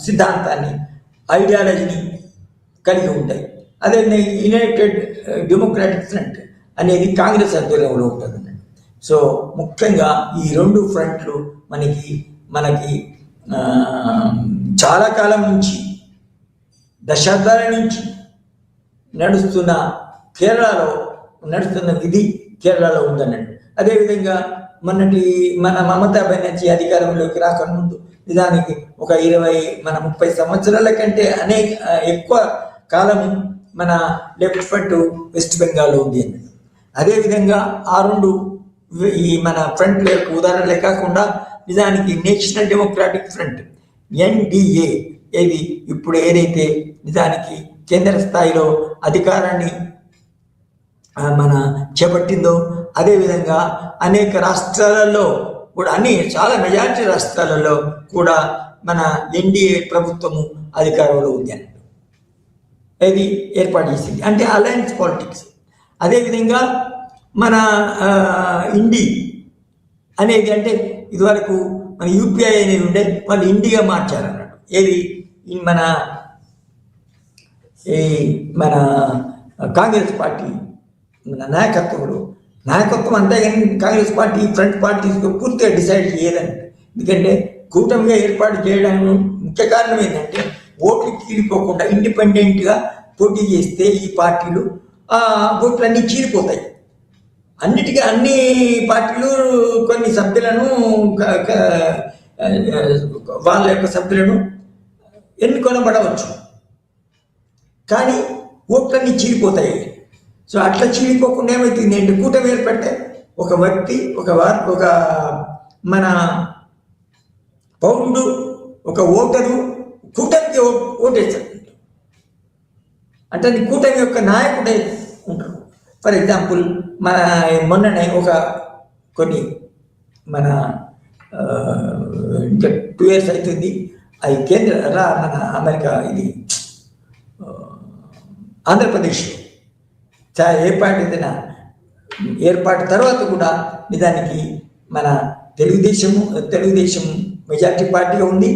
సిద్ధాంతాన్ని ఐడియాలజీని కలిగి ఉంటాయి. అదేవిధంగా యునైటెడ్ డెమోక్రాటిక్ ఫ్రంట్ అనేది కాంగ్రెస్ ఆధ్వర్యంలో ఉంటుంది. సో ముఖ్యంగా ఈ 2 ఫ్రంట్లు మనకి చాలా కాలం నుంచి, దశాబ్దాల నుంచి నడుస్తున్న విధి కేరళలో ఉందన్నట్టు. అదేవిధంగా మన మమతా బెనర్జీ అధికారంలోకి రాకముందు నిజానికి ఒక 30 సంవత్సరాల కంటే ఎక్కువ కాలం మన లెఫ్ట్ ఫ్రంట్ వెస్ట్ బెంగాల్లో ఉంది అన్నట్టు. అదేవిధంగా ఆ 2 ఈ మన ఫ్రంట్ యొక్క ఉదాహరణలే కాకుండా నిజానికి నేషనల్ డెమోక్రాటిక్ ఫ్రంట్ NDA ఇప్పుడు ఏదైతే నిజానికి కేంద్ర స్థాయిలో అధికారాన్ని మన చేపట్టిందో, అదేవిధంగా అనేక రాష్ట్రాలలో కూడా చాలా మెజారిటీ రాష్ట్రాలలో కూడా మన NDA ప్రభుత్వము అధికారంలో ఉంది అన్నట్టు. ఇది ఏర్పాటు చేసింది అంటే అలయన్స్ పాలిటిక్స్. అదేవిధంగా మన ఇండి అనేది అంటే ఇదివరకు మన UPI అనేది ఉండే, వాళ్ళు ఇండిగా మార్చారన్నట్టు. మన కాంగ్రెస్ పార్టీ నాయకత్వం అంతేగాని కాంగ్రెస్ పార్టీ ఫ్రంట్ పార్టీస్ పూర్తిగా డిసైడ్ చేయదండి. ఎందుకంటే కూటమిగా ఏర్పాటు చేయడానికి ముఖ్య కారణం ఏంటంటే ఓట్లు చీలిపోకుండా ఇండిపెండెంట్గా పోటీ చేస్తే ఈ పార్టీలు ఓట్లన్నీ చీలిపోతాయి. అన్ని పార్టీలు కొన్ని సభ్యులను వాళ్ళ యొక్క సభ్యులను ఎన్నుకొనబడవచ్చు, కానీ ఓట్లన్నీ చీలిపోతాయి. సో అట్లా చీలిపోకుండా ఏమవుతుంది అంటే కూటమి ఏర్పడితే ఒక వ్యక్తి ఒక మన పౌరుడు ఒక ఓటరు కూటమికి ఓటేస్తాడు. అంటే కూటమి యొక్క నాయకుడే ఉంటారు. ఫర్ ఎగ్జాంపుల్ మొన్ననే కొన్ని మన ఇంకా 2 years అవుతుంది, అది మన అమెరికా ఆంధ్రప్రదేశ్లో ఏర్పాటు తర్వాత కూడా నిజానికి మన తెలుగుదేశం మెజార్టీ పార్టీగా ఉంది.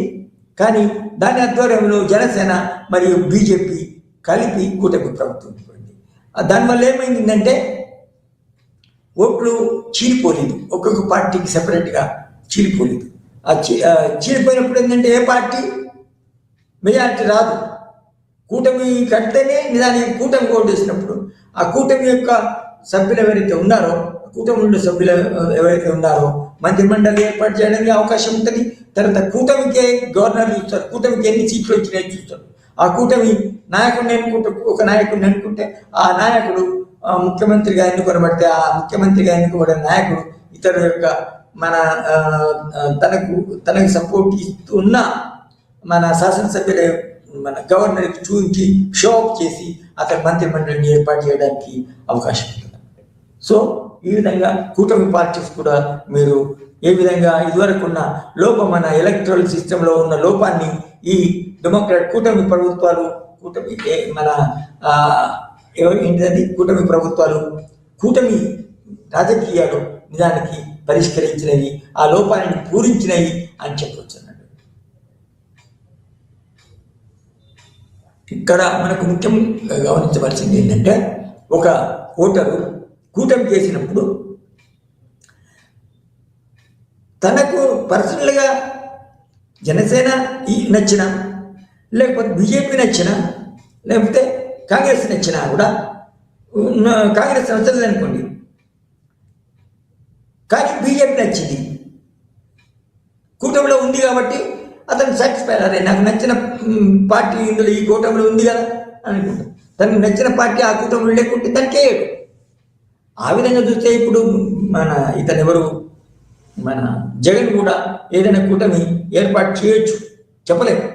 కానీ దాని ఆధ్వర్యంలో జనసేన మరియు బీజేపీ కలిపి కూటమి ప్రభుత్వం ఉంది. దానివల్ల ఏమైందంటే ఓట్లు చీలిపోలేదు, ఒక్కొక్క పార్టీకి సెపరేట్గా చీలిపోలేదు. చీలిపోయినప్పుడు ఏంటంటే ఏ పార్టీ మెజారిటీ రాదు. కూటమి కంటేనే నిజానికి కూటమి ఓటు వేసినప్పుడు ఆ కూటమి యొక్క సభ్యులు ఎవరైతే ఉన్నారో, కూటమి ఉండే సభ్యులు ఎవరైతే ఉన్నారో మంత్రిమండలి ఏర్పాటు చేయడానికి అవకాశం ఉంటుంది. తర్వాత కూటమికే గవర్నర్ చూస్తారు, కూటమికి ఎన్ని సీట్లు వచ్చినాయో చూస్తారు. ఆ కూటమి ఒక నాయకుడిని ఎన్నుకుంటే ఆ నాయకుడు ముఖ్యమంత్రిగా ఎన్నుకొనబడితే ఆ ముఖ్యమంత్రిగా ఎన్నుకోబడిన నాయకుడు ఇతరుల యొక్క తనకు సపోర్ట్ ఇస్తున్న మన శాసనసభ్యుల మన గవర్నర్కి చూపించి షో ఆఫ్ చేసి అతని మంత్రిమండలిని ఏర్పాటు చేయడానికి అవకాశం ఉంటుంది. సో ఈ విధంగా కూటమి పార్టీస్ కూడా మీరు ఏ విధంగా ఇదివరకు ఉన్న మన ఎలక్ట్రల్ సిస్టంలో ఉన్న లోపాన్ని ఈ కూటమి ప్రభుత్వాలు కూటమి మన ఏంటిది కూటమి ప్రభుత్వాలు కూటమి రాజకీయాలు నిజానికి పరిష్కరించినవి, ఆ లోపాలను పూరించినవి అని చెప్పవచ్చు అన్నట్టు. ఇక్కడ మనకు ముఖ్యంగా గమనించవలసింది ఏంటంటే, ఒక ఓటరు కూటమి చేసినప్పుడు తనకు పర్సనల్గా జనసేన నచ్చిన, లేకపోతే బీజేపీ నచ్చిన, లేకపోతే కాంగ్రెస్ నచ్చినా కూడా, కాంగ్రెస్ నచ్చలేదు అనుకోండి కానీ బీజేపీ నచ్చింది, కూటమిలో ఉంది కాబట్టి అతను సాటిస్ఫై, అదే నాకు నచ్చిన పార్టీ ఇందులో ఈ కూటమిలో ఉంది కదా అనుకుంటాం. తనకు నచ్చిన పార్టీ ఆ కూటమిలో లేకుంటే దానికి వేయడు. ఆ విధంగా చూస్తే ఇప్పుడు ఇతను ఎవరు మన జగన్ కూడా ఏదైనా కూటమి ఏర్పాటు చేయొచ్చు, చెప్పలేము.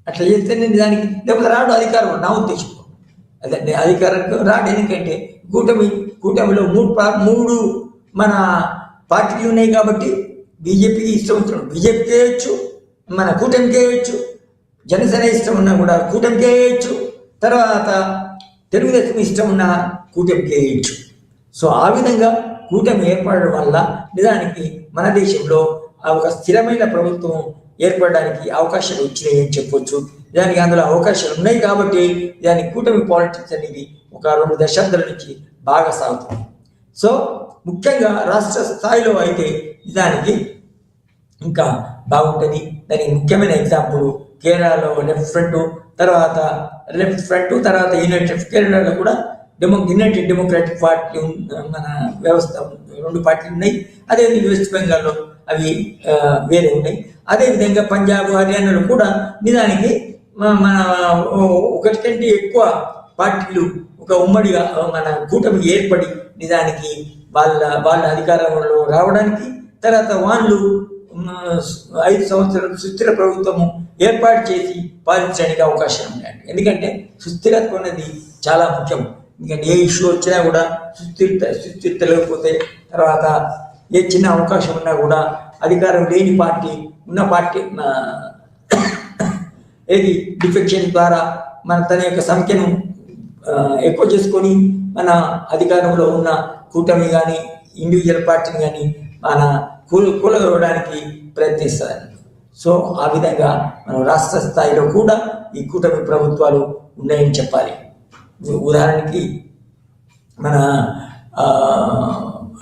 అట్లా చేస్తే నేను దానికి లేకపోతే రాడు అధికారం, నా ఉద్దేశం అదే అధికారానికి రాడు. ఎందుకంటే కూటమిలో మూడు మన పార్టీలు ఉన్నాయి కాబట్టి బీజేపీకి ఇష్టం వచ్చినప్పుడు బీజేపీకి వేయచ్చు, మన కూటమికి వేయచ్చు, జనసేన ఇష్టం ఉన్నా కూడా కూటమికి వేయచ్చు, తర్వాత తెలుగుదేశం ఇష్టం ఉన్న కూటమికి వేయచ్చు. సో ఆ విధంగా కూటమి ఏర్పడడం వల్ల నిజానికి మన దేశంలో ఒక స్థిరమైన ప్రభుత్వం ఏర్పడడానికి అవకాశాలు వచ్చినాయి అని చెప్పొచ్చు. దానికి అందులో అవకాశాలు ఉన్నాయి కాబట్టి దానికి కూటమి పాలిటిక్స్ అనేది ఒక 2 దశాబ్దాల నుంచి బాగా సాగుతుంది. సో ముఖ్యంగా రాష్ట్ర స్థాయిలో అయితే నిజానికి ఇంకా బాగుంటుంది. దానికి ముఖ్యమైన ఎగ్జాంపుల్ కేరళలో లెఫ్ట్ ఫ్రంట్, తర్వాత యునైటెడ్ కేరళలో కూడా యునైటెడ్ డెమోక్రాటిక్ పార్టీ మన వ్యవస్థ 2 పార్టీలు ఉన్నాయి. అదే వెస్ట్ బెంగాల్లో అవి వేరే ఉన్నాయి. అదేవిధంగా పంజాబ్, హర్యానాలో కూడా నిజానికి మన ఒకటి కంటే ఎక్కువ పార్టీలు ఒక ఉమ్మడిగా మన కూటమి ఏర్పడి నిజానికి వాళ్ళ అధికారంలో రావడానికి, తర్వాత వాళ్ళు 5 సంవత్సరాలు సుస్థిర ప్రభుత్వము ఏర్పాటు చేసి పాలించడానికి అవకాశం ఉన్నాయండి. ఎందుకంటే సుస్థిరత్వం అనేది చాలా ముఖ్యం. ఎందుకంటే ఏ ఇష్యూ వచ్చినా కూడా సుస్థిరత లేకపోతే, తర్వాత ఏ చిన్న అవకాశం ఉన్నా కూడా అధికారం లేని పార్టీ ఉన్న పార్టీ ఏది డిఫెక్షన్ ద్వారా తన యొక్క సంఖ్యను ఎక్కువ చేసుకొని మన అధికారంలో ఉన్న కూటమి కానీ ఇండివిజువల్ పార్టీని కానీ మన కూలగొనడానికి ప్రయత్నిస్తారు. సో ఆ విధంగా మనం రాష్ట్ర స్థాయిలో కూడా ఈ కూటమి ప్రభుత్వాలు ఉన్నాయని చెప్పాలి. ఉదాహరణకి మన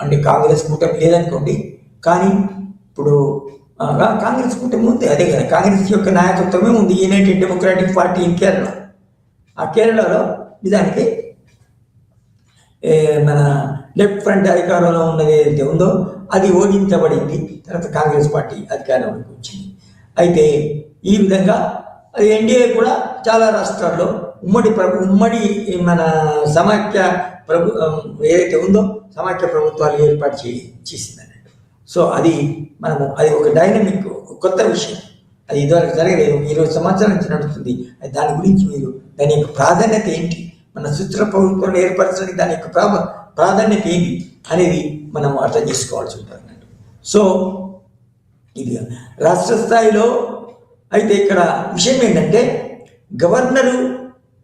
అంటే కాంగ్రెస్ కూటమి లేదనుకోండి, కానీ ఇప్పుడు కాంగ్రెస్ కూటమి ఉంది, అదే కదా కాంగ్రెస్ యొక్క నాయకత్వమే ఉంది United democratic party in Kerala. ఆ కేరళలో నిజానికి మన లెఫ్ట్ ఫ్రంట్ అధికారంలో ఉన్నది ఏదైతే ఉందో అది ఓడించబడింది, తర్వాత కాంగ్రెస్ పార్టీ అధికారంలోకి వచ్చింది. అయితే ఈ విధంగా అది ఎన్డీఏ కూడా చాలా రాష్ట్రాల్లో ఉమ్మడి మన సమాఖ్య ఏదైతే ఉందో సమాఖ్య ప్రభుత్వాలు ఏర్పాటు చేసిందన్నట్టు. సో అది ఒక డైనమిక్ కొత్త విషయం, అది ఇదివరకు జరగలేదు, 20 సంవత్సరాల నుంచి నడుస్తుంది. దాని గురించి దాని యొక్క ప్రాధాన్యత ఏంటి, మన సుస్థిర ప్రభుత్వాన్ని ఏర్పరచడానికి దాని యొక్క ప్రాధాన్యత ఏంటి అనేది మనం అర్థం చేసుకోవాల్సి ఉంటుంది. సో ఇది రాష్ట్ర స్థాయిలో అయితే ఇక్కడ విషయం ఏంటంటే గవర్నరు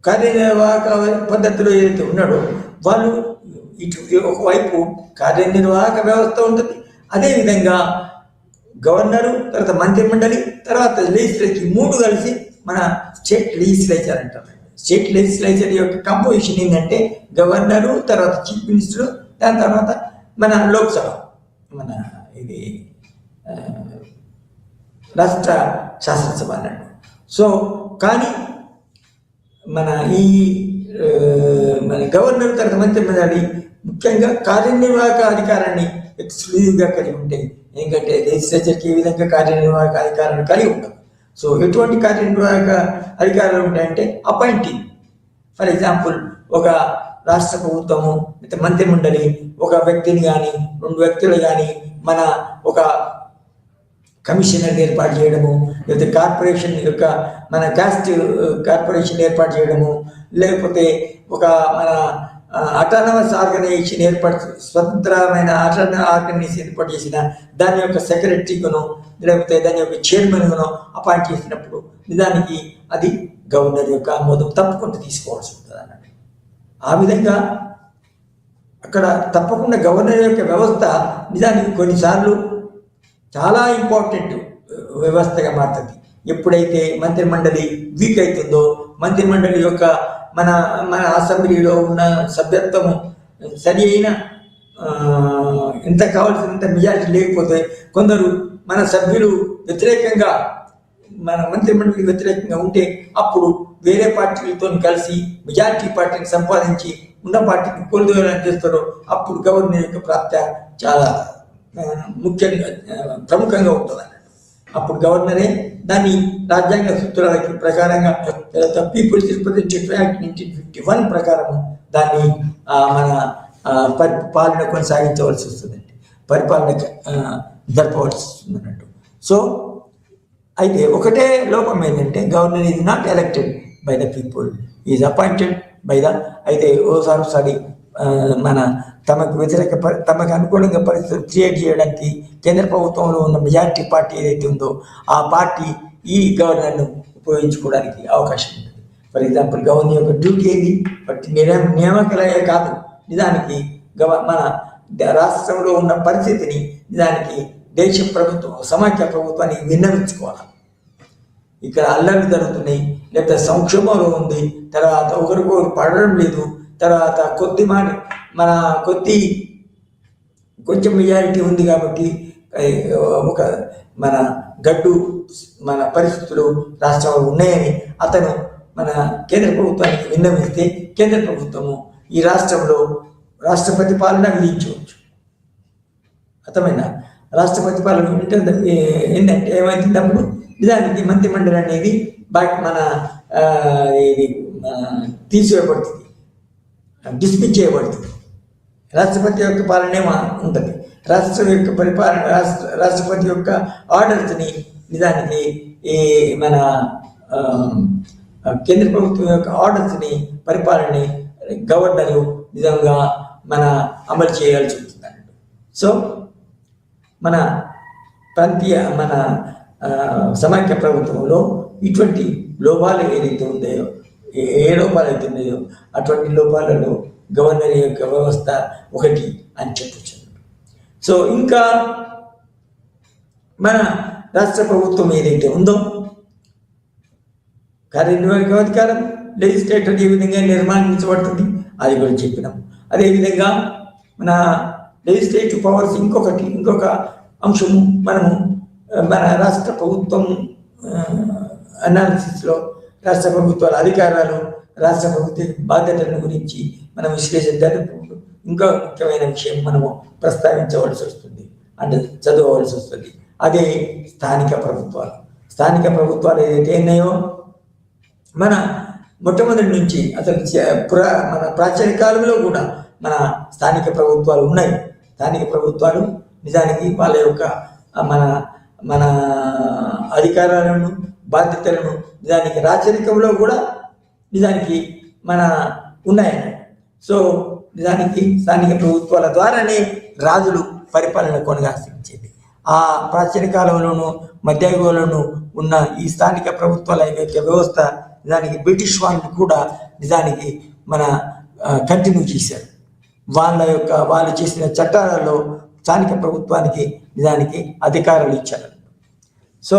కార్యనిర్వాహక పద్ధతిలో ఏదైతే ఉన్నాడో వాళ్ళు ఇటు ఒకవైపు కార్యనిర్వాహక వ్యవస్థ ఉంటుంది, అదేవిధంగా గవర్నరు, తర్వాత మంత్రిమండలి, తర్వాత లెజిస్లేచర్ 3 కలిసి మన స్టేట్ లెజిస్లేచర్ అంటారు. స్టేట్ లెజిస్లేచర్ యొక్క కంపోజిషన్ ఏంటంటే గవర్నరు, తర్వాత చీఫ్ మినిస్టర్, దాని తర్వాత మన లోక్సభ, మన ఇది రాష్ట్ర శాసనసభ అన్నట్టు. సో కానీ మన గవర్నర్, తర్వాత మంత్రిమండలి ముఖ్యంగా కార్యనిర్వాహక అధికారాన్ని ఎక్స్క్లూజివ్గా కలిగి ఉంటాయి. ఎందుకంటే లెజిస్లేచర్కి ఏ విధంగా కార్యనిర్వాహక అధికారాన్ని కలిగి ఉండదు. సో ఎటువంటి కార్యనిర్వాహక అధికారాలు ఉంటాయంటే అపాయింటింగ్, ఫర్ ఎగ్జాంపుల్ ఒక రాష్ట్ర ప్రభుత్వము మంత్రిమండలి ఒక వ్యక్తిని కానీ 2 వ్యక్తులు కానీ మన ఒక కమిషనర్ ఏర్పాటు చేయడము, లేకపోతే కార్పొరేషన్ యొక్క మన క్యాస్ట్ కార్పొరేషన్ ఏర్పాటు చేయడము, లేకపోతే ఒక మన అటానమస్ ఆర్గనైజేషన్ స్వతంత్రమైన ఆర్గనైజేషన్ ఏర్పాటు చేసిన దాని యొక్క సెక్రటరీగానో లేకపోతే దాని యొక్క చైర్మన్గానో అపాయింట్ చేసినప్పుడు నిజానికి అది గవర్నర్ యొక్క ఆమోదం తప్పకుండా తీసుకోవాల్సి ఉంటుంది అన్నట్టు. ఆ విధంగా అక్కడ తప్పకుండా గవర్నర్ యొక్క వ్యవస్థ నిజానికి కొన్నిసార్లు చాలా ఇంపార్టెంట్ వ్యవస్థగా మారుతుంది. ఎప్పుడైతే మంత్రిమండలి వీక్ అవుతుందో, మంత్రిమండలి యొక్క మన మన అసెంబ్లీలో ఉన్న సభ్యత్వము సరి అయిన ఎంత కావాల్సినంత మెజారిటీ లేకపోతే కొందరు మన సభ్యులు వ్యతిరేకంగా, మన మంత్రిమండలికి వ్యతిరేకంగా ఉంటే అప్పుడు వేరే పార్టీలతో కలిసి మెజారిటీ పార్టీని సంపాదించి ఉన్న పార్టీని కోల్దోయాలని చేస్తారో అప్పుడు గవర్నర్ యొక్క ప్రాప్త చాలా ముఖ్యంగా ప్రముఖంగా ఉంటుంది అన్నట్టు. అప్పుడు గవర్నరే దాన్ని రాజ్యాంగ సూత్రాలకి ప్రకారంగా పీపుల్స్ రిప్రజెంటేటివ్ యాక్ట్ 1951 ప్రకారం దాన్ని మన పాలన కొనసాగించవలసి వస్తుందండి, పరిపాలన జరపవలసి వస్తుంది అన్నట్టు. సో అయితే ఒకటే లోపం ఏంటంటే governor is not elected by the people, is appointed by the. అయితే ఓసారి మన తమకు అనుకూలంగా పరిస్థితులు క్రియేట్ చేయడానికి కేంద్ర ప్రభుత్వంలో ఉన్న మెజారిటీ పార్టీ ఏదైతే ఉందో ఆ పార్టీ ఈ గవర్నర్ను ఉపయోగించుకోవడానికి అవకాశం ఉంటుంది. ఫర్ ఎగ్జాంపుల్ గవర్నర్ యొక్క డ్యూటీ ఏది, బట్ నియామకాలే కాదు, నిజానికి మన రాష్ట్రంలో ఉన్న పరిస్థితిని నిజానికి దేశ ప్రభుత్వం సమాఖ్య ప్రభుత్వానికి విన్నవించుకోవాలి. ఇక్కడ అల్లర్లు జరుగుతున్నాయి, లేకపోతే సంక్షోభంలో ఉంది, తర్వాత ఒకరికొకరు పడడం లేదు, తర్వాత కొంచెం మెజారిటీ ఉంది కాబట్టి ఒక మన పరిస్థితులు రాష్ట్రంలో ఉన్నాయని అతను మన కేంద్ర ప్రభుత్వానికి విన్నవిస్తే కేంద్ర ప్రభుత్వము ఈ రాష్ట్రంలో రాష్ట్రపతి పాలన విధించవచ్చు. అర్థమైనా? రాష్ట్రపతి పాలన ఏంటంటే ఏమైతుందప్పుడు నిజానికి మంత్రిమండలి అనేది ఇది తీసివేయబడుతుంది, డిస్మిస్ చేయబడుతుంది. రాష్ట్రపతి యొక్క పాలనే ఉంటుంది. రాష్ట్రం యొక్క పరిపాలన రాష్ట్రపతి యొక్క ఆర్డర్స్ని నిజానికి ఈ మన కేంద్ర ప్రభుత్వం యొక్క ఆర్డర్స్ని పరిపాలనని గవర్నరు నిజంగా అమలు చేయాల్సి ఉంటుంది అన్నట్టు. సో మన సమాఖ్య ప్రభుత్వంలో ఇటువంటి లోపాలు ఏదైతే ఉన్నాయో, ఏ లోపాలు అయితే ఉన్నాయో అటువంటి లోపాలలో గవర్నర్ యొక్క వ్యవస్థ ఒకటి అని చెప్పచ్చు. సో ఇంకా మన రాష్ట్ర ప్రభుత్వం ఏదైతే ఉందో కార్యనిర్వాహక అధికారం లెజిస్లేటర్ ఏ విధంగా నిర్మాణించబడుతుంది అది కూడా చెప్పినాం. అదేవిధంగా మన లెజిస్లేటివ్ పవర్స్ ఇంకొక అంశము మన రాష్ట్ర ప్రభుత్వం అనాలిసిస్లో రాష్ట్ర ప్రభుత్వాల అధికారాలు, రాష్ట్ర ప్రభుత్వ బాధ్యతలను గురించి మనం విశ్లేషణ జరుపుకుంటూ ఇంకా ముఖ్యమైన విషయం మనము ప్రస్తావించవలసి వస్తుంది అంటే చదవవలసి వస్తుంది. అదే స్థానిక ప్రభుత్వాలు. స్థానిక ప్రభుత్వాలు ఏదైతే ఉన్నాయో మన మొట్టమొదటి నుంచి అసలు మన ప్రాచీన కాలంలో కూడా మన స్థానిక ప్రభుత్వాలు ఉన్నాయి. స్థానిక ప్రభుత్వాలు నిజానికి వాళ్ళ యొక్క మన అధికారాలను, బాధ్యతలను నిజానికి రాచరికంలో కూడా నిజానికి ఉన్నాయన్న. సో నిజానికి స్థానిక ప్రభుత్వాల ద్వారానే రాజులు పరిపాలన కొనసాగించేది. ఆ ప్రాచీన కాలంలోనూ మధ్యయుగంలోనూ ఉన్న ఈ స్థానిక ప్రభుత్వాల యొక్క వ్యవస్థ నిజానికి బ్రిటిష్ వాళ్ళు కూడా నిజానికి కంటిన్యూ చేశారు. వాళ్ళు చేసిన చట్టాలలో స్థానిక ప్రభుత్వానికి నిజానికి అధికారాలు ఇచ్చారు. సో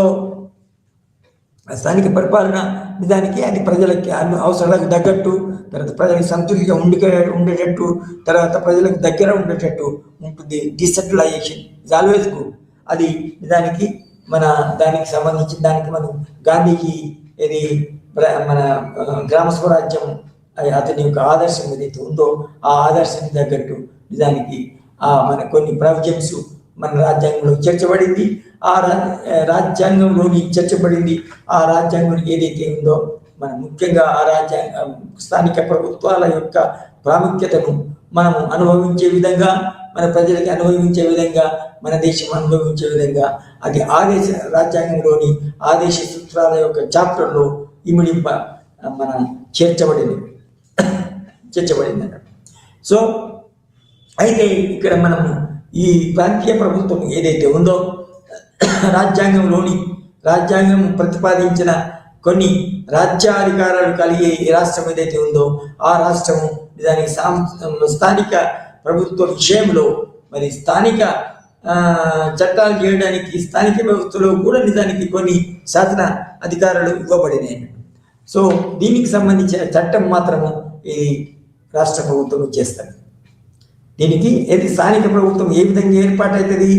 స్థానిక పరిపాలన నిజానికి అది ప్రజలకి అవసరాలకు తగ్గట్టు, తర్వాత ప్రజలకు సంతృప్తిగా ఉండేటట్టు, తర్వాత ప్రజలకు దగ్గర ఉండేటట్టు ఉంటుంది. Decentralisation is always good. అది నిజానికి దానికి సంబంధించిన దానికి మనం గాంధీజీ ఇది మన గ్రామ స్వరాజ్యం అతని యొక్క ఆదర్శం ఏదైతే ఉందో ఆ ఆదర్శానికి తగ్గట్టు నిజానికి మన కొన్ని ప్రావిజన్స్ మన రాజ్యాంగంలో చేర్చబడింది. ఆ రాజ్యాంగంలోని చేర్చబడింది. ఆ రాజ్యాంగంలో ఏదైతే ఉందో మనం ముఖ్యంగా ఆ స్థానిక ప్రభుత్వాల యొక్క ప్రాముఖ్యతను మనము అనుభవించే విధంగా, మన ప్రజలకి అనుభవించే విధంగా, మన దేశం అనుభవించే విధంగా అది రాజ్యాంగంలోని ఆదేశ సూత్రాల యొక్క చాప్టర్లో ఇమిడింప చేర్చబడింది అన్నట్టు. సో అయితే ఇక్కడ మనము ఈ ప్రాంతీయ ప్రభుత్వం ఏదైతే ఉందో రాజ్యాంగంలోని రాజ్యాంగం ప్రతిపాదించిన కొన్ని రాజ్యాధికారాలు కలిగే ఈ రాష్ట్రం ఏదైతే ఉందో ఆ రాష్ట్రము దానికి స్థానిక ప్రభుత్వ విషయంలో మరి స్థానిక చట్టాలు చేయడానికి స్థానిక వ్యవస్థలో కూడా నిజానికి కొన్ని శాసన అధికారాలు ఇవ్వబడినాయి. సో దీనికి సంబంధించిన చట్టం మాత్రము ఈ రాష్ట్ర ప్రభుత్వం చేస్తారు. దీనికి ఏది స్థానిక ప్రభుత్వం ఏ విధంగా ఏర్పాటవుతుంది,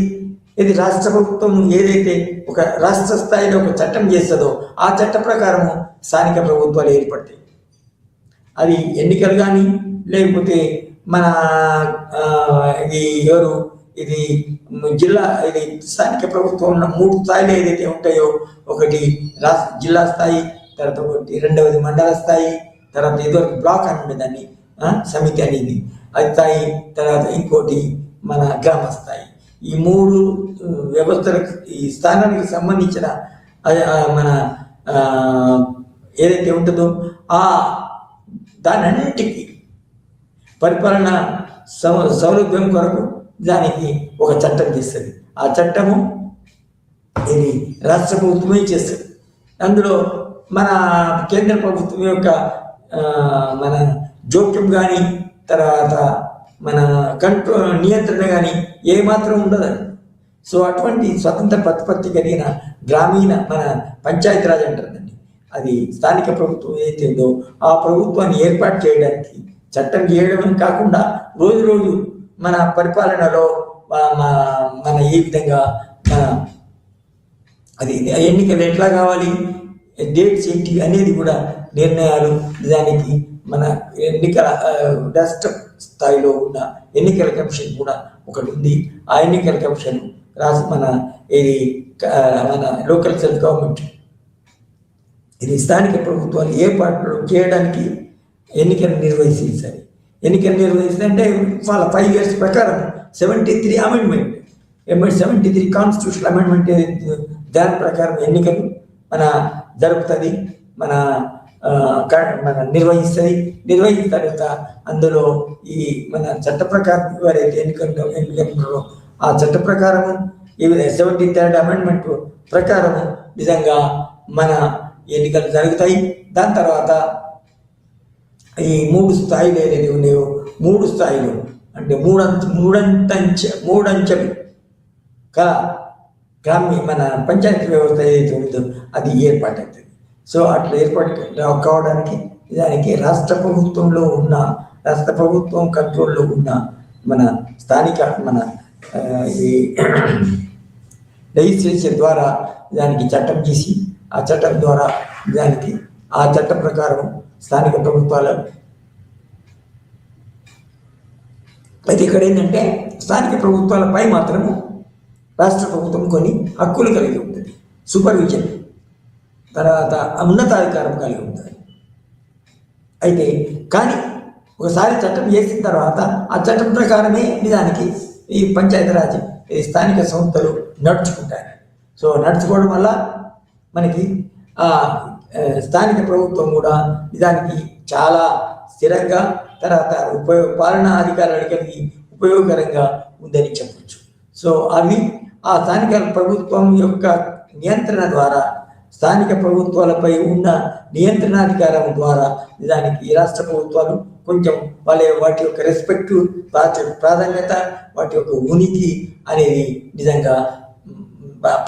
ఇది రాష్ట్ర ప్రభుత్వం ఏదైతే ఒక రాష్ట్ర స్థాయిలో ఒక చట్టం చేస్తుందో ఆ చట్ట ప్రకారము స్థానిక ప్రభుత్వాలు ఏర్పడతాయి. అది ఎన్నికలు కానీ లేకపోతే మన ఇది జిల్లా ఇది స్థానిక ప్రభుత్వంలో 3 స్థాయిలు ఏదైతే ఉంటాయో, ఒకటి జిల్లా స్థాయి, తర్వాత ఒకటి రెండవది మండల స్థాయి, తర్వాత ఏదో బ్లాక్ అని దాన్ని సమితి అనేది అది స్థాయి, తర్వాత ఇంకోటి మన గ్రామ స్థాయి. ఈ 3 వ్యవస్థలకు ఈ స్థానానికి సంబంధించిన మన ఏదైతే ఉంటుందో దానంటికి పరిపాలన సౌలభ్యం కొరకు దానికి ఒక చట్టం చేస్తుంది. ఆ చట్టము ఇది రాష్ట్ర ప్రభుత్వమే చేస్తుంది. అందులో మన కేంద్ర ప్రభుత్వం యొక్క మన జోక్యం కానీ తర్వాత మన నియంత్రణ కానీ ఏమాత్రం ఉండదండి. సో అటువంటి స్వతంత్ర ప్రతిపత్తి కలిగిన గ్రామీణ మన పంచాయతీరాజ్ అంటారండి, అది స్థానిక ప్రభుత్వం ఏదైతే ఉందో ఆ ప్రభుత్వాన్ని ఏర్పాటు చేయడానికి చట్టం చేయడం కాకుండా రోజు రోజు మన పరిపాలనలో మన ఏ విధంగా మన అది ఎన్నికలు ఎట్లా కావాలి, డేట్స్ ఏంటి అనేది కూడా నిర్ణయాలు దానికి మన ఎన్నికల రాష్ట్ర స్థాయిలో ఉన్న ఎన్నికల కమిషన్ కూడా ఒకటి ఉంది. ఆ ఎన్నికల కమిషన్ మన ఇది మన లోకల్ సెల్ఫ్ గవర్నమెంట్ ఇది స్థానిక ప్రభుత్వాలు ఏర్పాట్లు చేయడానికి ఎన్నికలు నిర్వహించాలి. ఎన్నికలు నిర్వహిస్తుంటే వాళ్ళ 5 years ప్రకారం 73 అమెండ్మెంట్ 73 కాన్స్టిట్యూషనల్ అమెండ్మెంట్ దాని ప్రకారం ఎన్నికలు మన జరుపుతుంది, మన నిర్వహిస్తుంది. నిర్వహించిన తర్వాత అందులో ఈ మన చట్ట ప్రకారం ఎవరైతే ఎన్నికల్లో ఆ చట్ట ప్రకారము 73rd అమెండ్మెంట్ ప్రకారము నిజంగా మన ఎన్నికలు జరుగుతాయి. దాని తర్వాత ఈ 3 స్థాయిలు ఏదైతే ఉన్నాయో 3 స్థాయిలు అంటే మూడంచెలు మన పంచాయతీ వ్యవస్థ ఏదైతే ఉందో అది ఏర్పాటవుతుంది. సో అట్లా ఏర్పాటు కావడానికి దానికి రాష్ట్ర ప్రభుత్వం కంట్రోల్లో ఉన్న మన స్థానిక మన ఈ లెజిస్లేచర్ ద్వారా దానికి చట్టం చేసి ఆ చట్టం ద్వారా దానికి ఆ చట్టం ప్రకారం స్థానిక ప్రభుత్వాలు అయితే ఇక్కడ ఏంటంటే స్థానిక ప్రభుత్వాలపై మాత్రము రాష్ట్ర ప్రభుత్వం కొన్ని హక్కులు కలిగి ఉంటుంది. సూపర్విజన్ తర్వాత ఉన్నతాధికారం కలిగి ఉంటుంది. అయితే కానీ ఒకసారి చట్టం చేసిన తర్వాత ఆ చట్టం ప్రకారమే నిజానికి ఈ పంచాయతీరాజ్ స్థానిక సంస్థలు నడుచుకుంటాయి. సో నడుచుకోవడం వల్ల మనకి స్థానిక ప్రభుత్వం కూడా నిజానికి చాలా స్థిరంగా తర్వాత పాలనా అధికారాలు కలిగి ఉపయోగకరంగా ఉందని చెప్పచ్చు. సో అవి ఆ స్థానిక ప్రభుత్వం యొక్క నియంత్రణ ద్వారా స్థానిక ప్రభుత్వాలపై ఉన్న నియంత్రణాధికారం ద్వారా నిజానికి ఈ రాష్ట్ర ప్రభుత్వాలు కొంచెం వాటి యొక్క రెస్పెక్ట్, ప్రాధాన్యత, వాటి యొక్క ఉనికి అనేది నిజంగా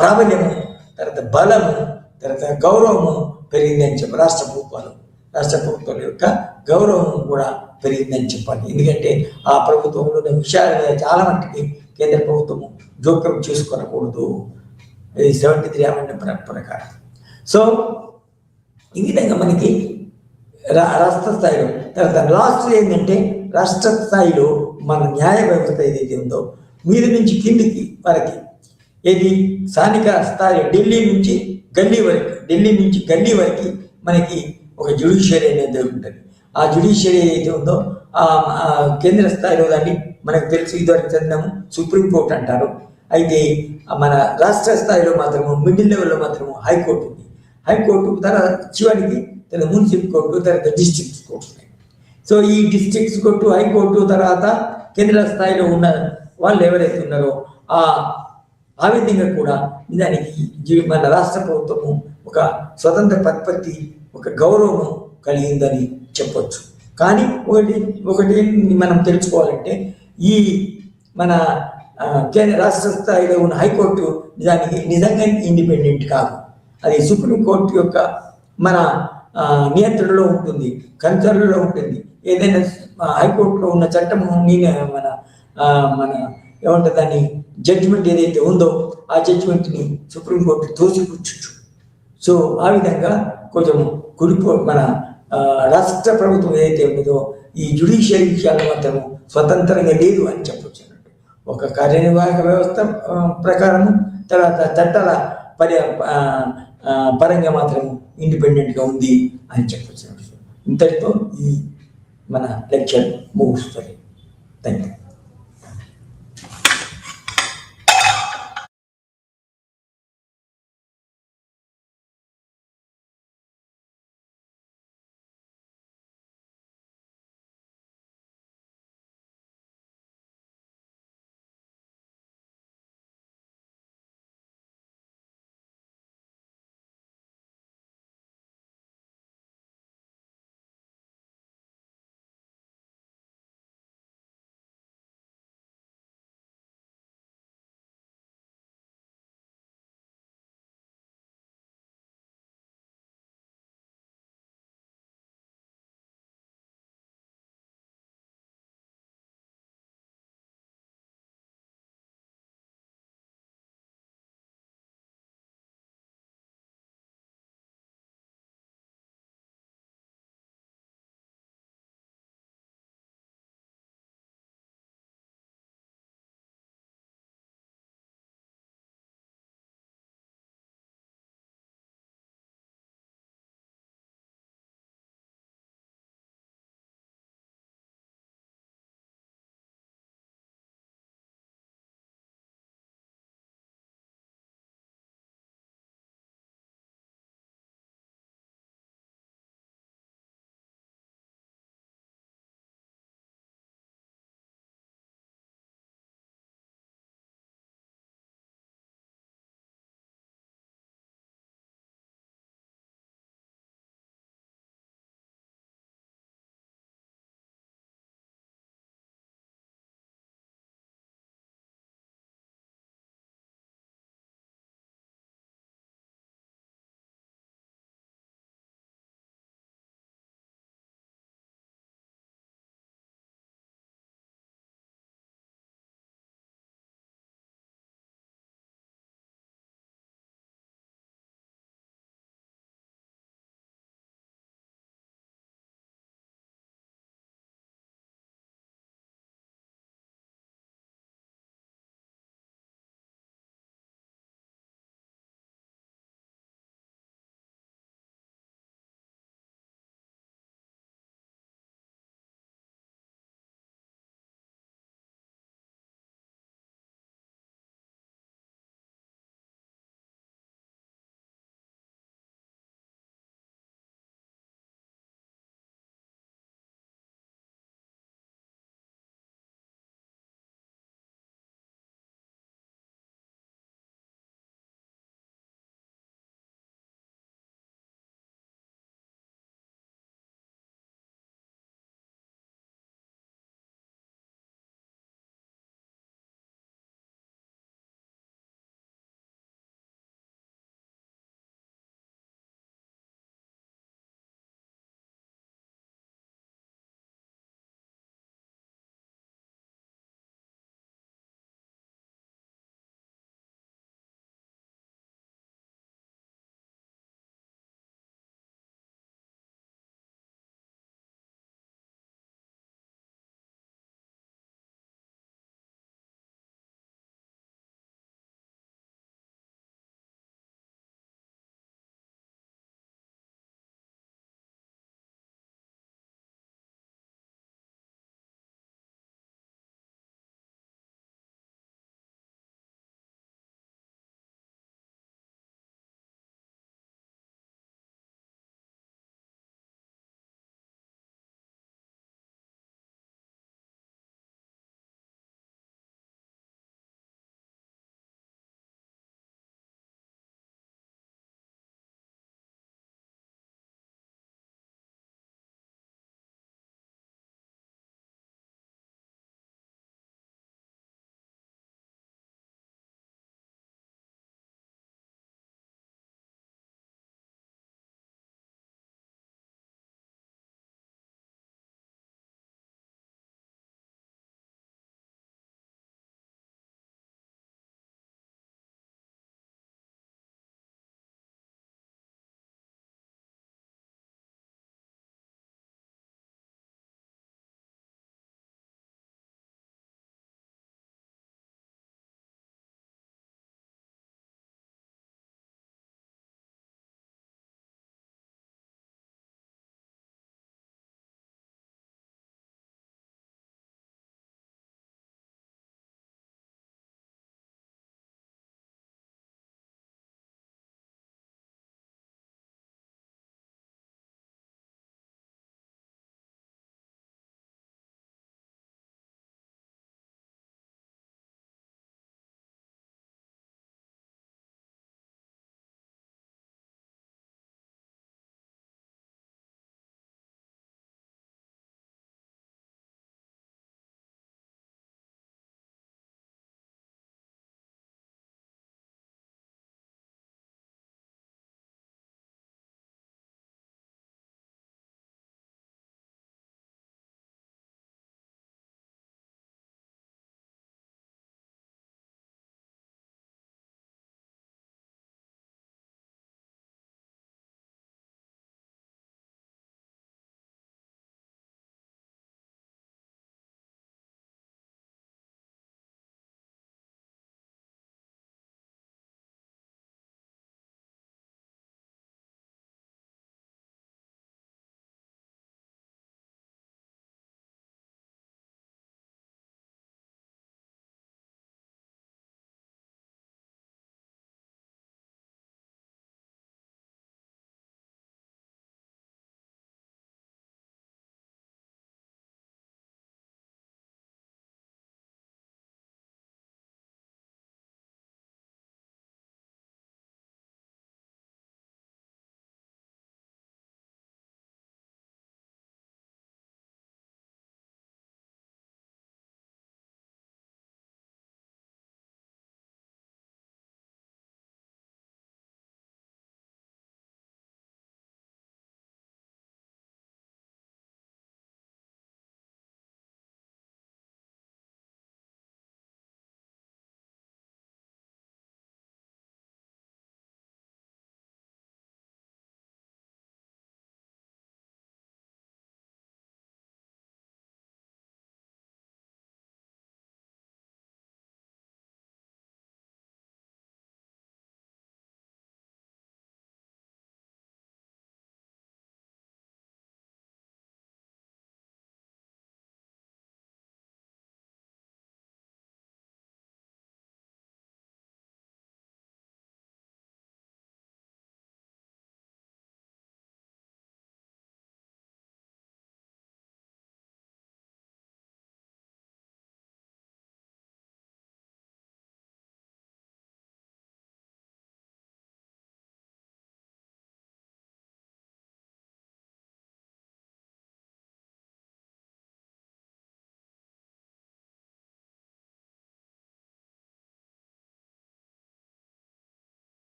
ప్రాబల్యము, తర్వాత బలము, తర్వాత గౌరవము పెరిగిందని చెప్పి రాష్ట్ర ప్రభుత్వాల యొక్క గౌరవం కూడా పెరిగిందని చెప్పాలి. ఎందుకంటే ఆ ప్రభుత్వంలో విషయాల మీద చాలా మట్టుకి కేంద్ర ప్రభుత్వము జోక్యం చేసుకోనకూడదు 73 అమెండ్మెంట్ ప్రకారం. సో ఈ విధంగా మనకి రాష్ట్ర స్థాయిలో తర్వాత లాస్ట్ ఏంటంటే రాష్ట్ర స్థాయిలో మన న్యాయ వ్యవస్థ ఏదైతే ఉందో మీద నుంచి కిందికి వరకు ఏది స్థానిక స్థాయి ఢిల్లీ నుంచి గల్లీ వరకు మనకి ఒక జ్యుడిషియరీ అనేది ఉంటుంది. ఆ జ్యుడిషియరీ ఏదైతే ఉందో ఆ కేంద్ర స్థాయిలో దాన్ని మనకు తెలిసి ఇదివరకు చదివాము సుప్రీంకోర్టు అంటారు. అయితే మన రాష్ట్ర స్థాయిలో మాత్రము మిడిల్ లెవెల్లో మాత్రము హైకోర్టు ఉంది. హైకోర్టు తర్వాత చివరికి మున్సిపల్ కోర్టు, తర్వాత డిస్ట్రిక్ట్ కోర్టు. సో ఈ డిస్ట్రిక్ట్స్ కోర్టు, హైకోర్టు తర్వాత కేంద్ర స్థాయిలో ఉన్న వాళ్ళు ఎవరైతే ఉన్నారో ఆ విధంగా కూడా దానికి మన రాష్ట్ర ప్రభుత్వము ఒక స్వతంత్ర ప్రతిపత్తి, ఒక గౌరవం కలిగిందని చెప్పొచ్చు. కానీ ఒకటి ఒకటి మనం తెలుసుకోవాలంటే ఈ మన కేంద్ర రాష్ట్ర స్థాయిలో ఉన్న హైకోర్టు నిజంగా ఇండిపెండెంట్ కాదు. అది సుప్రీంకోర్టు యొక్క మన నియంత్రణలో ఉంటుంది, కంట్రోల్లో ఉంటుంది. ఏదైనా హైకోర్టులో ఉన్న చట్టము మన మన ఏమంటారు దాన్ని జడ్జిమెంట్ ఏదైతే ఉందో ఆ జడ్జిమెంట్ని సుప్రీంకోర్టు తోసిపుచ్చు. సో ఆ విధంగా కొంచెం మన రాష్ట్ర ప్రభుత్వం ఏదైతే ఉన్నదో ఈ జ్యుడిషియల్ విషయాలు మాత్రం స్వతంత్రంగా లేదు అని చెప్పొచ్చు అన్నట్టు. ఒక కార్యనిర్వాహక వ్యవస్థ ప్రకారము, తర్వాత చట్టాల పరంగా మాత్రం ఇండిపెండెంట్గా ఉంది అని చెప్పొచ్చు. ఇంతటితో ఈ మన లెక్చర్ ముగుస్తుంది. Thank you.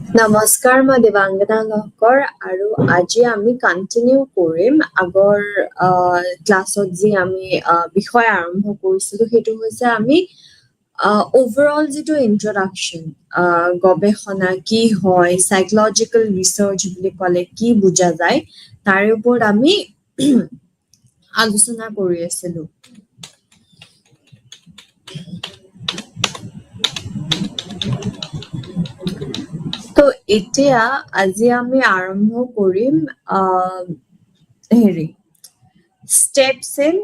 নমস্কাৰ মই দেৱাংগনা লহকৰ আৰু আজি আমি কন্টিনিউ কৰিম আগৰ ক্লাছত যি আমি বিষয় আৰম্ভ কৰিছিলো সেইটো হৈছে আমি ওভাৰঅল যিটো ইন্ট্ৰডাকশ্যন গৱেষণা কি হয় সাইকোলজিকেল ৰিচাৰ্চ বুলি ক'লে কি বুজা যায় তাৰে ওপৰত আমি আলোচনা কৰি আছিলো তো এতিয়া আজি আমি আৰম্ভ কৰিম হেৰি steps in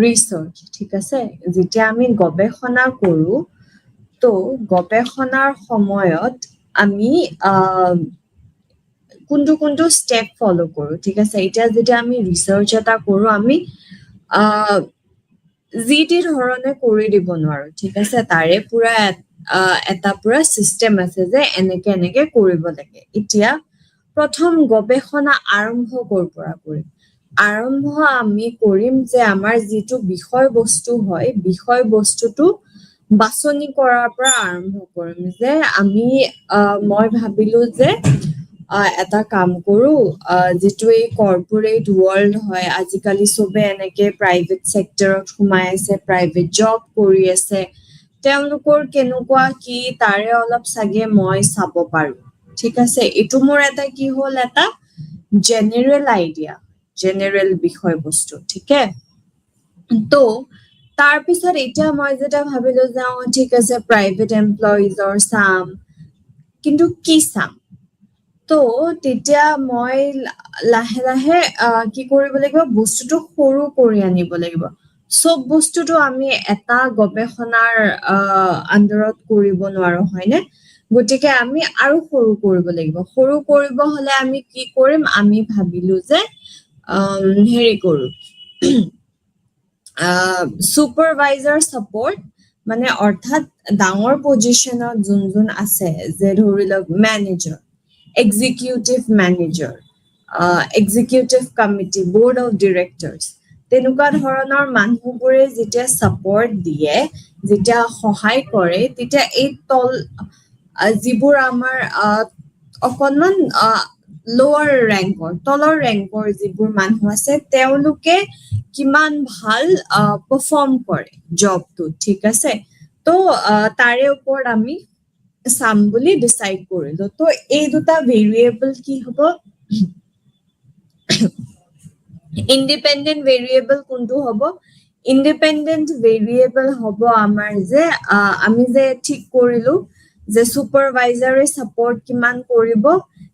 research ঠিক আছে যেতিয়া আমি গৱেষণা কৰো তো গৱেষণাৰ সময়ত আমি কোনটো স্টেপ ফলো কৰো ঠিক আছে এতিয়া যেতিয়া আমি ৰিসাৰ্চ এটা কৰো আমি যিটি ধৰণে কৰি দিব নোৱাৰো ঠিক আছে তাৰে পুৰা এটা পুৰা সিস্টেম আছে যে এনেকে কৰিব লাগে এতিয়া প্ৰথম গৱেষণা আৰম্ভ কৰ পৰা কৰিম আৰম্ভ আমি কৰিম যে আমাৰ যিটো বিষয়বস্তু হয় বিষয়বস্তুটো বাছনি কৰাৰ পৰা আৰম্ভ কৰিম যে আমি মই ভাবিলো যে এটা কাম কৰো যেটো এই কৰ্পোৰেট ওয়াৰ্ল্ড হয় আজিকালি সবে এনেকে প্ৰাইভেট সেক্টৰত সোমাই আছে প্ৰাইভেট জব কৰি আছে তেওঁলোকৰ কেনেকুৱা কি তাৰে অলপ সাগে মই চাব পাৰো ঠিক আছে এটো মোৰ এটা কি হল এটা জেনাৰেল আইডিয়া জেনারেল বিষয়বস্তু ঠিক আছে তো তাৰ পিছত এটা মই যেটা ভাবিলো যাও ঠিক আছে প্ৰাইভেট এমপ্লয়িজৰ সাম কিন্তু কি সাম তো তেতিয়া মই লাহে লাহে কি কৰিব লাগিব বস্তুটো সৰু কৰি আনিব লাগিব সব বস্তুটো আমি এটা গৱেষণাৰ আন্ডাৰত কৰিব নোৱাৰো হয়নে গতিকে আমি আৰু সৰু কৰিব লাগিব সৰু কৰিব হলে আমি কি কৰিম আমি ভাবিলো যে হেৰি কৰো সুপাৰভাইজাৰ সাপোৰ্ট মানে অৰ্থাৎ ডাঙৰ পজিশনত যোন আছে যে ধৰি লওক manager executive manager executive committee board of directors তেনেকুৱা ধৰণৰ মানুহবোৰে যেতিয়া সাপোৰ্ট দিয়ে যেতিয়া সহায় কৰে তেতিয়া এই যিবোৰ আমাৰ অকনমান লোৱাৰ ৰেংকৰ তলৰ ৰেংকৰ যিবোৰ মানুহ আছে তেওঁলোকে কিমান ভাল পারফর্ম কৰে জবটো ঠিক আছে তো তাৰে ওপৰত আমি সাম বুলি ডিসাইড কৰিলো তো এই দুটা ভেৰিয়েবল কি হ'ব ইন্ডিপেন্ডেন্ট ভেৰিয়েবল কোনটো হ'ব ইন্ডিপেন্ডেন্ট ভেৰিয়েবল হ'ব আমাৰ যে আমি যে ঠিক কৰিলো যে সুপাৰভাইজাৰে সাপোৰ্ট কিমান কৰিব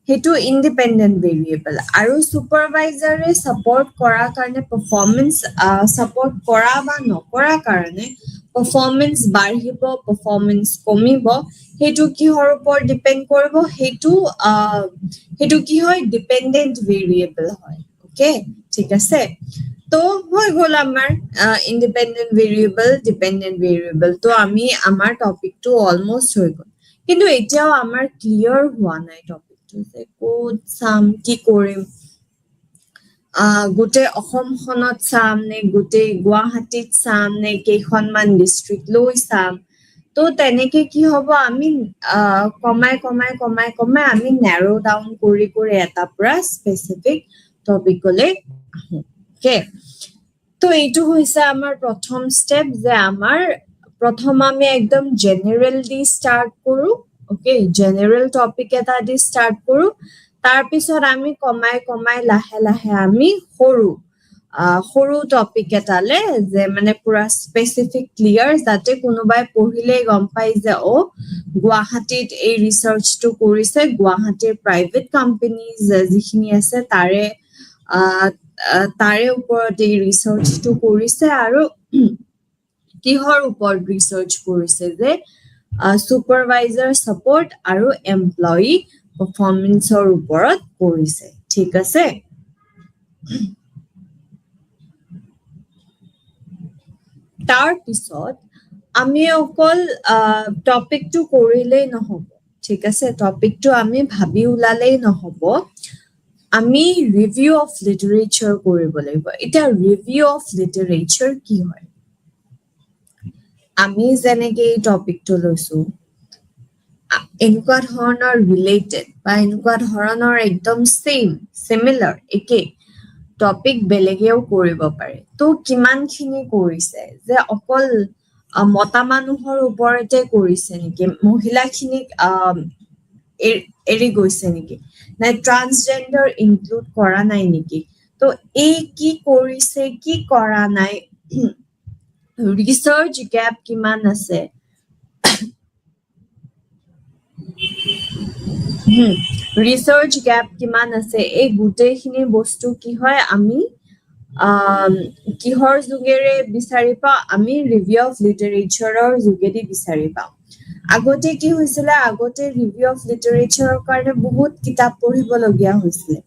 হেতু ইন্ডিপেন্ডেন্ট ভেৰিয়েবল আৰু সুপাৰভাইজাৰে সাপোৰ্ট কৰাৰ কাৰণে পারফরম্যান্স সাপোৰ্ট কৰা বা নকৰা কাৰণে পারফরম্যান্স বাঢ়িব পারফরম্যান্স কমিব হেতু কিহৰ ওপৰত ডিপেন্ড কৰিব হেতু কি হয় ডিপেন্ডেন্ট ভেৰিয়েবল হয় ওকে ঠিক আছে তো হৈ গ'ল আমাৰ ইন্ডিপেন্ডেন্ট ভেৰিয়েবল ডিপেন্ডেন্ট ভেৰিয়েবল তো আমি আমাৰ টপিকটো অলমোস্ট হৈ গ'ল কিন্তু এতিয়াও আমাৰ ক্লিয়াৰ হোৱা নাই টপিকটো যে কোড সাম কি কৰিম গোটে অসমখনত সাম নে গোটে গুৱাহাটীত সাম নে কেইখনমান ডিস্ট্ৰিক্ট লৈ সাম তো তেনেকে কি হ'ব আমি কমাই আমি ন্যাৰো ডাউন কৰি এটা পুৰা স্পেসিফিক টপিকলে ওকে তো এইটো হৈছে আমাৰ প্ৰথম স্টেপ যে আমাৰ প্ৰথম আমি একদম জেনাৰেল দি স্টাৰ্ট কৰো ওকে জেনাৰেল টপিক এটা দি স্টাৰ্ট কৰো তাৰ পিছত আমি কমাই লাহে লাহে আমি সৰু টপিক এটালে যে মানে পুৰা স্পেসিফিক ক্লিয়াৰ যাতে কোনোবাই পঢ়িলে গম পাই যে গুৱাহাটীত এই ৰিসাৰ্চটো কৰিছে গুৱাহাটীৰ প্ৰাইভেট কোম্পানীজ যিখিনি আছে তাৰে ওপৰত এই ৰিসাৰ্চটো কৰিছে আৰু কিহৰ ওপৰত ৰিসাৰ্চ কৰিছে যে সুপাৰভাইজাৰ সাপোৰ্ট আৰু এমপ্লয়ি পারফরম্যান্সৰ ওপৰত কৰিছে ঠিক আছে তাৰ পিছত আমি অকল টপিকটো কৰিলেই নহব ঠিক আছে টপিকটো আমি ভাবি উলালেই নহব আমি ৰিভিউ অফ লিটাৰেচাৰ কৰিব লাগিব এটা ৰিভিউ অফ লিটাৰেচাৰ কি হয় আমি যেনেকে এই টপিকটো লৈছো এনেকুৱা ধৰণৰ ৰিলেটেড বা এনেকুৱা ধৰণৰ একদম চিমিলাৰ একে টপিক বেলেগেও কৰিব পাৰে তো কিমানখিনি কৰিছে যে অকল মতা মানুহৰ ওপৰতে কৰিছে নেকি মহিলাখিনিক এৰি গৈছে নেকি নাই ট্ৰান্সজেন্ডাৰ ইনক্লুড কৰা নাই নেকি তো এই কি কৰিছে কি কৰা নাই ৰিচাৰ্চ গ্যাপ কিমান আছে ৰিচাৰ্চ গ্যাপ কিমান আছে এই গোটেইখিনি বস্তু কি হয় আমি কিহৰ যোগেৰে বিচাৰি পাওঁ আমি ৰিভিউ অফ লিটাৰেচাৰৰ যোগেদি বিচাৰি পাওঁ আগতে কি হৈছিলে আগতে ৰিভিউ অফ লিটাৰেচাৰৰ কাৰণে বহুত কিতাপ পঢ়িবলগীয়া হৈছিলে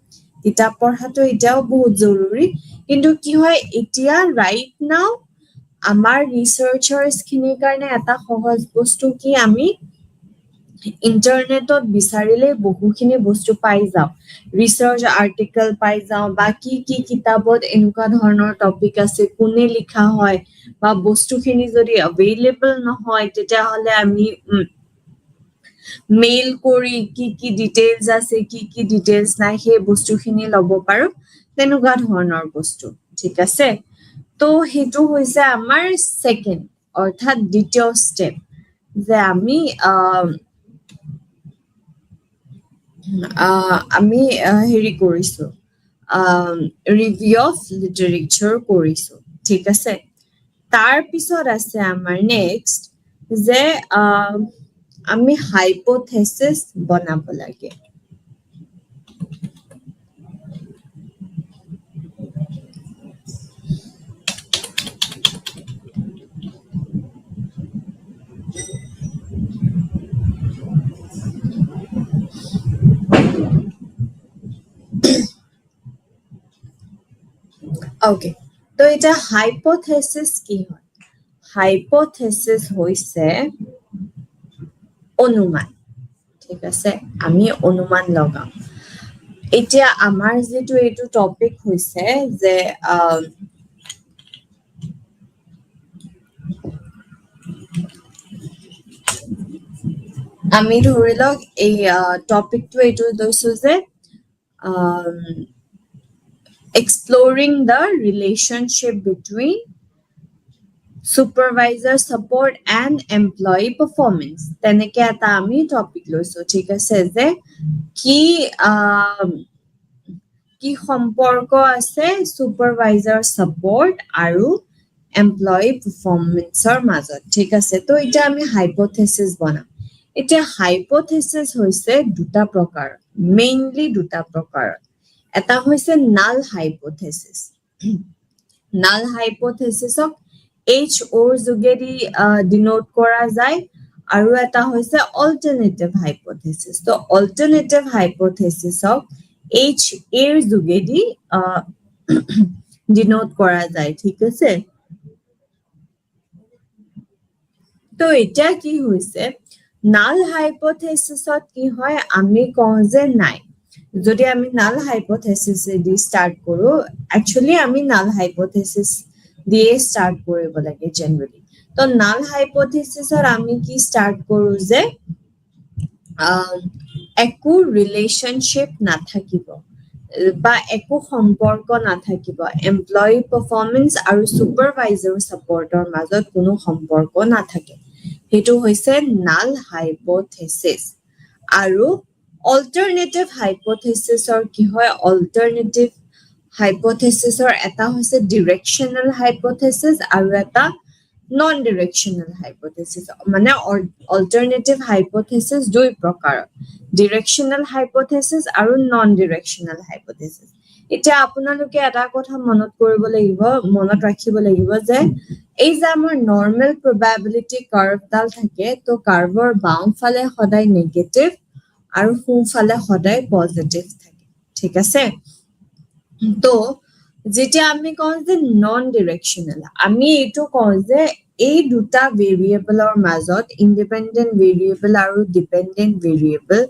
কিতাপ পঢ়াটো এতিয়াও বহুত জৰুৰী কিন্তু কি হয় এতিয়া ৰাইট নাও আমাৰ ৰিচাৰ্চাৰ্ছ খিনিৰ কাৰণে এটা সহজ বস্তু কি আমি ইন্টাৰনেটত বিচাৰিলে বহুখিনি বস্তু পাই যাওঁ ৰিচাৰ্চ আৰ্টিকল পাই যাওঁ বা কি কিতাপত এনেকুৱা ধৰণৰ টপিক আছে কোনে লিখা হয় বা বস্তুখিনি যদি এভেইলেবল নহয় তেতিয়াহ'লে আমি মেইল কৰি কি ডিটেইলছ আছে কি ডিটেইলছ নাই সেই বস্তুখিনি ল'ব পাৰো তেনেকুৱা ধৰণৰ বস্তু ঠিক আছে তো হেতু হৈছে আমাৰ সেকেন্ড অৰ্থাৎ দ্বিতীয় স্টেপ যে আমি হেৰি কৰিছো ৰিভিউ অফ লিটাৰেচাৰ কৰিছো ঠিক আছে তাৰ পিছত আছে আমাৰ নেক্সট যে আমি হাইপোথেসিস বনাব লাগে ওকে তো এটা হাইপোথেসিস কি হয় হাইপোথেসিস হৈছে অনুমান ঠিক আছে আমি অনুমান লগাম এতিয়া আমাৰ যেটো এটো টপিক হৈছে যে আমি ধৰি লওক এই টপিকটো এটো লৈছো যে exploring the relationship between supervisor support and employee performance তেনেকে এটা আমি টপিক লৈছো ঠিক আছে যে কি সম্পৰ্ক আছে supervisor support আৰু employee performanceৰ মাজত ঠিক আছে তো এটা আমি হাইপোথেসিস বনাম এটা হাইপোথেসিস হৈছে দুটা প্ৰকাৰ মেইনলি দুটা প্ৰকাৰ এটা হৈছে নাল হাইপোথেসিস নাল হাইপোথেসিসক HO যোগেদি ডিনোট কৰা যায় আৰু এটা হৈছে অল্টাৰনেটিভ হাইপোথেসিস তো অল্টাৰনেটিভ হাইপোথেসিসক H এর যোগেদি ডিনোট কৰা যায় ঠিক আছে তো এটা কি হৈছে নাল হাইপোথেসিসত কি হয় আমি কওঁ যে নাই যদি আমি নাল হাইপোথেসিস দি স্টার্ট কৰো একচুয়ালি আমি নাল হাইপোথেসিস দিয়ে স্টার্ট কৰিব লাগে জেনাৰেলি তো নাল হাইপোথেসিসৰ আমি কি স্টার্ট কৰো যে একো ৰিলেশনশিপ নাথাকিব বা একো সম্পৰ্ক নাথাকিব এমপ্লয়ি পারফরম্যান্স আৰু সুপারভাইজাৰ সাপোর্টৰ মাজত কোনো সম্পৰ্ক নাথাকে হেতু হৈছে নাল হাইপোথেসিস আৰু অল্টাৰনেটিভ হাইপোথেসিসৰ কি হয় অল্টাৰনেটিভ হাইপোথেসিসৰ এটা হৈছে ডিৰেকশনাল হাইপোথেসিস আৰু এটা নন ডিৰেকশনাল হাইপোথেসিস মানে অল্টাৰনেটিভ হাইপোথেসিস দুই প্ৰকাৰ ডিৰেকশনাল হাইপোথেসিস আৰু নন ডিৰেকশনাল হাইপোথেসিস এটা আপোনালোকে এটা কথা মনত ৰাখিব লাগিব যে এই যে আমাৰ নৰ্মেল প্ৰবাবিলিটি কাৰ্ভডাল থাকে তো কাৰ্ভৰ বাওঁফালে সদায় নেগেটিভ আৰু সোঁফালে সদায় পজিটিভ থাকে ঠিক আছে তো যেতিয়া আমি কওঁ যে নন ডিৰেকশনাল আমি এটো কওঁ যে এই দুটা ভেৰিয়েবলৰ মাজত ইন্ডিপেন্ডেন্ট ভেৰিয়েবল আৰু ডিপেন্ডেন্ট ভেৰিয়েবল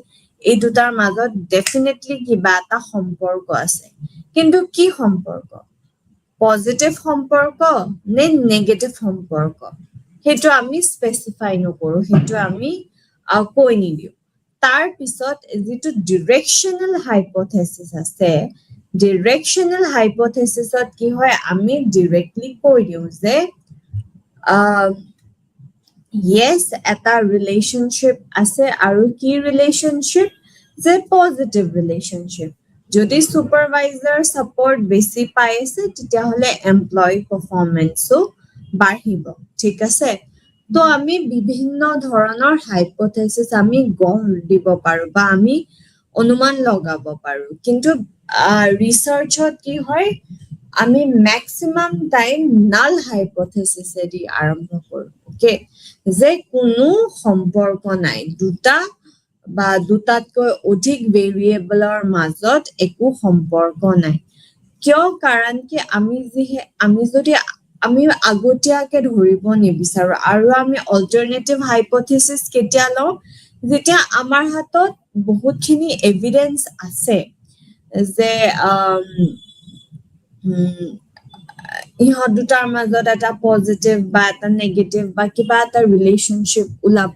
এই দুটাৰ মাজত ডেফিনেটলি কিবা এটা সম্পৰ্ক আছে কিন্তু কি সম্পৰ্ক পজিটিভ সম্পৰ্ক নে নেগেটিভ সম্পৰ্ক হেতু আমি স্পেসিফাই নকৰো হেতু আমি কৈ নিদিও তাৰ পিছত যেটো ডিৰেকচনেল হাইপোথেসিস আছে ডিৰেকচনেল হাইপোথেসিসত কি হয় আমি ডাইৰেক্টলি কৈ দিও যে yes এটা রিলেশনশিপ আছে আৰু কি রিলেশনশিপ যে পজিটিভ রিলেশনশিপ যদি সুপারভাইজার সাপোর্ট বেশি পাইছে তেতিয়া হলে এমপ্লয়ি পারফরম্যান্সও বাঢ়িব ঠিক আছে তো আমি বিভিন্ন ধৰণৰ হাইপোথেসিস আমি গঢ় দিব পাৰো বা আমি অনুমান লগাব পাৰো কিন্তু ৰিসাৰ্চত কি হয় আমি ম্যাক্সিমাম টাইম নাল হাইপোথেসিস এদি আৰম্ভ কৰো ওকে যে কোনো সম্পৰ্ক নাই দুটা বা দুটাতকৈ অধিক ভেৰিয়েবলৰ মাজত একো সম্পৰ্ক নাই কিয় কাৰণ কি আমি যদি আমি আগতীয়াকে ধৰিব নিবিচাৰো আৰু আমি অল্টাৰনেটিভ হাইপোথেসিস কেতিয়া লওঁ যেতিয়া আমাৰ হাতত বহুতখিনি এভিডেন্স আছে যে ইহত দুটাৰ মাজত এটা পজিটিভ বা এটা নেগেটিভ বা কিবা এটা ৰিলেশনশিপ ওলাব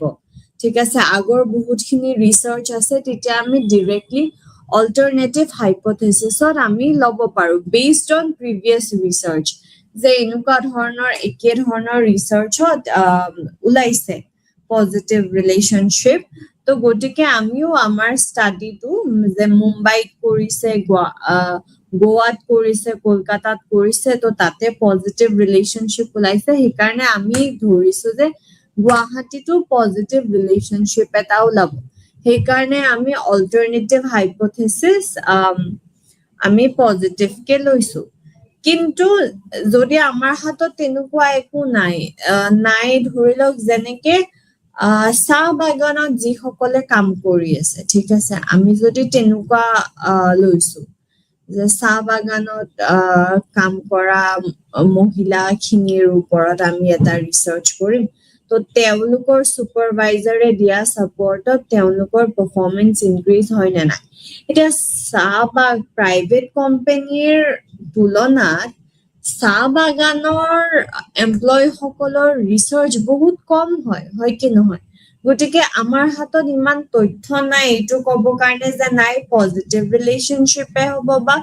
ঠিক আছে আগৰ বহুতখিনি ৰিসাৰ্চ আছে তেতিয়া আমি ডাইৰেক্টলি অল্টাৰনেটিভ হাইপোথেসিসত আমি লব পাৰো বেসড অন প্ৰিভিয়াস ৰিসাৰ্চ যে এনেকুৱা ধৰণৰ একে ধৰণৰ ৰিসাৰ্চত ওলাইছে পজিটিভ ৰিলেশনশিপ তো গতিকে আমিও আমাৰ ষ্টাডিটো যে মুম্বাইত কৰিছে গোৱাত কৰিছে কলকাতাত কৰিছে তো তাতে পজিটিভ ৰিলেশনশিপ ওলাইছে সেইকাৰণে আমি ধৰিছো যে গুৱাহাটীটো পজিটিভ ৰিলেশনশিপ এটা ওলাব সেইকাৰণে আমি অল্টাৰনেটিভ হাইপোথেসিস আমি পজিটিভ কে লৈছো কিন্তু যদি আমাৰ হাতত তেনেকুৱা একো নাই ধৰি লওক যেনেকে চাহ বাগানত যিসকলে কাম কৰি আছে ঠিক আছে আমি যদি তেনেকুৱা লৈছো যে চাহ বাগানত কাম কৰা মহিলা খিনিৰ ওপৰত আমি এটা ৰিসাৰ্চ কৰিম তো তেওঁলোকৰ সুপারভাইজারে দিয়া সাপোর্টত তেওঁলোকৰ পারফরম্যান্স ইনক্রিজ হয় না না এটা চাহ বা প্রাইভেট কোম্পানিৰ তুলনাত চাহ বাগানৰ এমপ্লয়ি সকলৰ ৰিসাৰ্চ বহুত কম হয় কি নহয় গতিকে আমাৰ হাতত ইমান তথ্য নাই এটো কব কাৰণে যে নাই পজিটিভ ৰিলেশনশিপে হ'ব বা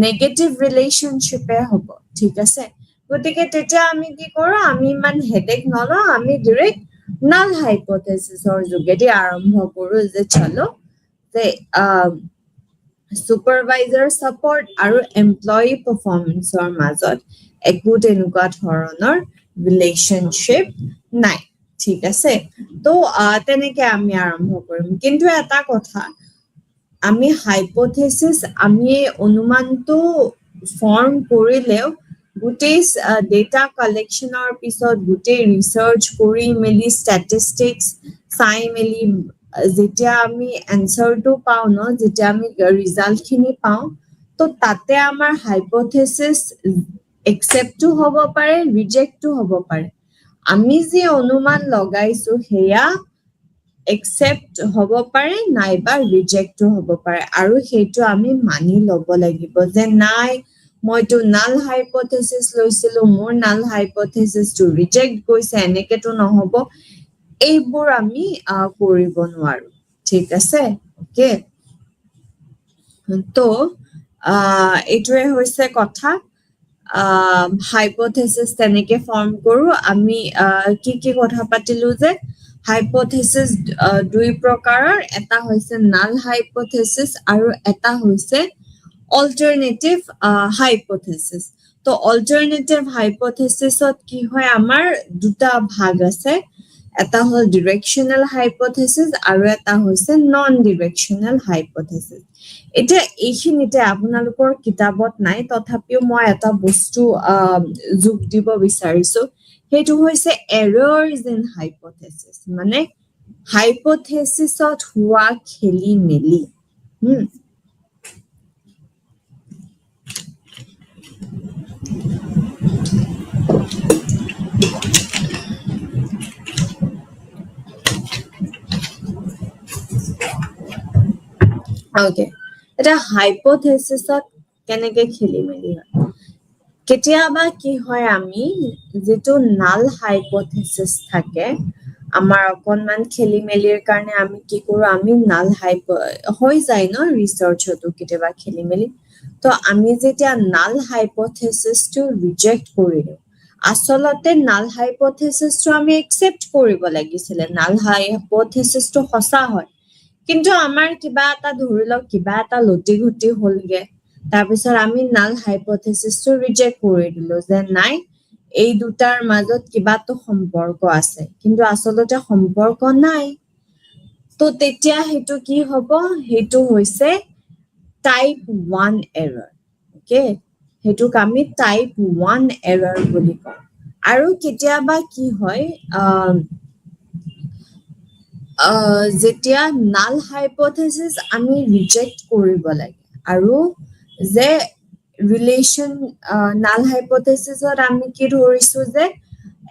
নেগেটিভ ৰিলেশনশিপে হ'ব ঠিক আছে গতিকে তেতিয়া আমি কি কৰো আমি ইমান হেডেক নলওঁ আমি ডাইৰেক্ট নাল হাইপোথেসিসৰ যোগেদি আৰম্ভ কৰো যে চলো যে সুপারভাইজার সাপোর্ট আৰু এমপ্লয়ি পারফরম্যান্সৰ মাজত একো তেনেকুৱা ধৰণৰ ৰিলেশনশিপ নাই ঠিক আছে তো তেনেকে আমি আৰম্ভ কৰিম কিন্তু এটা কথা আমি হাইপোথেসিস আমি অনুমানটো ফর্ম কৰিলেও গোটেই ডেটা কালেকশনৰ পিছত গোটেই ৰিসাৰ্চ কৰি মেলি স্ট্যাটিস্টিক্স চাই মেলি যেতিয়া আমি এনসারটো পাও ন যেতিয়া আমি ৰিজাল্ট খিনি পাও তো তাতে আমাৰ হাইপোথেসিস একসেপ্টও হ'ব পাৰে ৰিজেক্টও হ'ব পাৰে আমি যে অনুমান লগাইছো হেয়া একসেপ্ট হ'ব পাৰে নাইবা ৰিজেক্টও হ'ব পাৰে আৰু সেইটো আমি মানি লব লাগিব যে নাই মইতো নাল হাইপোথেসিস লৈছিলো মোৰ নাল হাইপোথেসিসটো ৰিজেক্ট গৈছে এনেকেতো নহব এইবোৰ আমি কৰিব নোৱাৰো ঠিক আছে ওকে তো এইটোৱে হৈছে কথা হাইপোথেসিস তেনেকে ফর্ম কৰো আমি কি কথা পাতিলো যে হাইপোথেসিস দুই প্ৰকাৰৰ এটা হৈছে নাল হাইপোথেসিস আৰু এটা হৈছে অল্টাৰনেটিভ হাইপোথেসিস তো অল্টাৰনেটিভ হাইপোথেসিসত কি হয় আমাৰ দুটা ভাগ আছে এটা হল ডিৰেকচনেল হাইপোথেসিস আৰু এটা হৈছে নন ডিৰেকচনেল হাইপোথেসিস এটা এইখিনিতে আপোনালোকৰ কিতাপত নাই তথাপিও মই এটা বস্তু যোগ দিব বিচাৰিছো সেইটো হৈছে এৰৰ্স ইন হাইপোথেসিস মানে হাইপোথেসিসত হোৱা খেলি মেলি ওকে এটা হাইপোথেসিসত কেনেকে খেলি মেলি হয় কেতিয়াবা কি হয় আমি যেটো নাল হাইপোথেসিস থাকে আমাৰ অকনমান খেলি মেলিৰ কাৰণে আমি কি কৰো আমি নাল হাইপ হৈ যায় ন ৰিচাৰ্চতো কেতিয়াবা খেলি মেলি তো আমি যেতিয়া নাল হাইপথেচিছটো ৰিজেক্ট কৰি দিওঁ আচলতে নাল হাইপথেচিছটো আমি একচেপ্ট কৰিব লাগিছিলে নাল হাইপথেচিছটো সঁচা হয় কিন্তু আমাৰ কিবা এটা ধৰি লওক কিবা এটা লটি ঘটি হ'লগে তাৰপিছত আমি নাল হাইপথেচিছটো ৰিজেক্ট কৰি দিলো যে নাই এই দুটাৰ মাজত কিবাটো সম্পৰ্ক আছে কিন্তু আচলতে সম্পৰ্ক নাই তো তেতিয়া হেতু কি হ'ব হেতু হৈছে টাইপ 1 এৰৰ ওকে হেতুক আমি টাইপ 1 এৰৰ বুলি কওঁ আৰু কেতিয়াবা কি হয় যেতিয়া নাল হাইপথেচিছ আমি ৰিজেক্ট কৰিব লাগে আৰু যে ৰিলেশ্যন নাল হাইপথেচিছত আমি কি ধৰিছো যে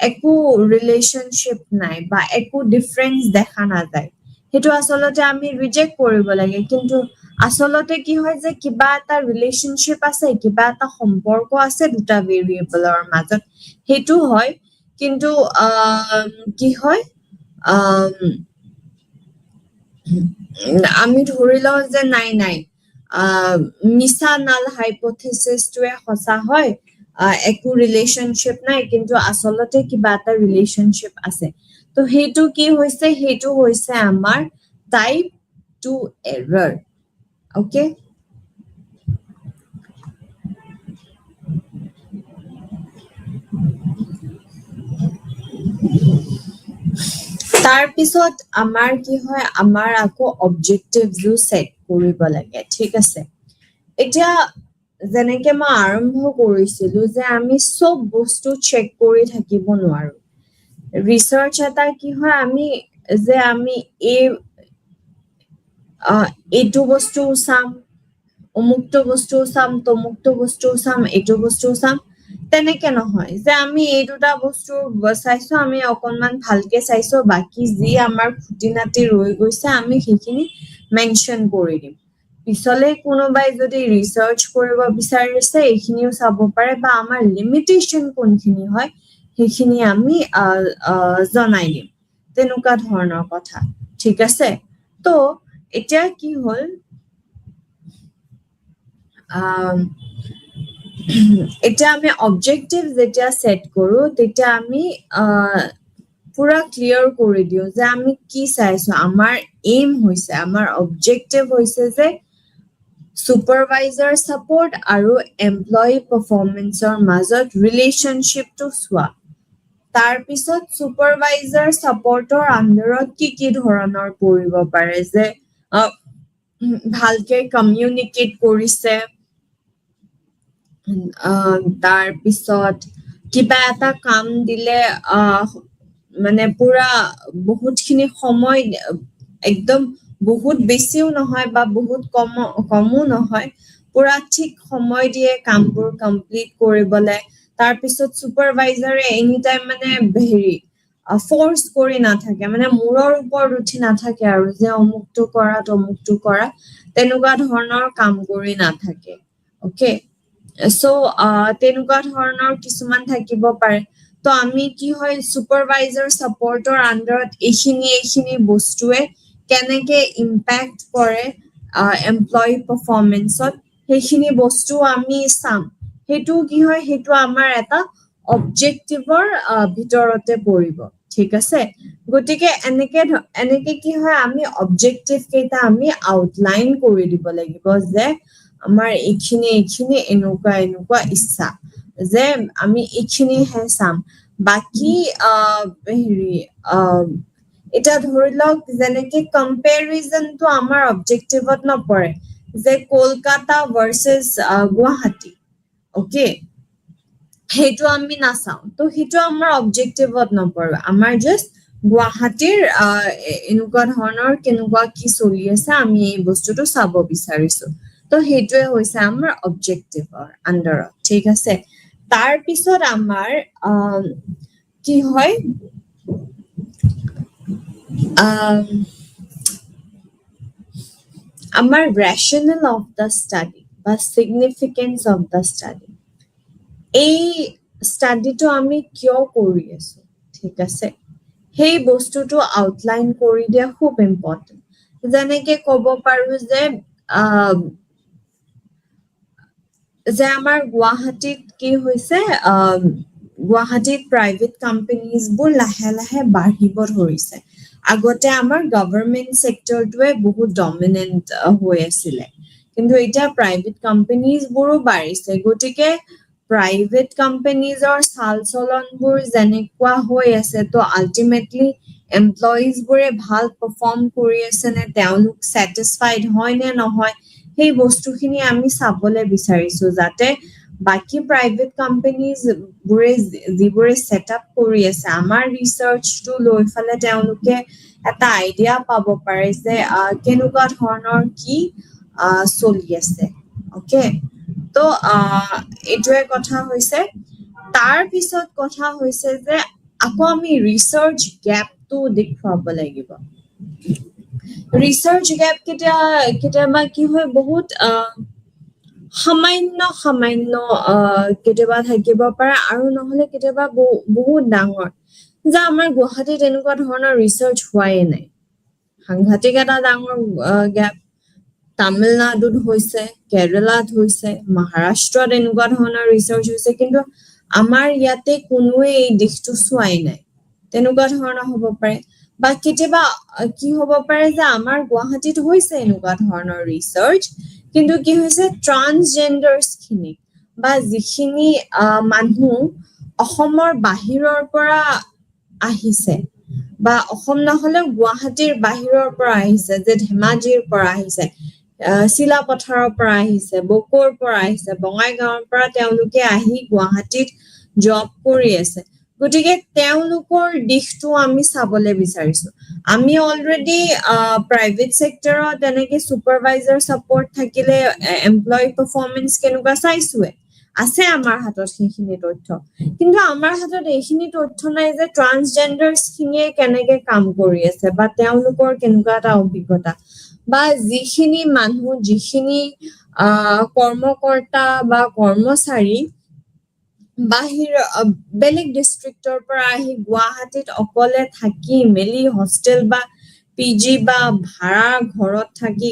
একো ৰিলেশ্যনশ্বিপ নাই বা একো ডিফাৰেন্স দেখা নাযায় হেতু আচলতে আমি ৰিজেক্ট কৰিব লাগে কিন্তু আচলতে কি হয় যে কিবা এটা ৰিলেশ্যনশ্বিপ আছে কিবা এটা সম্পৰ্ক আছে দুটা ভেৰিয়েবলৰ মাজত হেতু হয় কিন্তু কি হয় আমি ধৰি লওঁ যে নাই মিছা নাল হাইপথেচিছটোৱে সঁচা হয় একো ৰিলেশ্যনশ্বিপ নাই কিন্তু আচলতে কিবা এটা ৰিলেশ্যনশ্বিপ আছে তো হেতু কি হৈছে হেতু হৈছে আমাৰ টাইপ 2 এৰৰ ওকে তাৰ পিছত আমাৰ কি হয় আমাৰ আকৌ অবজেক্টিভটো সেট কৰিব লাগে ঠিক আছে এতিয়া যেনেকে মই আৰম্ভ কৰিছিলো যে আমি সব বস্তু চেক কৰি থাকিব নোৱাৰো ৰিসাৰ্চ এটা কি হয় আমি যে আমি এইটো বস্তু চাম অমুকটো বস্তু চাম তমুকটো বস্তু চাম এইটো বস্তু চাম তেনেকে নহয় যে আমি এই দুটা বস্তু চাইছো আমি অকনমান ভালকে চাইছো বাকি যি আমাৰ খুটিনাটি ৰৈ গৈছে আমি সেইখিনি মেনশন কৰি দিম পিছলে কোনোবাই যদি ৰিসাৰ্চ কৰিব বিচাৰিছে এইখিনিও চাব পাৰে বা আমাৰ লিমিটেশন কোনখিনি হয় সেইখিনি আমি জনাই দিম তেনেকুৱা ধৰণৰ কথা ঠিক আছে তো এতিয়া কি হল এটা আমি অবজেক্টিভ যেতিয়া সেট কৰো তেতিয়া আমি পুরা ক্লিয়ার করে দিও যে আমি কি চাইছো আমার এম হইছে আমার অবজেক্টিভ হইছে যে সুপারভাইজার সাপোর্ট আৰু এমপ্লয়ি পারফরম্যান্সৰ মাজত ৰিলেশনশিপটো সোৱা তাৰ পিছত সুপারভাইজার সাপোর্টৰ আন্ডাৰত কি ধৰণৰ পৰিব পাৰে যে ভালকে কমিউনিকেট কৰিছে তাৰ পিছত কিবা এটা কাম দিলে মানে পুরা বহুতখিনি সময় একদম বহুত বেছিও নহয় বা বহুত কমও নহয় পুরা ঠিক সময় দিয়ে কামবোৰ কমপ্লিট কৰিবলে তাৰ পিছত সুপারভাইজাৰে এনি টাইম মানে হেৰি ফোর্স কৰি নাথাকে মানে মূৰৰ ওপৰত উঠি নাথাকে আৰু যে অমুকটো কৰা তেনেকুৱা ধৰণৰ কাম কৰি নাথাকে ওকে সো তেনেকুৱা ধৰণৰ কিছুমান থাকিব পাৰে তো আমি কি হয় সুপারভাইজার সাপোর্টৰ আন্ডাৰত এইখিনি বস্তুৱে কেনেকে ইম্প্যাক্ট কৰে এমপ্লয়ি পারফরম্যান্সত সেইখিনি বস্তু আমি চাম হেতু কি হয় হেতু আমাৰ এটা অবজেক্টিভৰ ভিতৰতে পৰিব ঠিক আছে গটিকে এনেকে কি হয় আমি অবজেক্টিভ কেইটা আমি আউটলাইন কৰি দিব লাগিব যে আমাৰ এইখিনি এনেকুৱা ইচ্ছা যে আমি এইখিনি হে চাম বাকি হেৰি এটা ধৰি লওক যেনেকে কম্পেৰিজনটো আমাৰ অবজেক্টিভত নপৰে যে কলকাতা ভাৰ্সেস গুৱাহাটী ওকে হেতু আমি নাচাও তো হেতু আমাৰ অবজেক্টিভত নপৰে আমাৰ জাস্ট গুৱাহাটীৰ এনেকুৱা ধৰণৰ কেনেকুৱা কি চলি আছে আমি এই বস্তুটো চাব বিচাৰিছো তো হেতুৱে হৈছে আমাৰ অবজেক্টিভৰ আন্ডাৰত ঠিক আছে তাৰ পিছত আমাৰ কি হয় আমাৰ rationale of the study বা significance of the study এই স্টাডিটো আমি কিয় কৰি আছো ঠিক আছে সেই বস্তুটো আউটলাইন কৰি দিয়া খুব ইম্পৰ্টেণ্ট যেনেকে ক'ব পাৰো যে আমাৰ গুৱাহাটীত কি হৈছে গুৱাহাটীত প্ৰাইভেট কোম্পানীজ বোৰ লাহে লাহে বাঢ়িব ধৰিছে আগতে আমাৰ গভৰ্ণমেন্ট সেক্টৰটোৱে বহুত ডমিনেন্ট হৈ আছিলে কিন্তু এতিয়া প্ৰাইভেট কোম্পানীজ বোৰো বাঢ়িছে গতিকে প্ৰাইভেট কোম্পানীজৰ চালচলনবোৰ যেনেকুৱা হৈ আছে তো আলটিমেটলি এমপ্লয়িজ বোৰে ভাল পাৰফৰ্ম কৰি আছে নে তেওঁলোক স্যাটিসফাইড হয় নে নহয় সেই বস্তুখিনি আমি চাবলৈ বিচাৰিছো যাতে বাকি প্ৰাইভেট কোম্পানীজ বোৰে যিবোৰে সেটআপ কৰি আছে আমাৰ ৰিসাৰ্চটো লৈ ফালে তেওঁলোকে এটা আইডিয়া পাব পাৰে যে কেনেকুৱা ধৰণৰ কি চলি আছে ওকে তো এইটোৱে কথা হৈছে তাৰ পিছত কথা হৈছে যে আকৌ আমি ৰিসাৰ্চ গ্যাপটো দেখুৱাব লাগিব ৰিসাৰ্চ গ্যাপ কেতিয়াবা কি হয় বহুত সামান্য কেতিয়াবা থাকিব পাৰে আৰু নহলে কেতিয়াবা বহুত ডাঙৰ যে আমাৰ গুৱাহাটীত এনেকুৱা ধৰণৰ ৰিসাৰ্চ হোৱাই নাই সাংঘাতিক এটা ডাঙৰ গ্যাপ তামিলনাডুত হৈছে কেৰালাত হৈছে মহাৰাষ্ট্ৰত এনেকুৱা ধৰণৰ ৰিসাৰ্চ হৈছে কিন্তু আমাৰ ইয়াতে কোনোৱে এই দিশটো চোৱাই নাই তেনেকুৱা ধৰণৰ হ'ব পাৰে বা কেতিয়াবা কি হ'ব পাৰে যে আমাৰ গুৱাহাটীত হৈছে এনেকুৱা ধৰণৰ ৰিসাৰ্চ কিন্তু কি হৈছে ট্ৰান্সজেন্ডাৰ্স খিনি বা যিখিনি মানুহ অসমৰ বাহিৰৰ পৰা আহিছে বা অসম নহলে গুৱাহাটীৰ বাহিৰৰ পৰা আহিছে যে ধেমাজিৰ পৰা আহিছে শিলাপথাৰৰ পৰা আহিছে বকৰ পৰা আহিছে বঙাইগাঁৱৰ পৰা তেওঁলোকে আহি গুৱাহাটীত জব কৰি আছে গতিকে তেওঁলোকৰ দিশটো আমি চাবলৈ বিচাৰিছো আমি অলৰেডি প্ৰাইভেট সেক্টৰত এনেকে সুপাৰভাইজাৰ সাপোৰ্ট থাকিলে এমপ্লয়ি পাৰফৰমেন্স কেনেকুৱা চাইছোৱে আছে আমাৰ হাতত সেইখিনি তথ্য কিন্তু আমাৰ হাতত এইখিনি তথ্য নাই যে ট্ৰান্সজেন্ডাৰ্স খিনিয়ে কেনেকে কাম কৰি আছে বা তেওঁলোকৰ কেনেকুৱা এটা অভিজ্ঞতা বা যিখিনি মানুহ যিখিনি কৰ্মকৰ্তা বা কৰ্মচাৰী বাহিৰ বেলেগ ডিস্ট্ৰিক্টৰ পৰা আহি গুৱাহাটীত অকলে থাকি মেলি হোস্টেল বা পিজি বা ভাড়া ঘৰত থাকি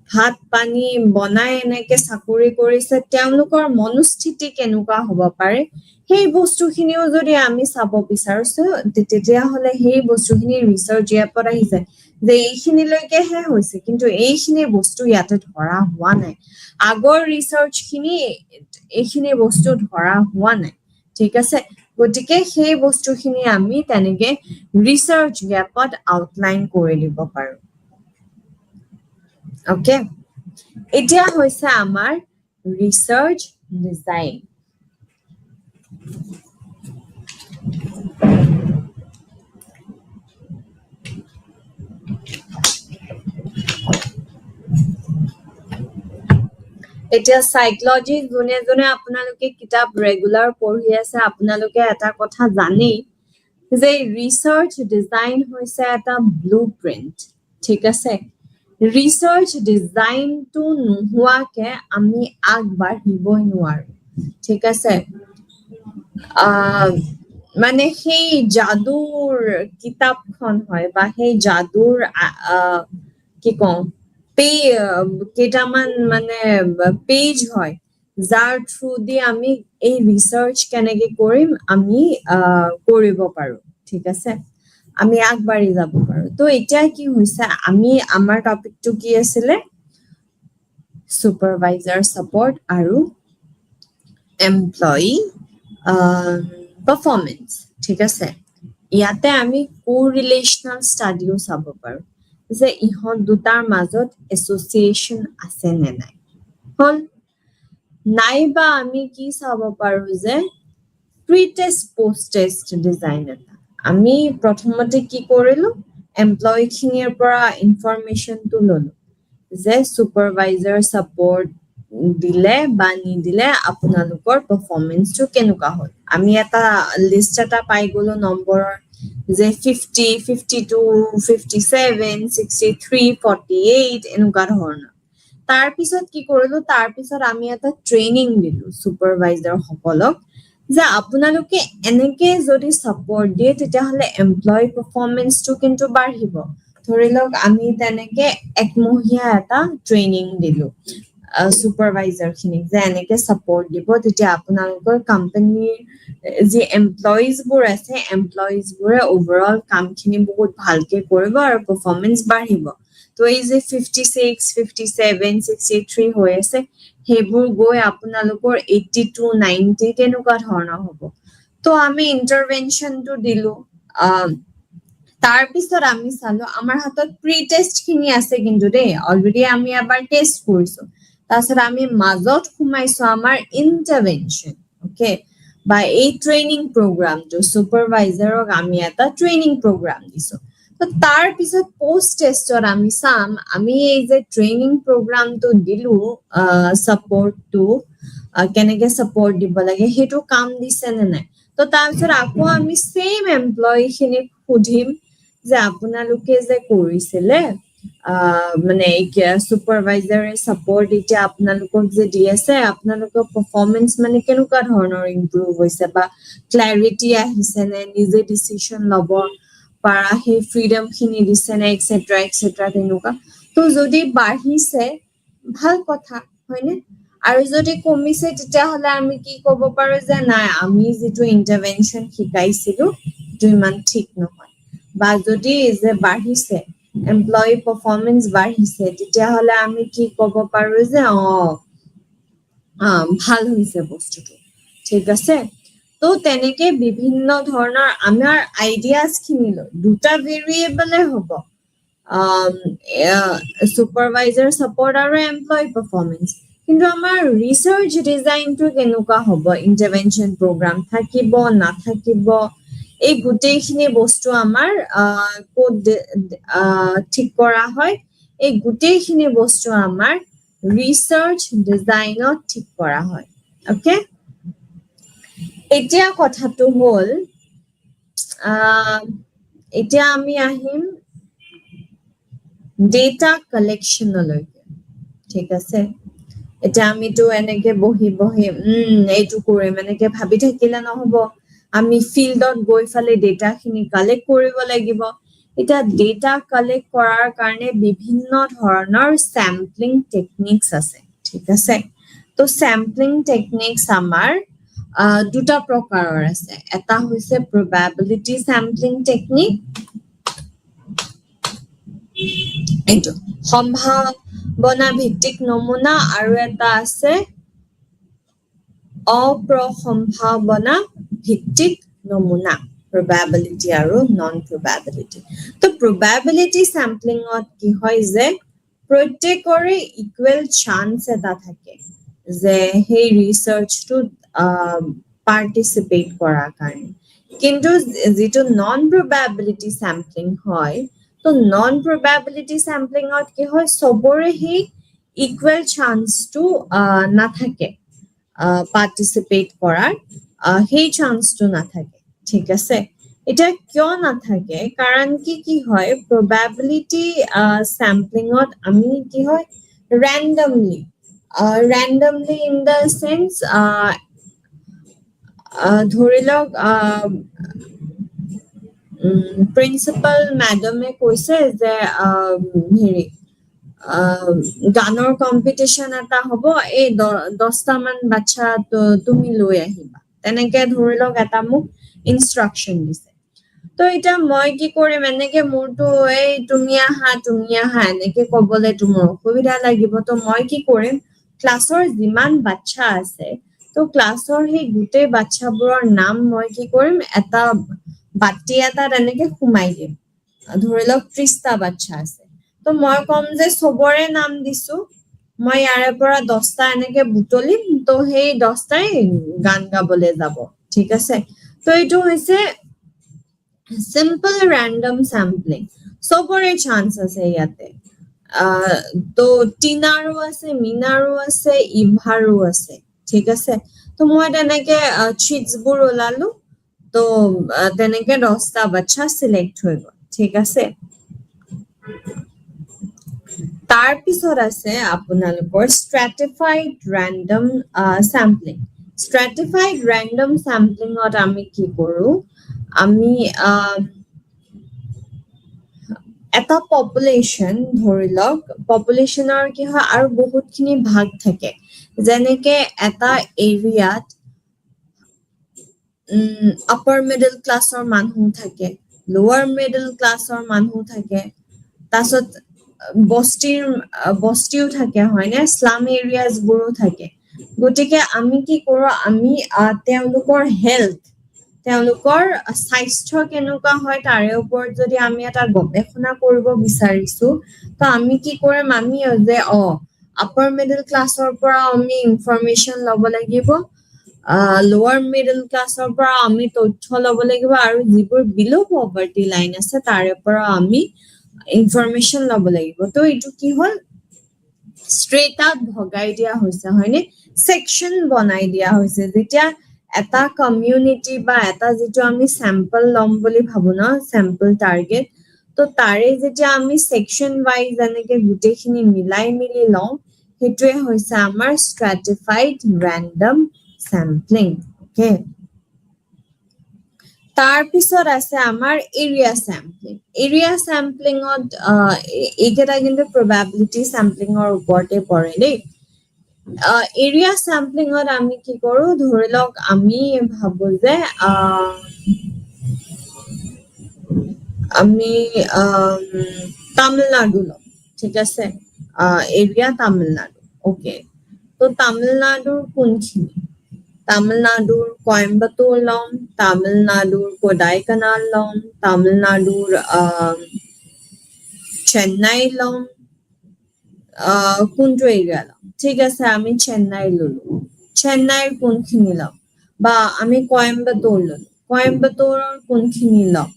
ভাত পানী বনাই এনেকে চাকৰি কৰিছে তেওঁলোকৰ মনস্থিতি কেনেকুৱা হ'ব পাৰে সেই বস্তুখিনিও যদি আমি চাব বিচাৰিছো তেতিয়া হলে সেই বস্তুখিনি ৰিসাৰ্চ গ্যাপত আহিছে যে এইখিনিলৈকেহে হৈছে কিন্তু এইখিনি বস্তু ইয়াতে ধৰা হোৱা নাই আগৰ ৰিসাৰ্চ খিনি এইখিনি বস্তু ধৰা হোৱা নাই ঠিক আছে গতিকে সেই বস্তুখিনি আমি তেনেকে ৰিসাৰ্চ গ্যাপত আউটলাইন কৰি দিব পাৰো ওকে এতিয়া হৈছে আমাৰ ৰিসাৰ্চ ডিজাইন এতিয়া সাইকোলজি জুনে জুনে আপোনালোকে কিতাপ ৰেগুলাৰ পঢ়ি আছে আপোনালোকে এটা কথা জানেই যে ৰিসাৰ্চ ডিজাইন হৈছে এটা ব্লুপ্ৰিন্ট ঠিক আছে ৰিসাৰ্চ ডিজাইনটো নোহোৱাকে আমি আগবাঢ়িবই নোৱাৰো ঠিক আছে মানে সেই যাদুৰ কিতাপখন হয় বা সেই যাদুৰ কি কওঁ কেইটামান মানে পেজ হয় যাৰ থ্ৰু দি আমি এই ৰিসাৰ্চ কেনেকে কৰিম আমি কৰিব পাৰো ঠিক আছে আমি আগবাঢ়ি যাব পাৰো তো এতিয়া কি হৈছে আমি আমাৰ টপিকটো কি আছিলে সুপাৰভাইজাৰ সাপোৰ্ট আৰু এমপ্লয়ি পারফরমেন্স ঠিক আছে ইয়াতে আমি কোৰিলেশনাল স্টাডিও চাব পাৰো যে ইহত দুটাৰ মাজত এসোসিয়েশন আছে নে নাই হল নাইবা আমি কি চাব পাৰো যে pre test post test design এটা আমি প্ৰথমতে কি কৰিলো এমপ্লয়ি খিনিৰ পৰা ইনফৰমেশনটো ললো যে সুপাৰভাইজাৰ সাপোৰ্ট দিলে বা নিদিলে আপোনালোকৰ পারফরমেন্সটো কেনেকুৱা হ'ল আমি এটা লিষ্ট এটা পাই গলো নম্বৰৰ যে 50 52 57 63 48 এনেকুৱা ধৰণৰ তাৰ পিছত কি কৰিলো তাৰ পিছত আমি এটা ট্ৰেইনিং দিলো সুপাৰভাইজাৰ সকলক যে আপোনালোকে এনেকে যদি সাপোর্ট দিয়ে তেতিয়াহলে এমপ্লয়ি পারফরম্যান্সটো কিন্তু বাঢ়িব ধৰি লওক আমি তেনেকে একমহীয়া এটা ট্ৰেইনিং দিলো সুপাৰভাইজাৰ খিনিক যে এনেকে সাপোর্ট দিব তেতিয়া আপোনালোকৰ কোম্পানীৰ যি এমপ্লয়িজ বোৰ আছে এমপ্লয়িজ বোৰে ওভাৰঅল কামখিনি বহুত ভালকে কৰিব আৰু পারফরম্যান্স বাঢ়িব তো এই যে 56 57 63 হৈ আছে সেইবোৰ গৈ আপোনালোকৰ 82 90 কেনেকুৱা ধৰণৰ হ'ব তো আমি ইন্টাৰভেনশনটো দিলো তাৰ পিছত আমি চালো আমাৰ হাতত প্ৰি টেষ্ট খিনি আছে কিন্তু দেই অলৰেডি আমি এবাৰ টেষ্ট কৰিছো তাৰপিছত আমি মাজত সোমাইছো আমাৰ ইন্টাৰভেনশন ওকে বা এই ট্ৰেইনিং প্ৰগ্ৰামটো সুপাৰভাইজাৰক আমি এটা ট্ৰেইনিং প্ৰগ্ৰাম দিছো তো তাৰ পিছত পোষ্ট টেষ্টত আমি চাম আমি এই যে ট্ৰেইনিং প্ৰগ্ৰামটো দিলো সাপোৰ্টটো কেনেকে সাপোৰ্ট দিব লাগে হেতু কাম দিছে নে নাই তো তাৰপিছত আকৌ আমি সেম এমপ্লয়ি খিনিক সুধিম যে আপোনালোকে যে কৰিছিলে মানে সুপাৰভাইজাৰে সাপোৰ্ট এতিয়া আপোনালোকক যে দি আছে আপোনালোকৰ পারফরম্যান্স মানে কেনেকুৱা ধৰণৰ ইমপ্ৰুভ হৈছে বা ক্লাৰিটি আহিছে নে নিজে ডিসিশন লব পাৰা সেই ফ্ৰীডম খিনি দিছে নে এটসেট্ৰা এটসেট্ৰা তেনেকুৱা তো যদি বাঢ়িছে ভাল কথা হয়নে আৰু যদি কমিছে তেতিয়াহলে আমি কি ক'ব পাৰো যে নাই আমি যেটো ইন্টাৰভেনশন শিকাইছিলো সেইটো ইমান ঠিক নহয় বা যদি যে বাঢ়িছে এমপ্লয়ি পারফরম্যান্স বাঢ়িছে তেতিয়াহলে আমি কি ক'ব পাৰো যে ভাল হৈছে বস্তুটো ঠিক আছে তো তেনেকে বিভিন্ন ধৰণৰ আমাৰ আইডিয়াজ খিনি লৈ দুটা ভেৰিয়েবলে হ'ব সুপাৰভাইজাৰ সাপোৰ্ট আৰু এমপ্লয়ি পারফরম্যান্স কিন্তু আমাৰ ৰিসাৰ্চ ডিজাইনটো কেনেকুৱা হ'ব ইন্টাৰভেনশন প্ৰগ্ৰাম থাকিব নাথাকিব এই গোটেইখিনি বস্তু আমাৰ কোড ঠিক কৰা হয় এই গোটেইখিনি বস্তু আমাৰ ৰিসাৰ্চ ডিজাইনত ঠিক কৰা হয় ওকে এতিয়া কথাটো হ'ল এতিয়া আমি আহিম ডেটা কালেকশনলৈকে ঠিক আছে এটা আমিতো এনেকে বহি এইটো কৰিম এনেকে ভাবি থাকিলে নহব আমি ফিল্ডত গৈ ফালে ডেটা খিনি কালেক্ট কৰিব লাগিব এটা ডেটা কালেক্ট কৰাৰ কাৰণে বিভিন্ন ধৰণৰ স্যাম্পলিং টেকনিক্স আছে ঠিক আছে তো স্যাম্পলিং টেকনিক্স আমাৰ দুটা প্ৰকাৰৰ আছে এটা হৈছে probability sampling technique এইটো সম্ভাৱনা ভিত্তিক নমুনা আৰু এটা আছে অপ্ৰসম্ভাৱনা ভিত্তিক নমুনা probability আৰু non probability তো probability sampling ত কি হয় যে প্ৰত্যেকৰে ইকুৱেল চান্স এটা থাকে যে সেই ৰিসাৰ্চটো পাৰ্টিসিপেট কৰাৰ কাৰণে কিন্তু যেটো নন probability sampling হয় তো নন probability sampling ত কি হয় সবৰে হি ইকুৱেল চান্স টু নাথাকে পাৰ্টিসিপেট কৰাৰ সেই চান্সটো নাথাকে ঠিক আছে এটা কিয় নাথাকে কাৰণ কি হয় probability sampling ত আমি কি হয় randomly in the sense ধৰি লওক প্ৰিন্সিপাল ম্যাডামে কৈছে যে হেৰি গানৰ কম্পিটিশন এটা হ'ব এই 10টা মান বাচ্চা তুমি লৈ আহিবা তেনেকে ধৰি লওক এটা মোক ইনস্ট্ৰাকশন দিছে তো এটা মই কি কৰিম এনেকে মোৰটো এই তুমি আহা এনেকে ক'বলে তোমাৰ অসুবিধা লাগিব তো মই কি কৰিম ক্লাছৰ যিমান বাচ্চা আছে তো ক্লাছৰ সেই গোটেই বাচ্চাবোৰৰ নাম মই কি কৰিম এটা বাটি এটা এনেকে সোমাই দিম ধৰি লওক 30টা বাচ্চা আছে তো মই কম যে সবৰে নাম দিছো মই ইয়াৰে পৰা 10টা এনেকে বুটলিম তো সেই 10টাই গান গাবলে যাব ঠিক আছে তো এইটো হৈছে simple random sampling সবৰে চান্স আছে ইয়াতে তো টিনাৰো আছে মিনাৰো আছে ইভাৰো আছে ঠিক আছে তো মই তেনেকে চিটস বোৰ ওলালো তো তেনেকে 10টা বাচ্চা সিলেক্ট হৈ গ'ল ঠিক আছে তাৰ পিছত আছে আপোনালোকৰ stratified random sampling stratified random sampling ot ami ki koru ami এটা পপুলেশন ধৰি লওক পপুলেশনৰ কি হয় আৰু বহুতখিনি ভাগ থাকে যেনেকে এটা এৰিয়াত আপাৰ মিডল ক্লাছৰ মানুহ থাকে লোৱাৰ মিডল ক্লাছৰ মানুহ থাকে তাৰছত বস্তিও থাকে হয়নে স্লাম এৰিয়াজ বোৰো থাকে গতিকে আমি কি কৰো আমি তেওঁলোকৰ হেলথ তেওঁলোকৰ স্বাস্থ্য কেনেকুৱা হয় তাৰে ওপৰত যদি আমি এটা গৱেষণা কৰিব বিচাৰিছো তো আমি কি কৰিম আমি যে আপাৰ মিডল ক্লাছৰ পৰা আমি ইনফৰমেশন ল'ব লাগিব লোৱাৰ মিডল ক্লাছৰ পৰা আমি তথ্য ল'ব লাগিব আৰু যিবোৰ বিলো পভাৰ্টি লাইন আছে তাৰে পৰা আমি ইনফৰমেশন ল'ব লাগিব তো এইটো কি হ'ল স্ট্ৰেটাত ভগাই দিয়া হৈছে হয়নে সেকশন বনাই দিয়া হৈছে যেতিয়া এটা কমিউনিটি বা এটা যেটো আমি স্যাম্পল লম বুলি ভাবো না স্যাম্পল টার্গেট তো তাৰে যেতিয়া আমি সেকশন ওয়াইজ এনেকে গুটেখিনি মিলাই মিলি লম হেতুৱে হৈছে আমাৰ স্ট্ৰাটিফাইড ৰেন্ডম স্যাম্পলিং ওকে তাৰ পিছত আছে আমাৰ এৰিয়া স্যাম্পলিংত এইকেইটা কিন্তু probability স্যাম্পলিংৰ ওপৰতে পৰে দেই এৰিয়া স্যাম্পলিংত আমি কি কৰো ধৰি লওক আমি ভাবো যে আমি তামিলনাডু লম ঠিক আছে এৰিয়া তামিলনাডু ওকে তো তামিলনাডুৰ কোনখিনি তামিলনাডুৰ কোয়েম্বাটুৰ লম তামিলনাডুৰ কোডাইকানাল লম তামিলনাডুৰ চেন্নাই লম কোনটো এৰিয়া লম ঠিক আছে আমি চেন্নাই ললো চেন্নাইৰ কোনখিনি লম বা আমি কোয়েম্বাটুৰ ললো কোয়েম্বাটুৰৰ কোনখিনি লম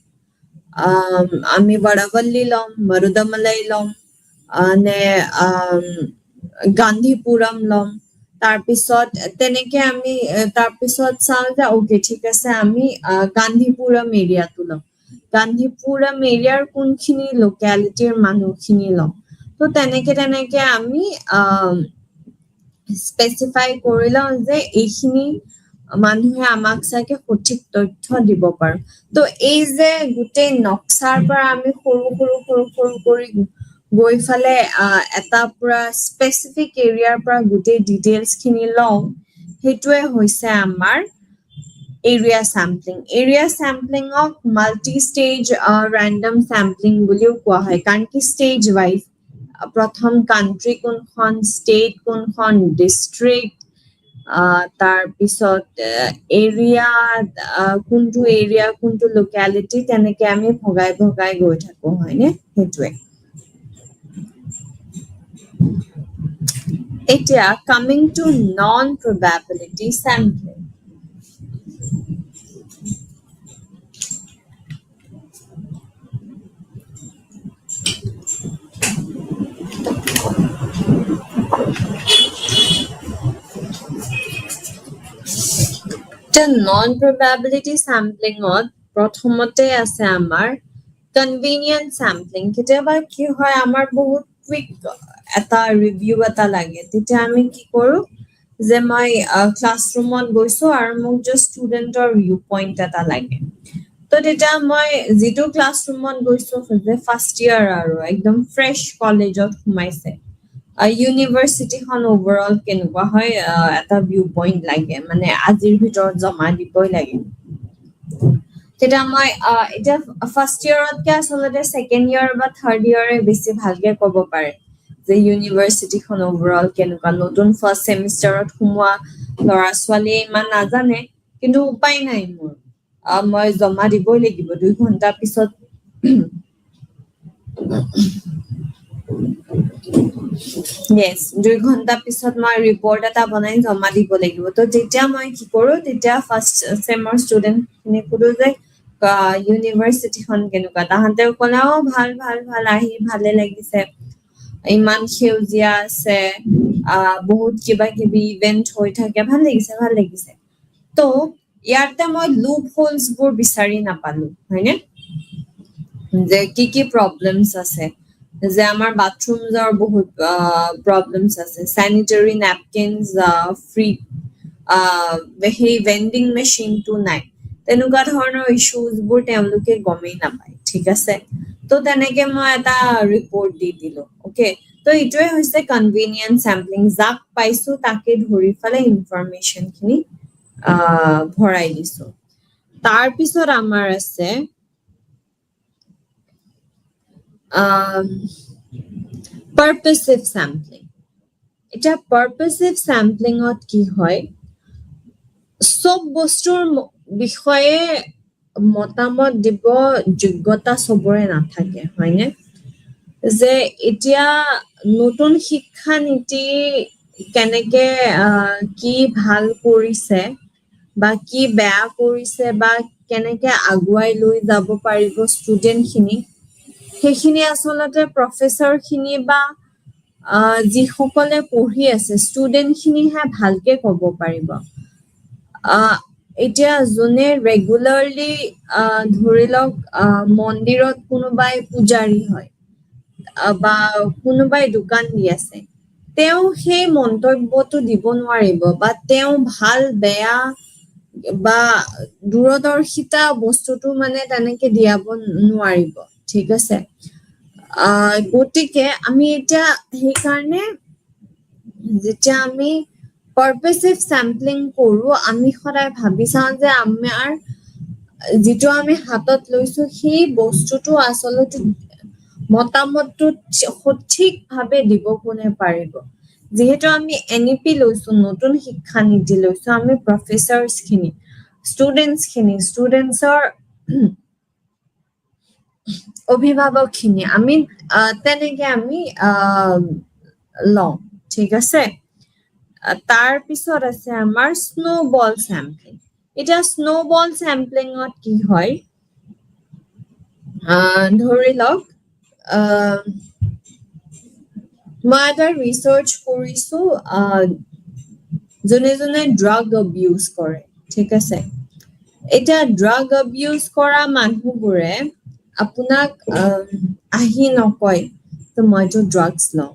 আমি বড়াবল্লী লম মৰুদমালাই লম নে গান্ধীপুৰম লম তাৰপিছত তেনেকে আমি তাৰপিছত চাও যে ওকে ঠিক আছে আমি গান্ধীপুৰম এৰিয়াটো লম গান্ধীপুৰম এৰিয়াৰ কোনখিনি লোকেলিটিৰ মানুহখিনি লম তো তেনেকে আমি স্পেসিফাই কৰি লওঁ যে এইখিনি মানুহে আমাক চাগে সঠিক তথ্য দিব পাৰো তো এই যে গুটেই নক্সাৰ পৰা আমি সৰু কৰি গৈ ফালে এটা পুৰা স্পেসিফিক এৰিয়াৰ পৰা গুটেই ডিটেইলছ খিনি লওঁ হেতুৱে হৈছে আমাৰ এৰিয়া স্যাম্পলিংক মাল্টি ষ্টেজ ৰেন্ডম স্যাম্পলিং বুলিও কোৱা হয় কাৰণ কি ষ্টেজ ওয়াইজ প্ৰথম কান্ট্ৰি কোনখন ষ্টেট কোনখন ডিস্ট্ৰিক্ট তাৰ পিছত এৰিয়া কোনটো লোকেলিটি তেনেকে আমি ভগাই গৈ থাকো হয়নে হেতুৱে এতিয়া coming to non probability sampling non-probability sampling প্ৰথমতে আছে আমাৰ convenient sampling কেতিয়াবা কি হয় আমাৰ বহুত কুইক এটা ৰিভিউ এটা লাগে তেতিয়া আমি কি কৰো যে মই ক্লাছৰুমত গৈছো আৰু মোক জাস্ট ষ্টুডেন্টৰ ভিউ পইণ্ট এটা লাগে তো তেতিয়া মই যেটো ক্লাছৰুমত গৈছো যে ফাৰ্স্ট ইয়াৰ আৰু একদম ফ্ৰেশ কলেজত সোমাইছে ইউনিভাৰ্সিটিখন ওভাৰঅল কেনেকুৱা হয় এটা ভিউ পইণ্ট লাগে মানে আজিৰ ভিতৰত জমা দিবই লাগে তেতিয়া মই এটা ফাৰ্স্ট ইয়াৰত কে আসলে সেকেন্ড ইয়াৰ বা থাৰ্ড ইয়াৰে বেছি ভালকে ক'ব পাৰে যে ইউনিভাৰ্সিটিখন ওভাৰঅল কেনেকুৱা নতুন ফাৰ্স্ট সেমিষ্টাৰত সোমোৱা লৰা ছোৱালীয়ে ইমান নাজানে কিন্তু উপায় নাই মোৰ মই জমা দিবই লাগিব 2 ঘণ্টা পিছত yes 2 ঘণ্টা পিছত মই ৰিপৰ্ট এটা বনাই জমা দিব লাগিব তো যেতিয়া মই কি কৰো তেতিয়া ফাৰ্স্ট সেমৰ ষ্টুডেন্ট খিনি কৰো যে ইউনিভাৰ্সিটিখন কেনেকুৱা তাহাঁতেও কলাও ভাল আহি ভালে লাগিছে ইমান সেউজিয়া আছে বহুত কিবা কিবি ইভেন্ট হৈ থাকে ভাল লাগিছে তো ইয়াতে মই লুপ হোলস বোৰ বিচাৰি নাপালো হয়নে যে কি প্ৰবলেমছ আছে যে আমাৰ বাথৰুমছৰ বহুত প্ৰবলেমছ আছে স্যানিটাৰী ন্যাপকিনস ফ্ৰী সেই ভেণ্ডিং মেচিনটো নাই, তেনেকুৱা ধৰণৰ ইছ্যুজবোৰ তেওঁলোকে গমেই নাপায়, ঠিক আছে। তো তেনেকে মই এটা ৰিপৰ্ট দি দিলো, অ'কে। তো এইটোৱে হৈছে কনভিনিয়েন্ট চেম্পলিং, যাক পাইছো তাকে ধৰি ফালে ইনফৰমেশ্যন খিনি ভৰাই দিছো। তাৰপিছত আমাৰ আছে পাৰ্পেচিভ চেম্পলিং। এতিয়া পাৰ্পেচিভ চেম্পলিঙত কি হয়, চব বস্তুৰ বিষয়ে মতামত দিব যোগ্যতা চবৰে নাথাকে, হয়নে? যে এতিয়া নতুন শিক্ষা নীতি কেনেকে কি ভাল কৰিছে বা কি বেয়া কৰিছে বা কেনেকে আগুৱাই লৈ যাব পাৰিব ষ্টুডেন্ট খিনি, সেইখিনি আচলতে প্ৰফেচৰ খিনি বা যিসকলে পঢ়ি আছে ষ্টুডেন্ট খিনিহে ভালকে ক'ব পাৰিব। এতিয়া যোনে ৰেগুলাৰলি ধৰি লওক মন্দিৰত কোনোবাই পূজাৰী হয় বা কোনোবাই দোকান দি আছে, তেওঁ সেই মন্তব্যটো দিব নোৱাৰিব বা তেওঁ ভাল বেয়া বা দূৰদৰ্শিতা বস্তুটো মানে তেনেকে দিয়াব নোৱাৰিব, ঠিক আছে। গতিকে আমি এতিয়া সেইকাৰণে যেতিয়া আমি পাৰ্পেচিভ চেম্পলিং কৰো, আমি সদায় ভাবি চাওঁ যে আমাৰ যিটো আমি হাতত লৈছো সেই বস্তুটো আচলতে মতামতটো সঠিকভাৱে দিব কোনে পাৰিব। যিহেতু আমি NEP লৈছো, নতুন শিক্ষা নীতি লৈছো, আমি প্ৰফেচাৰ্ছ খিনি, ষ্টুডেন্টছৰ অভিভাৱক খিনি আমি তেনেকে আমি লওঁ, ঠিক আছে। তাৰ পিছত আছে আমাৰ স্নোবল চেম্পলিং। এতিয়া স্নোবল চেম্পলিঙত কি হয়, ধৰি লওক মই এটা ৰিচাৰ্চ কৰিছো যোনে যোনে ড্ৰাগ এবিউজ কৰে, ঠিক আছে। এতিয়া ড্ৰাগ এবিউজ কৰা মানুহবোৰে আপোনাক আহি নকয় তো মইতো ড্ৰাগছ লওঁ,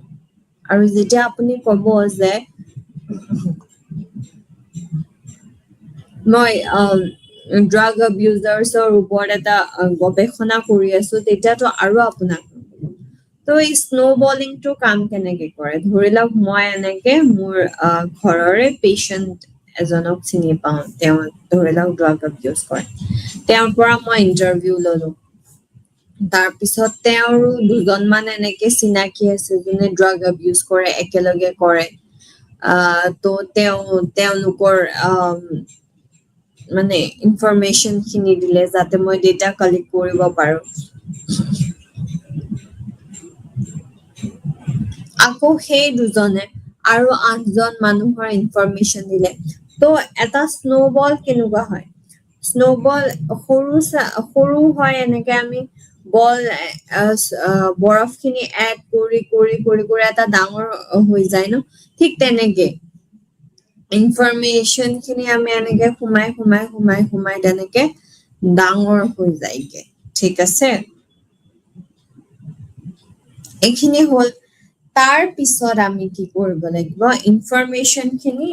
আৰু যেতিয়া আপুনি ক'ব যে মই ড্ৰাগ এবিউজাৰ্ছৰ ওপৰত এটা গৱেষণা কৰি আছো, তেতিয়াতো আৰু আপোনাক। তো এই স্নোবলিংটো কাম কেনেকে কৰে, ধৰি লওক মই এনেকে মোৰ ঘৰৰে পেচেণ্ট এজনক চিনি পাওঁ, তেওঁ ধৰি লওক ড্ৰাগ এবিউজ কৰে, তেওঁৰ পৰা মই ইণ্টাৰভিউ ললো। তাৰপিছত তেওঁৰো দুজনমান এনেকে চিনাকি আছে যোনে ড্ৰাগ এবিউজ কৰে, একেলগে কৰে। তো তেওঁলোকৰ মানে ইনফৰমেশ্যন খিনি দিলে যাতে মই ডেটা কালেক্ট কৰিব পাৰো। আকৌ সেই দুজনে আৰু 8জন মানুহৰ ইনফৰমেশ্যন দিলে। তো এটা স্নোবল কেনেকুৱা হয়, স্নোবল সৰু হয়, এনেকে আমি বৰফ খিনি এড কৰি কৰি কৰি কৰি এটা ডাঙৰ হৈ যায় ন, ঠিক তেনেকে ইনফৰমেশ্যন খিনি আমি এনেকে সোমাই সোমাই সোমাই সোমাই তেনেকে ডাঙৰ হৈ যায়গে, ঠিক আছে। এইখিনি হ'ল। তাৰ পিছত আমি কি কৰিব লাগিব, ইনফৰমেশ্যন খিনি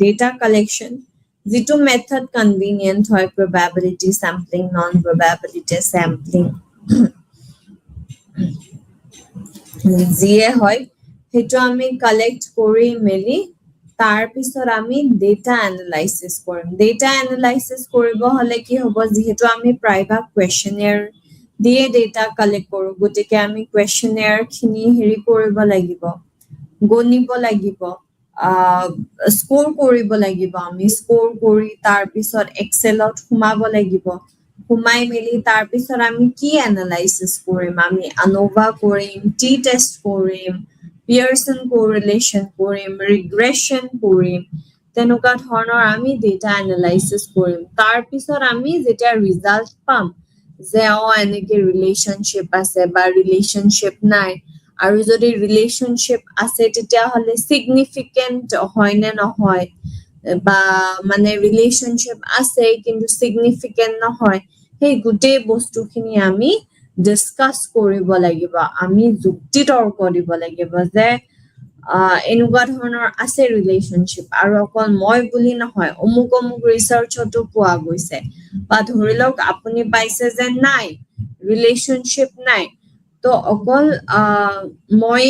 ডেটা কালেকশ্যন, যিটো মেথড কনভিনিয়েন্ট হয়, প্ৰবাবিলিটি চেম্পলিং, নন প্ৰবাবিলিটি চেম্পলিং, যিয়ে হয় সেইটো আমি কালেক্ট কৰি মেলি তাৰ পিছত আমি ডেটা এনালাইচিস কৰিম। ডেটা এনালাইচিস কৰিব হলে কি হ'ব, যিহেতু আমি প্ৰায়ভাগ কুৱেশ্যনেয়াৰ দিয়ে ডেটা কালেক্ট কৰো, গতিকে আমি কুৱেশ্যনেয়াৰ খিনি হেৰি কৰিব লাগিব, গণিব লাগিব, স্কোৰ কৰিব লাগিব। আমি স্কোৰ কৰি তাৰ পিছত এক্সেলত সোমাব লাগিব, সোমাই মেলি তাৰ পিছত আমি কি এনালাইচিস কৰিম, আমি ANOVA কৰিম, টি টেষ্ট কৰিম, পিয়াৰছন কোৰিলেশ্যন কৰিম, ৰিগ্ৰেশ্যন কৰিম, তেনেকুৱা ধৰণৰ আমি ডেটা এনালাইচিস কৰিম। তাৰ পিছত আমি যেতিয়া ৰিজাল্ট পাম যে এনেকে ৰিলেশনশ্বিপ আছে বা ৰিলেশনশ্বিপ নাই, আৰু যদি ৰিলেশনশ্বিপ আছে তেতিয়াহ'লে সিগনিফিকেন্ট হয় নে নহয়, বা মানে ৰিলেশনশ্বিপ আছে কিন্তু সিগনিফিকেন্ট নহয়, সেই গোটেই বস্তুখিনি আমি ডিসকাস কৰিব লাগিব, আমি যুক্তি তৰ্ক দিব লাগিব যে এনেকুৱা ধৰণৰ আছে ৰিলেশ্যনশ্বিপ আৰু অকল মই বুলি নহয় অমুক অমুক ৰিচাৰ্চতো পোৱা গৈছে বা ধৰি লওক আপুনি পাইছে যে নাই ৰিলেশ্যনশ্বিপ নাই তো অকল মই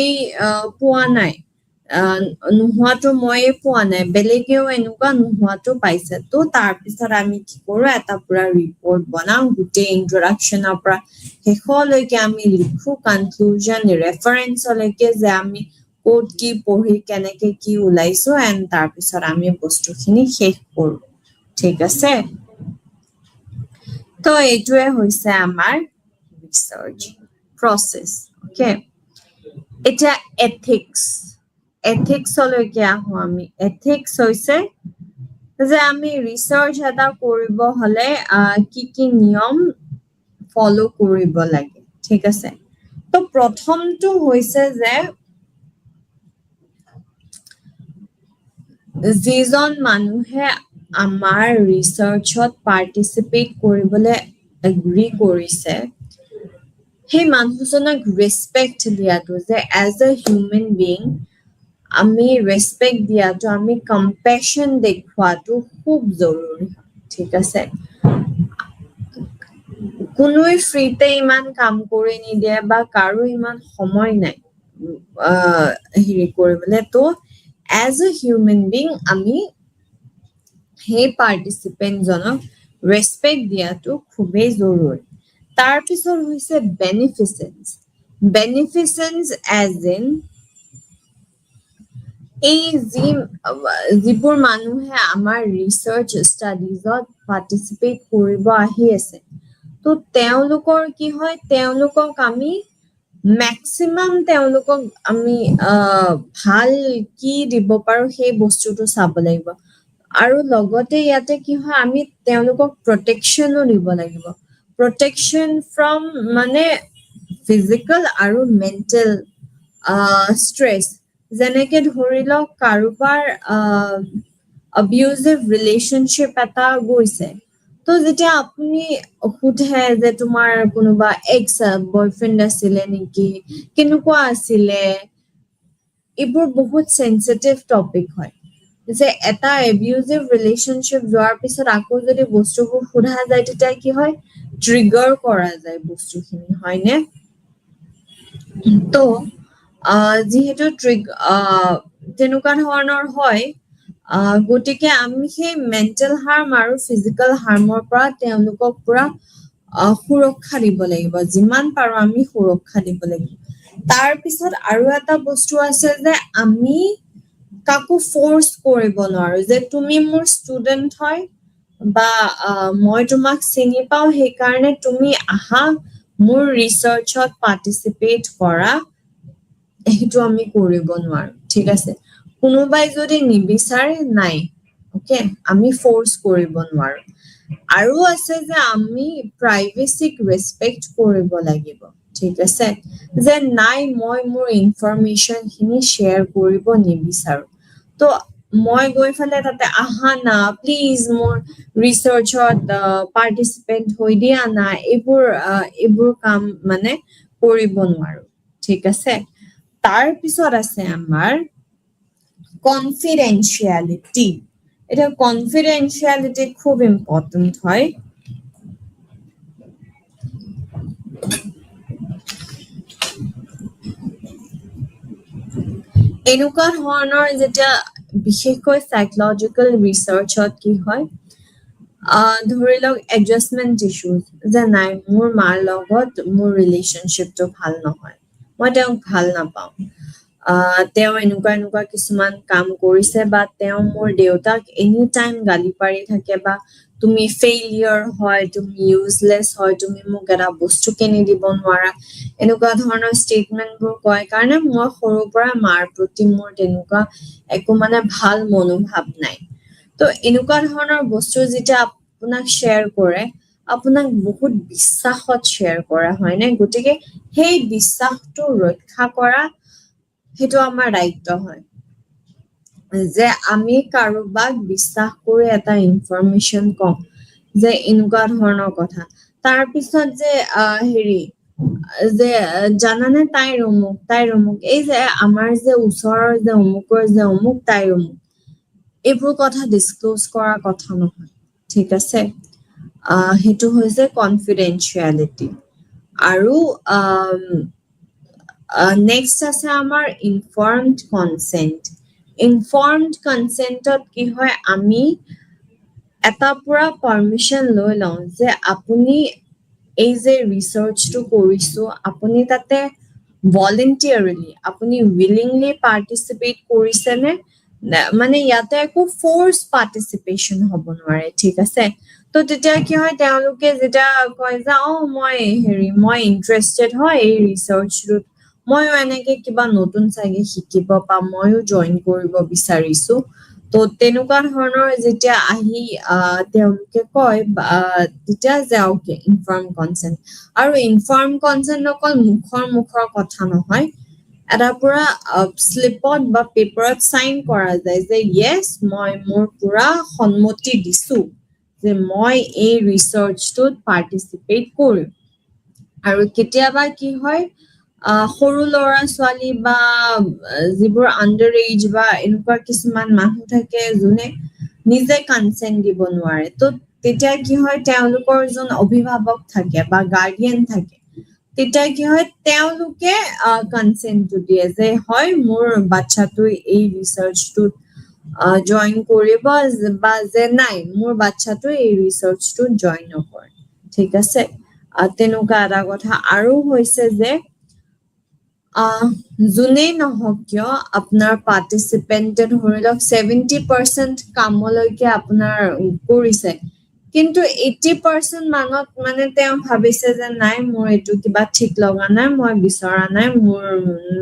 পোৱা নাই নোহোৱাটো ময়ে পোৱা নাই বেলেগেও এনেকুৱা নোহোৱাটো পাইছে তো তাৰপিছত আমি কি কৰোঁ এটা পুৰা ৰিপৰ্ট বনাওঁ গোটেই ইন্ট্ৰডাকশ্যনৰ পৰা শেষলৈকে আমি লিখো কনক্লুজন ৰেফাৰেঞ্চলৈকে যে আমি ক'ত কি পঢ়ি কেনেকে কি ওলাইছো এণ্ড তাৰপিছত আমি বস্তুখিনি শেষ কৰোঁ ঠিক আছে তো এইটোৱে হৈছে আমাৰ ৰিচাৰ্চ প্ৰচেছ অ'কে এতিয়া এথিক্সলৈকে আহো আমি এথিক্স হৈছে যে আমি ৰিচাৰ্চ এটা কৰিব হলে কি কি নিয়ম ফলো কৰিব লাগে ঠিক আছে তো প্ৰথমটো হৈছে যে যিজন মানুহে আমাৰ ৰিচাৰ্চত পাৰ্টিচিপেট কৰিবলৈ এগ্ৰি কৰিছে সেই মানুহজনক ৰেচপেক্ট দিয়াটো যে এজ এ হিউমেন বিং আমি ৰেচপেক্ট দিয়াটো আমি কম্পেশ্যন দেখুৱাটো খুব জৰুৰী ঠিক আছে কোনোৱে ফ্ৰীতে ইমান কাম কৰি নিদিয়ে বা কাৰো ইমান সময় নাই হেৰি কৰিবলৈ তো এজ এ হিউমেন বিং আমি সেই পাৰ্টিচিপেণ্টজনক ৰেচপেক্ট দিয়াটো খুবেই জৰুৰী তাৰপিছত হৈছে বেনিফিচেন্স এজ ইন এই যিবোৰ মানুহে আমাৰ ৰিচাৰ্চ ষ্টাডিজত পাৰ্টিচিপেট কৰিব আহি আছে তো তেওঁলোকৰ কি হয় তেওঁলোকক আমি মেক্সিমাম তেওঁলোকক আমি ভাল কি দিব পাৰো সেই বস্তুটো চাব লাগিব আৰু লগতে ইয়াতে কি হয় আমি তেওঁলোকক প্ৰটেকশ্যনো দিব লাগিব প্ৰটেকশ্যন ফ্ৰম মানে ফিজিকেল আৰু মেণ্টেল ষ্ট্ৰেছ যেনেকে ধৰি লওক কাৰোবাৰ abusive relationship এটা গৈছে তো যেতিয়া আপুনি সোধে যে তোমাৰ কোনোবা এক্স বয়ফ্ৰেণ্ড আছিলে নেকি কেনেকুৱা আছিলে এইবোৰ বহুত সেনসিটিভ টপিক হয় যে এটা এবিউজিভ ৰিলেশনশ্বিপ যোৱাৰ পিছত আকৌ যদি বস্তুবোৰ সোধা যায় তেতিয়া কি হয় ট্ৰিগাৰ কৰা যায় বস্তুখিনি হয়নে তো যিহেতু তেনেকুৱা ধৰণৰ হয় গতিকে আমি সেই মেণ্টেল হাৰ্ম আৰু ফিজিকেল হাৰ্মৰ পৰা তেওঁলোকক পুৰা সুৰক্ষা দিব লাগিব যিমান পাৰো আমি সুৰক্ষা দিব লাগিব তাৰ পিছত আৰু এটা বস্তু আছে যে আমি কাকো ফোৰ্স কৰিব নোৱাৰো যে তুমি মোৰ ষ্টুডেন্ট হয় বা মই তোমাক চিনি পাওঁ সেই কাৰণে তুমি আহা মোৰ ৰিচাৰ্চত পাৰ্টিচিপেট কৰা সেইটো আমি কৰিব নোৱাৰো ঠিক আছে কোনোবাই যদি নিবিচাৰে নাই ওকে আমি ফোৰ্স কৰিব নোৱাৰো আৰু আছে যে আমি প্ৰাইভেচিক ৰেসপেক্ট কৰিব লাগিব ঠিক আছে যে নাই মই মোৰ ইনফৰমেশন খিনি শেয়াৰ কৰিব নিবিচাৰো তো মই গৈ ফেলে তাতে আহা না প্লিজ মোৰ ৰিচাৰ্চত পাৰ্টিচিপেট হৈ দিয়া না এইবোৰ কাম মানে কৰিব নোৱাৰো ঠিক আছে তাৰ পিছত আছে আমাৰ কনফিডেন্সিয়ালিটি এটা কনফিডেন্সিয়ালিটি খুব ইম্পৰ্টেন্ট হয় এনেকুৱা ধৰণৰ যেতিয়া বিশেষকৈ সাইকোলজিক্যাল ৰিসাৰ্চত কি হয় ধৰি লওক এডজাষ্টমেন্ট ইস্যুজ যে নাই মোৰ মাৰ লগত মোৰ ৰিলেশনশ্বিপটো ভাল নহয় মই তেওঁক ভাল নাপাওঁ তেওঁ এনেকুৱা কিছুমান কাম কৰিছে বা তেওঁ মোৰ দেউতাক এনি টাইম গালি পাৰি থাকে বা তুমি ফেইলিয়ৰ হয় তুমি ইউজলেছ হয় তুমি মোক এটা বস্তু কিনি দিব নোৱাৰা এনেকুৱা ধৰণৰ ষ্টেটমেন্টবোৰ কয় কাৰণে মই সৰুৰ পৰা মাৰ প্ৰতি মোৰ তেনেকুৱা একো মানে ভাল মনোভাৱ নাই তো এনেকুৱা ধৰণৰ বস্তু যেতিয়া আপোনাক শ্বেয়াৰ কৰে আপোনাক বহুত বিশ্বাসত শ্বেয়াৰ কৰা হয় নে গতিকে সেই বিশ্বাসটো ৰক্ষা কৰা সেইটো আমাৰ দায়িত্ব হয় যে আমি কাৰোবাক বিশ্বাস কৰি এটা ইনফৰমেশন কম যে এনেকুৱা ধৰণৰ কথা তাৰ পিছত যে হেৰি যে জানানে তাইৰ অমুক এই যে আমাৰ যে ওচৰৰ যে অমুকৰ যে অমুক তাইৰ অমুক এইবোৰ কথা ডিসক্লোজ কৰাৰ কথা নহয় ঠিক আছে হেতু হৈছে কনফিডেন্সিয়ালিটি আৰু নেক্সট আছে আমাৰ ইনফৰ্মড কনসেন্টত কি হয় আমি এটা পুৰা পারমিশন লৈ লওঁ যে আপুনি এই যে ৰিসাৰ্চটো কৰিছো আপুনি তাতে ভলান্টিয়াৰলি আপুনি উইলিংলি পাৰ্টিসিপেট কৰিছেনে মানে ইয়াতে একো ফোর্স পাৰ্টিসিপেশন হ'ব নোৱাৰে ঠিক আছে তো তেতিয়া কি হয় তেওঁলোকে যেটা কয় যে মই ইন্টাৰেস্টেড হয় এই ৰিসাৰ্চটোত ময়ো এনেকে কিবা নতুন চাগে শিকিব পাম ময়ো জয়েন কৰিব বিচাৰিছো তো তেনেকুৱা ধৰণৰ যেতিয়া আহি তেওঁলোকে কয় তেতিয়া যাওকে ইনফৰ্ম কনসেন্ট আৰু ইনফৰ্ম কনসেন্ট অকল মুখৰ কথা নহয় এটা পুৰা স্লিপত বা পেপাৰত সাইন কৰা যায় যে ইয়েস মই মোৰ পুৰা সন্মতি দিছো যে মই এই ৰিসাৰ্চটোত পাৰ্টিসিপেট কৰিম আৰু কেতিয়াবা কি হয় সৰু লৰা ছোৱালী বা যিবোৰ আন্ডাৰ এজ বা এনেকুৱা কিছুমান মানুহ থাকে যোনে নিজে কনসেন্ট দিব নোৱাৰে তো তেতিয়া কি হয় তেওঁলোকৰ যোন অভিভাৱক থাকে বা গাৰ্ডিয়ান থাকে তেতিয়া কি হয় তেওঁলোকে কনসেন্টটো দিয়ে যে হয় মোৰ বাচ্চাটো এই ৰিসাৰ্চটোত জয়েন কৰিব বা যে নাই মোৰ বাচ্চাটো এই ৰিসাৰ্চটোত জয়েন নকৰে ঠিক আছে তেনেকুৱা এটা কথা আৰু হৈছে যে যোনে নহওক কিয় আপোনাৰ পাৰ্টিসিপেন্টে ধৰি লওক 70% কামলৈকে আপোনাৰ কৰিছে কিন্তু 80% মানত মানে তেওঁ ভাবিছে যে নাই মোৰ এটো কিবা ঠিক লগা নাই মই বিচৰা নাই মোৰ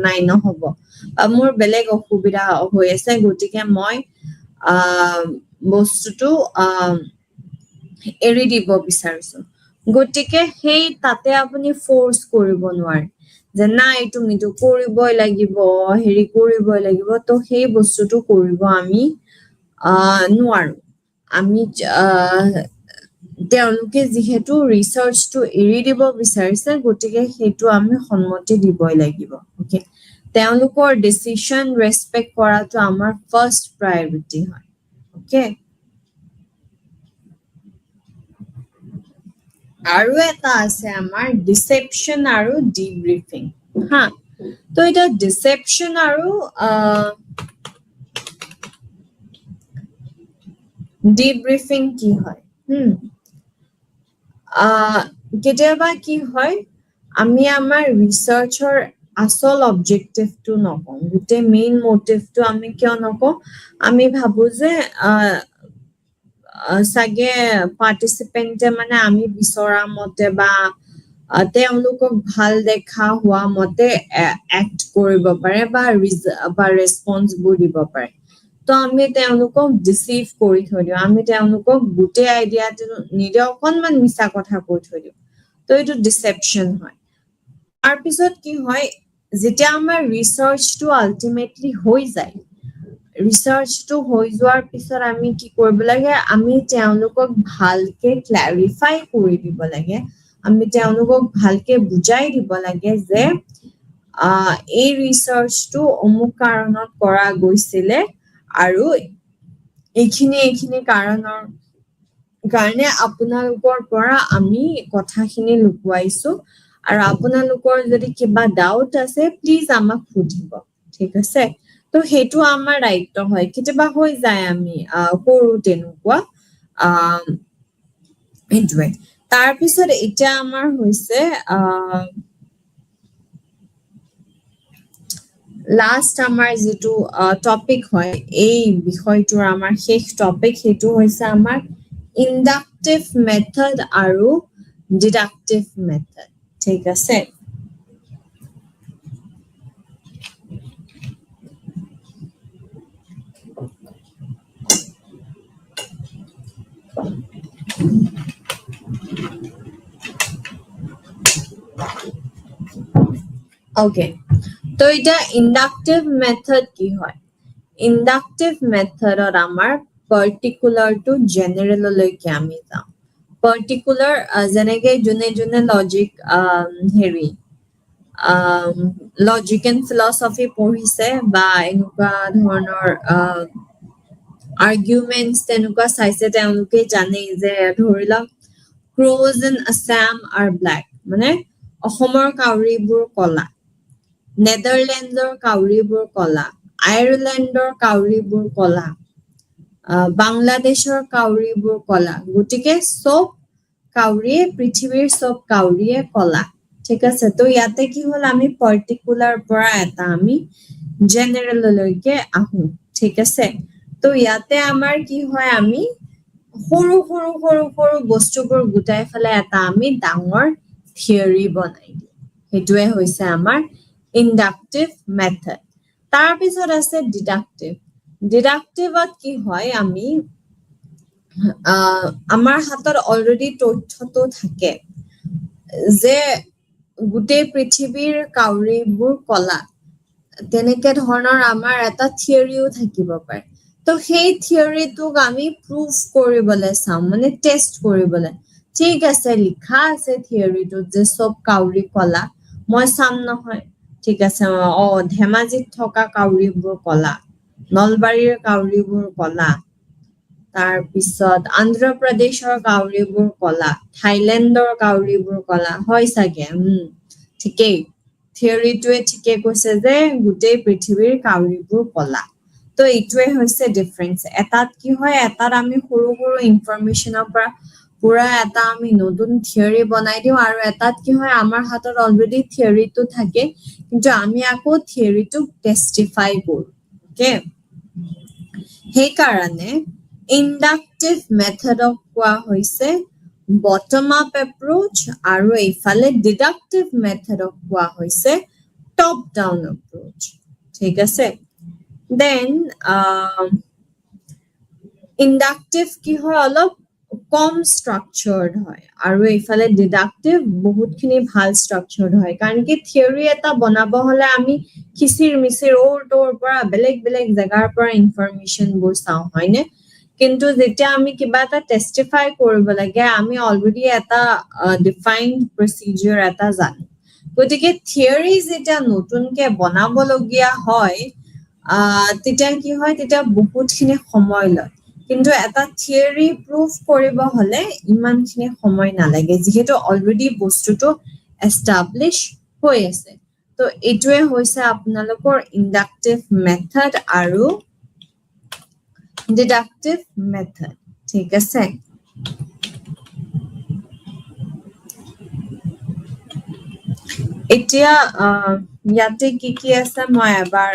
নাই নহব মোৰ বেলেগ অসুবিধা হৈ আছে গতিকে মই বস্তুটো এৰি দিব বিচাৰিছো গতিকে সেই তাতে আপুনি ফোর্স কৰিব নোৱাৰে যে নাই তুমিটো কৰিবই লাগিব হেৰি কৰিবই লাগিব তো সেই বস্তুটো কৰিব আমি নোৱাৰো আমি তেওঁলোকে যিহেতু ৰিসাৰ্চটো এৰি দিব বিচাৰিছে গতিকে সেইটো আমি সন্মতি দিবই লাগিব ওকে তেওঁলোকৰ ডিসিশন ৰেসপেক্ট কৰাটো আমাৰ ফাৰ্স্ট প্ৰায়োৰিটি হয় ওকে আৰু এটা আছে আমাৰ ডিসেপশন আৰু ডিব্রিফিং হা তো এটা ডিসেপশন আৰু ডিব্রিফিং কি হয় কেতিয়াবা কি হয় আমি আমাৰ ৰিসাৰ্চৰ আসল অবজেক্টিভটো নকওঁ গোটে মেইন মোটিভটো আমি কিয় নকওঁ আমি ভাবো যে সাগে পাৰ্টিসিপেন্টে মানে আমি বিচৰা মতে বা তেওঁলোকক ভাল দেখা হোৱা মতে এক্ট কৰিব পাৰে বা ৰেসপন্সিবল দিব পাৰে তো আমি তেওঁলোকক ডিসিভ কৰি থৈ দিও আমি তেওঁলোকক গোটে আইডিয়াটো নিদিও অকনমান মিছা কথা কৈ থৈ দিও তো এইটো ডিসেপশন হয় তাৰ পিছত কি হয় যেতিয়া আমাৰ ৰিসাৰ্চটো আলটিমেটলি হৈ যায় ৰিসাৰ্চটো হৈ যোৱাৰ পিছত আমি কি কৰিব লাগে আমি তেওঁলোকক ভালকে ক্লাৰিফাই কৰি দিব লাগে আমি তেওঁলোকক ভালকে বুজাই দিব লাগে যে এই ৰিসাৰ্চটো অমুক কাৰণত কৰা গৈছিলে আৰু এইখিনি কাৰণৰ কাৰণে আপোনালোকৰ পৰা আমি কথাখিনি লুকুৱাইছো আৰু আপোনালোকৰ যদি কিবা ডাউট আছে প্লিজ আমাক সুধিব ঠিক আছে তো হেতু আমাৰ দায়িত্ব হয় কেতিয়াবা হৈ যায় আমি কৰো তেনেকুৱা এটোৱে তাৰ পিছত এটা আমাৰ হৈছে লাষ্ট আমাৰ যেটো টপিক হয় এই বিষয়টোৰ আমাৰ শেষ টপিক হেতু হৈছে আমাৰ ইন্ডাকটিভ মেথড আৰু ডিডাকটিভ মেথড ঠিক আছে ওকে তো এটা ইন্ডাকটিভ মেথড কি হয় ইন্ডাকটিভ মেথডত আমাৰ পার্টিকুলার টু জেনারেল লৈকে আমি যাওঁ পাৰ্টিকুলাৰ যেনেকে যোনে লজিক হেৰি লজিক এণ্ড ফিলচফি পঢ়িছে বা এনেকুৱা ধৰণৰ আৰ্গুমেণ্টছ তেনেকুৱা চাইছে তেওঁলোকে জানে যে ধৰি লওক crores in Assam R Blake মানে অসমৰ কাউৰীবোৰ কলা নেদাৰলেণ্ডৰ কাউৰীবোৰ কলা আয়াৰলেণ্ডৰ কাউৰীবোৰ কলা বাংলাদেশৰ কাউৰীবোৰ কলা গতিকে চব কাউৰীয়ে পৃথিৱীৰ চব কাউৰীয়ে কলা ঠিক আছে তো ইয়াতে কি হ'ল আমি পাৰ্টিকুলাৰ পৰা এটা আমি জেনেৰেললৈকে আহো ঠিক আছে তো ইয়াতে আমাৰ কি হয় আমি সৰু সৰু সৰু সৰু বস্তুবোৰ গোটাই ফেলে এটা আমি ডাঙৰ থিয়ৰি বনাই দিওঁ সেইটোৱে হৈছে আমাৰ ইণ্ডাকটিভ মেথড তাৰপিছত আছে ডিডাক্টিভত কি হয় আমি আমাৰ হাতত অলৰেডি তথ্যটো থাকে যে গোটেই পৃথিৱীৰ কাউৰীবোৰ কলা তেনেকে ধৰণৰ আমাৰ এটা থিয়ৰিও থাকিব পাৰে তো সেই থিয়ৰিটোক আমি প্ৰুভ কৰিবলৈ চাওঁ মানে টেষ্ট কৰিবলৈ ঠিক আছে লিখা আছে থিয়ৰিটোত যে চব কাউৰী কলা মই চাম নহয় ঠিক আছে ধেমাজিত থকা কাউৰীবোৰ কলা নলবাৰীৰ কাউৰীবোৰ কলা তাৰপিছত অন্ধ্ৰপ্ৰদেশৰ কাউৰীবোৰ কলা থাইলেণ্ডৰ কাউৰীবোৰ কলা হয় চাগে ঠিকেই থিয়ৰিটোৱে ঠিকে কৈছে যে গোটেই পৃথিৱীৰ কাউৰীবোৰ কলা তো এইটোৱে হৈছে ডিফাৰেন্স এটাত কি হয় এটাত আমি সৰু সৰু ইনফৰমেশ্যনৰ পৰা পুৰা এটা আমি নতুন থিয়ৰি বনাই দিওঁ আৰু এটাত কি হয় আমাৰ হাতত অলৰেডি থিয়ৰিটো থাকে কিন্তু আমি আকৌ থিয়ৰিটোক টেষ্টিফাই কৰোঁ ওকে সেইকাৰণে ইণ্ডাকটিভ মেথডক কোৱা হৈছে বটম আপ এপ্ৰোচ আৰু এইফালে ডিডাক্টিভ মেথডক কোৱা হৈছে টপ ডাউন এপ্ৰোচ ঠিক আছে দেন ইণ্ডাকটিভ কি হয় অলপ কম ষ্ট্ৰাকচাৰ্ড হয় আৰু এইফালে ডিডাক্টিভ বহুতখিনি ভাল ষ্ট্ৰাকচাৰ্ড হয় কাৰণ কি থিয়ৰি এটা বনাব হলে আমি খিচিৰ মিচিৰ তোৰ পৰা বেলেগ বেলেগ জেগাৰ পৰা ইনফৰমেশ্যনবোৰ চাওঁ হয়নে কিন্তু যেতিয়া আমি কিবা এটা টেষ্টিফাই কৰিব লাগে আমি অলৰেডি এটা ডিফাইন্ড প্ৰচিডিউৰ এটা জানো গতিকে থিয়ৰি যেতিয়া নতুনকে বনাবলগীয়া হয় তেতিয়া কি হয় তেতিয়া বহুতখিনি সময় লয় কিন্তু এটা থিয়ৰি প্ৰুভ কৰিব হলে ইমানখিনি সময় নালাগে যিহেতু অলৰেডি বস্তুটো এষ্টাব্লিছ হৈ আছে তো এইটোৱে হৈছে আপোনালোকৰ ইণ্ডাকটিভ মেথড আৰু ডিডাক্টিভ মেথড ঠিক আছে এতিয়া ইয়াতে কি আছে মই এবাৰ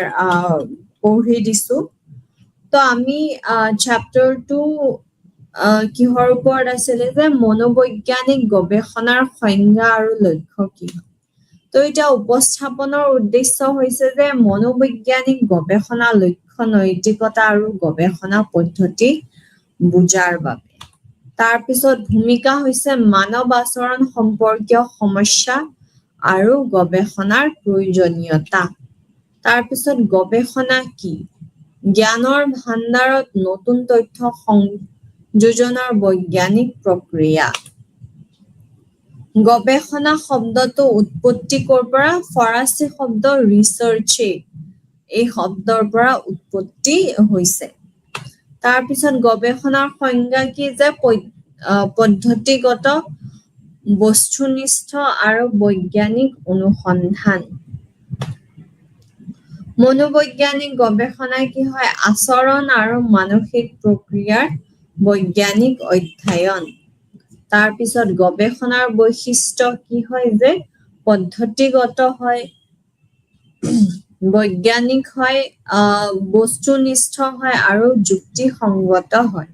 পঢ়ি দিছো তো আমি চ্যাপ্টাৰ 2 কিহৰ ওপৰত আছিলে যে মনোবৈজ্ঞানিক গৱেষণাৰ সংজ্ঞা আৰু লক্ষ্য কি হয় তো এটা উপস্থাপনৰ উদ্দেশ্য হৈছে যে মনোবৈজ্ঞানিক গৱেষণা লক্ষ্য নৈতিকতা আৰু গৱেষণা পদ্ধতি বুজাৰ বাবে তাৰপিছত ভূমিকা হৈছে মানৱ আচৰণ সম্পৰ্কীয় সমস্যা আৰু গৱেষণাৰ প্ৰয়োজনীয়তা তাৰপিছত গৱেষণা কি জ্ঞানৰ ভাণ্ডাৰত নতুন তথ্য সংযোজনৰ বৈজ্ঞানিক প্ৰক্ৰিয়া গৱেষণা শব্দটো উৎপত্তি কৰ পৰা ফৰাচী শব্দ ৰিচাৰ্চে এই শব্দৰ পৰা উৎপত্তি হৈছে তাৰপিছত গৱেষণাৰ সংজ্ঞা কি যে পদ্ধতিগত বস্তুনিষ্ঠ আৰু বৈজ্ঞানিক অনুসন্ধান মনোবৈজ্ঞানিক গৱেষণা কি হয় আচৰণ আৰু মানসিক প্ৰক্ৰিয়াৰ বৈজ্ঞানিক অধ্যয়ন তাৰপিছত গৱেষণাৰ বৈশিষ্ট্য কি হয় যে পদ্ধতিগত হয় বৈজ্ঞানিক হয় বস্তুনিষ্ঠ হয় আৰু যুক্তিসংগত হয়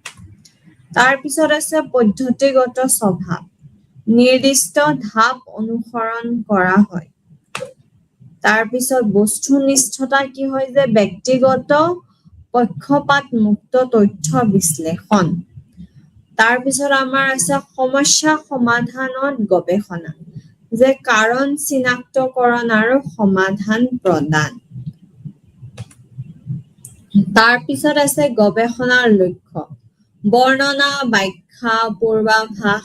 তাৰপিছত আছে পদ্ধতিগত স্বভাৱ নিৰ্দিষ্ট ধাপ অনুসৰণ কৰা হয় তাৰপিছত বস্তুনিষ্ঠতা কি হয় যে ব্যক্তিগত পক্ষপাত মুক্ত তথ্য বিশ্লেষণ তাৰপিছত আমাৰ আছে সমস্যা সমাধানত গৱেষণা যে কাৰণ চিনাক্তকৰণ আৰু সমাধান প্ৰদান তাৰপিছত আছে গৱেষণাৰ লক্ষ্য বৰ্ণনা ব্যাখ্যা পূৰ্বাভাস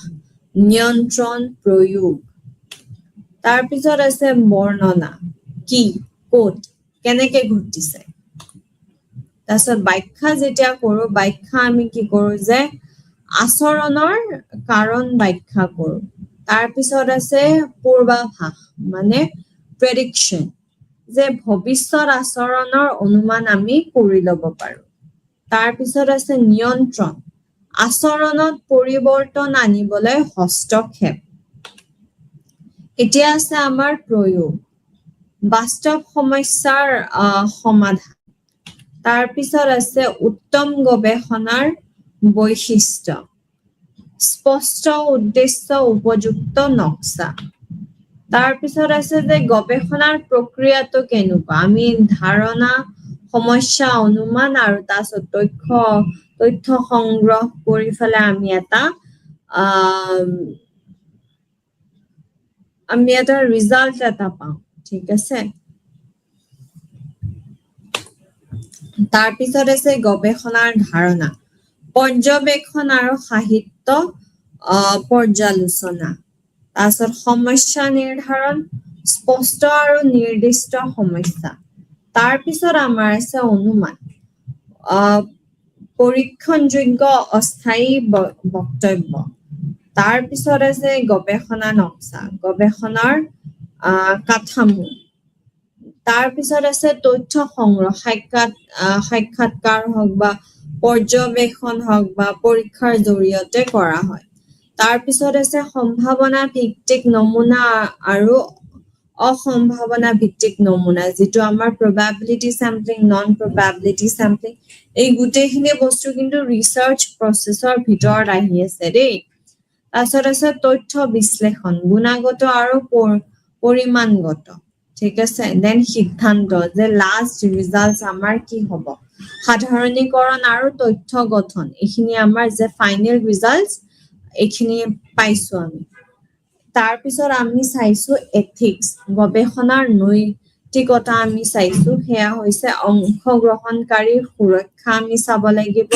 নিয়ন্ত্ৰণ প্ৰয়োগ তাৰপিছত আছে বৰ্ণনা কি ক'ত কেনেকে ঘটিছে তাৰপিছত ব্যাখ্যা যেতিয়া কৰো ব্যাখ্যা আমি কি কৰো যে আচৰণৰ কাৰণ ব্যাখ্যা কৰো তাৰপিছত আছে পূৰ্বাভাস মানে প্ৰেডিকচন যে ভৱিষ্যত আচৰণৰ অনুমান আমি কৰি ল'ব পাৰো তাৰপিছত আছে নিয়ন্ত্ৰণ আচৰণত পৰিৱৰ্তন আনিবলৈ হস্তক্ষেপ এতিয়া আছে আমাৰ প্ৰয়োগ বাস্তৱ সমস্যাৰ সমাধান তাৰপিছত আছে উত্তম গৱেষণাৰ বৈশিষ্ট্য স্পষ্ট উদ্দেশ্য উপযুক্ত নক্সা তাৰপিছত আছে যে গৱেষণাৰ প্ৰক্ৰিয়াটো কেনেকুৱা আমি ধাৰণা সমস্যা অনুমান আৰু তাৰপিছত তথ্য সংগ্ৰহ কৰি ফেলে আমি এটা ৰিজাল্ট এটা পাওঁ ঠিক আছে তাৰপিছত আছে গৱেষণাৰ ধাৰণা পৰ্যবেক্ষণ আৰু সাহিত্য পৰ্যালোচনা তাৰপিছত সমস্যা নিৰ্ধাৰণ স্পষ্ট আৰু নিৰ্দিষ্ট সমস্যা তাৰপিছত আমাৰ আছে অনুমান পৰীক্ষণযোগ্য অস্থায়ী বক্তব্য তাৰপিছত আছে গৱেষণা নক্সা গৱেষণাৰ কাঠামো তাৰপিছত আছে তথ্য সংগ্ৰহ সাক্ষাৎকাৰ হওক বা পৰ্যবেক্ষণ হওক বা পৰীক্ষাৰ জৰিয়তে কৰা হয় তাৰপিছত আছে সম্ভাৱনা ভিত্তিক নমুনা আৰু অসম্ভাৱনা ভিত্তিক নমুনা যেটো আমাৰ probability sampling non probability sampling এই গুটেখিনি বস্তু কিন্তু ৰিসাৰ্চ প্ৰসেছৰ ভিতৰত আহি আছে দেই তাৰপিছত আছে তথ্য বিশ্লেষণ গুণাগত আৰু পৰিমাণগত ঠিক আছে দেন সিদ্ধান্ত যে লাষ্ট ৰিজাল্টস আমাৰ কি হ'ব সাধাৰণীকৰণ আৰু তথ্য গঠন এইখিনি আমাৰ যে ফাইনেল ৰিজাল্টস এইখিনি পাইছো আমি তাৰপিছত আমি চাইছো এথিক্স গৱেষণাৰ নৈতিকতা আমি চাইছো হেয়া হৈছে অংশগ্ৰহণকাৰী সুৰক্ষা আমি চাব লাগিব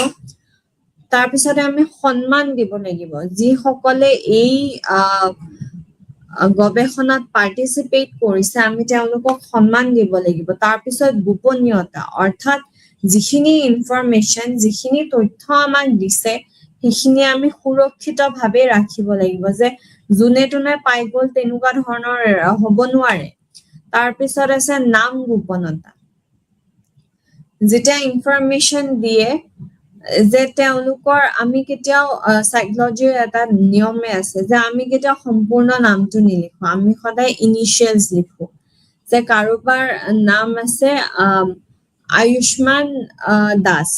তাৰপিছত আমি সন্মান দিব লাগিব যি সকলে এই গৱেষণাত পাৰ্টিসিপেট কৰিছে আমি তেওঁলোকক সন্মান দিব লাগিব তাৰপিছত গোপনীয়তা অৰ্থাৎ যিখিনি ইনফৰমেশন যিখিনি তথ্য আমাক দিছে সেইখিনি আমি সুৰক্ষিতভাৱে ৰাখিব লাগিব যে জুনে টুনে পাই গল তেনেকুৱা ধৰণৰ হ'ব নোৱাৰে তাৰপিছত আছে নাম গোপনতা যেতিয়া ইনফৰমেশন দিয়ে যে তেওঁলোকৰ আমি কেতিয়াও সাইকোলজিৰ এটা নিয়মে আছে যে আমি কেতিয়াও সম্পূৰ্ণ নামটো নিলিখো আমি সদায় ইনিশিয়েলস লিখো যে কাৰোবাৰ নাম আছে আয়ুষ্মান দাস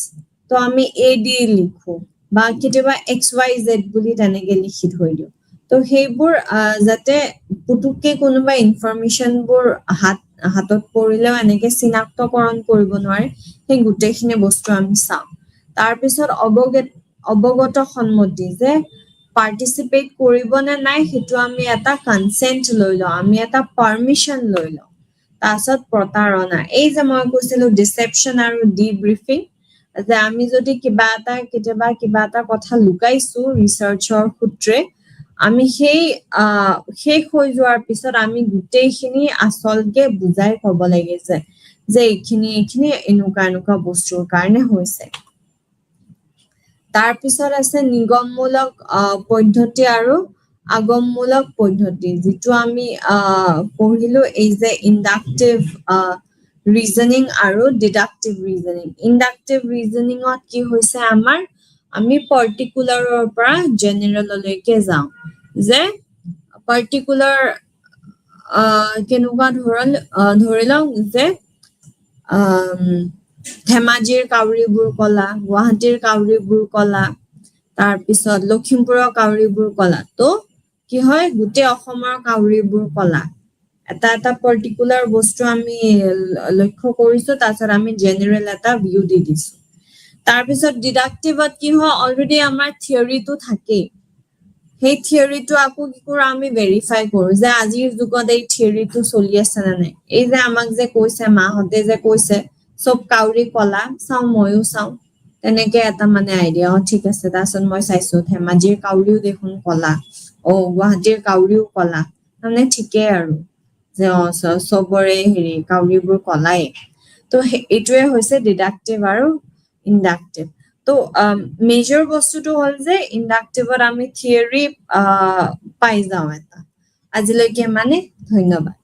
তো আমি এডি লিখো বা কেতিয়াবা XYZ বুলি তেনেকে লিখি থৈ দিও তো সেইবোৰ যাতে পুতুককে কোনোবা ইনফৰমেশনবোৰ হাতত পৰিলেও এনেকে চিনাক্তকৰণ কৰিব নোৱাৰে সেই গুটেখিনি বস্তু আমি চাওঁ তাৰপিছত অৱগত সন্মতি যে পাৰ্টিসিপেট কৰিব নে নাই হেতু আমি এটা কনসেন্ট লৈ লওঁ আমি এটা পাৰমিশন লৈ লওঁ তাৰপিছত প্ৰতাৰণা এই যে মই কৈছিলো ডিসেপশন আৰু ডিব্ৰিফিং যে আমি যদি কেতিয়াবা কিবা এটা কথা লুকাইছো ৰিসাৰ্চৰ সূত্ৰে আমি সেই শেষ হৈ যোৱাৰ পিছত আমি গুটেইখিনি আসলকে বুজাই ক'ব লাগে যে এইখিনি এনেকুৱা বস্তুৰ কাৰণে হৈছে তাৰপিছত আছে নিগমমূলক পদ্ধতি আৰু আগমমূলক পদ্ধতি যেটো আমি পঢ়িলো এই যে ইন্ডাকটিভ ৰিজনিং আৰু ডিডাকটিভ ৰিজনিং ইন্ডাকটিভ ৰিজনিংত কি হৈছে আমাৰ আমি পাৰ্টিকুলাৰৰ পৰা জেনাৰেললৈকে যাওঁ যে পাৰ্টিকুলাৰ কেনেকুৱা ধৰি লওঁ যে ধেমাজিৰ কাউৰীবোৰ কলা গুৱাহাটীৰ কাউৰীবোৰ কলা তাৰপিছত লখিমপুৰৰ কাউৰীবোৰ কলা তো কি হয় গুটে অসমৰ কাউৰীবোৰ কলা এটা পাৰ্টিকুলাৰ বস্তু আমি লক্ষ্য কৰিছো তাৰপিছত আমি জেনাৰেল এটা ভিউ দি দিছো তাৰপিছত ডিডাকটিভত কি হয় অলৰেডি আমাৰ থিওৰিটো থাকে সেই থিওৰিটো আকৌ কি কৰো আমি ভেৰিফাই কৰো যে আজিৰ যুগত এই থিওৰিটো চলি আছে না নাই এই যে আমাক যে কৈছে মাহতে যে কৈছে সব কাউৰী কলা চাও ময়ো চাও তেনেকে এটা মানে আইডিয়া ঠিক আছে তাৰছত মই চাইছো ধেমাজিৰ কাউৰীও দেখোন কলা গুৱাহাটীৰ কাউৰীও কলা তাৰমানে ঠিকেই আৰু যে চবৰে হেৰি কাউৰীবোৰ কলাই তো এইটোৱে হৈছে ডিডাক্টিভ আৰু ইণ্ডাক্টিভ তো মেজৰ বস্তুটো হ'ল যে ইণ্ডাক্টিভত আমি থিয়ৰী পাই যাওঁ এটা আজিলৈকে মানে ধন্যবাদ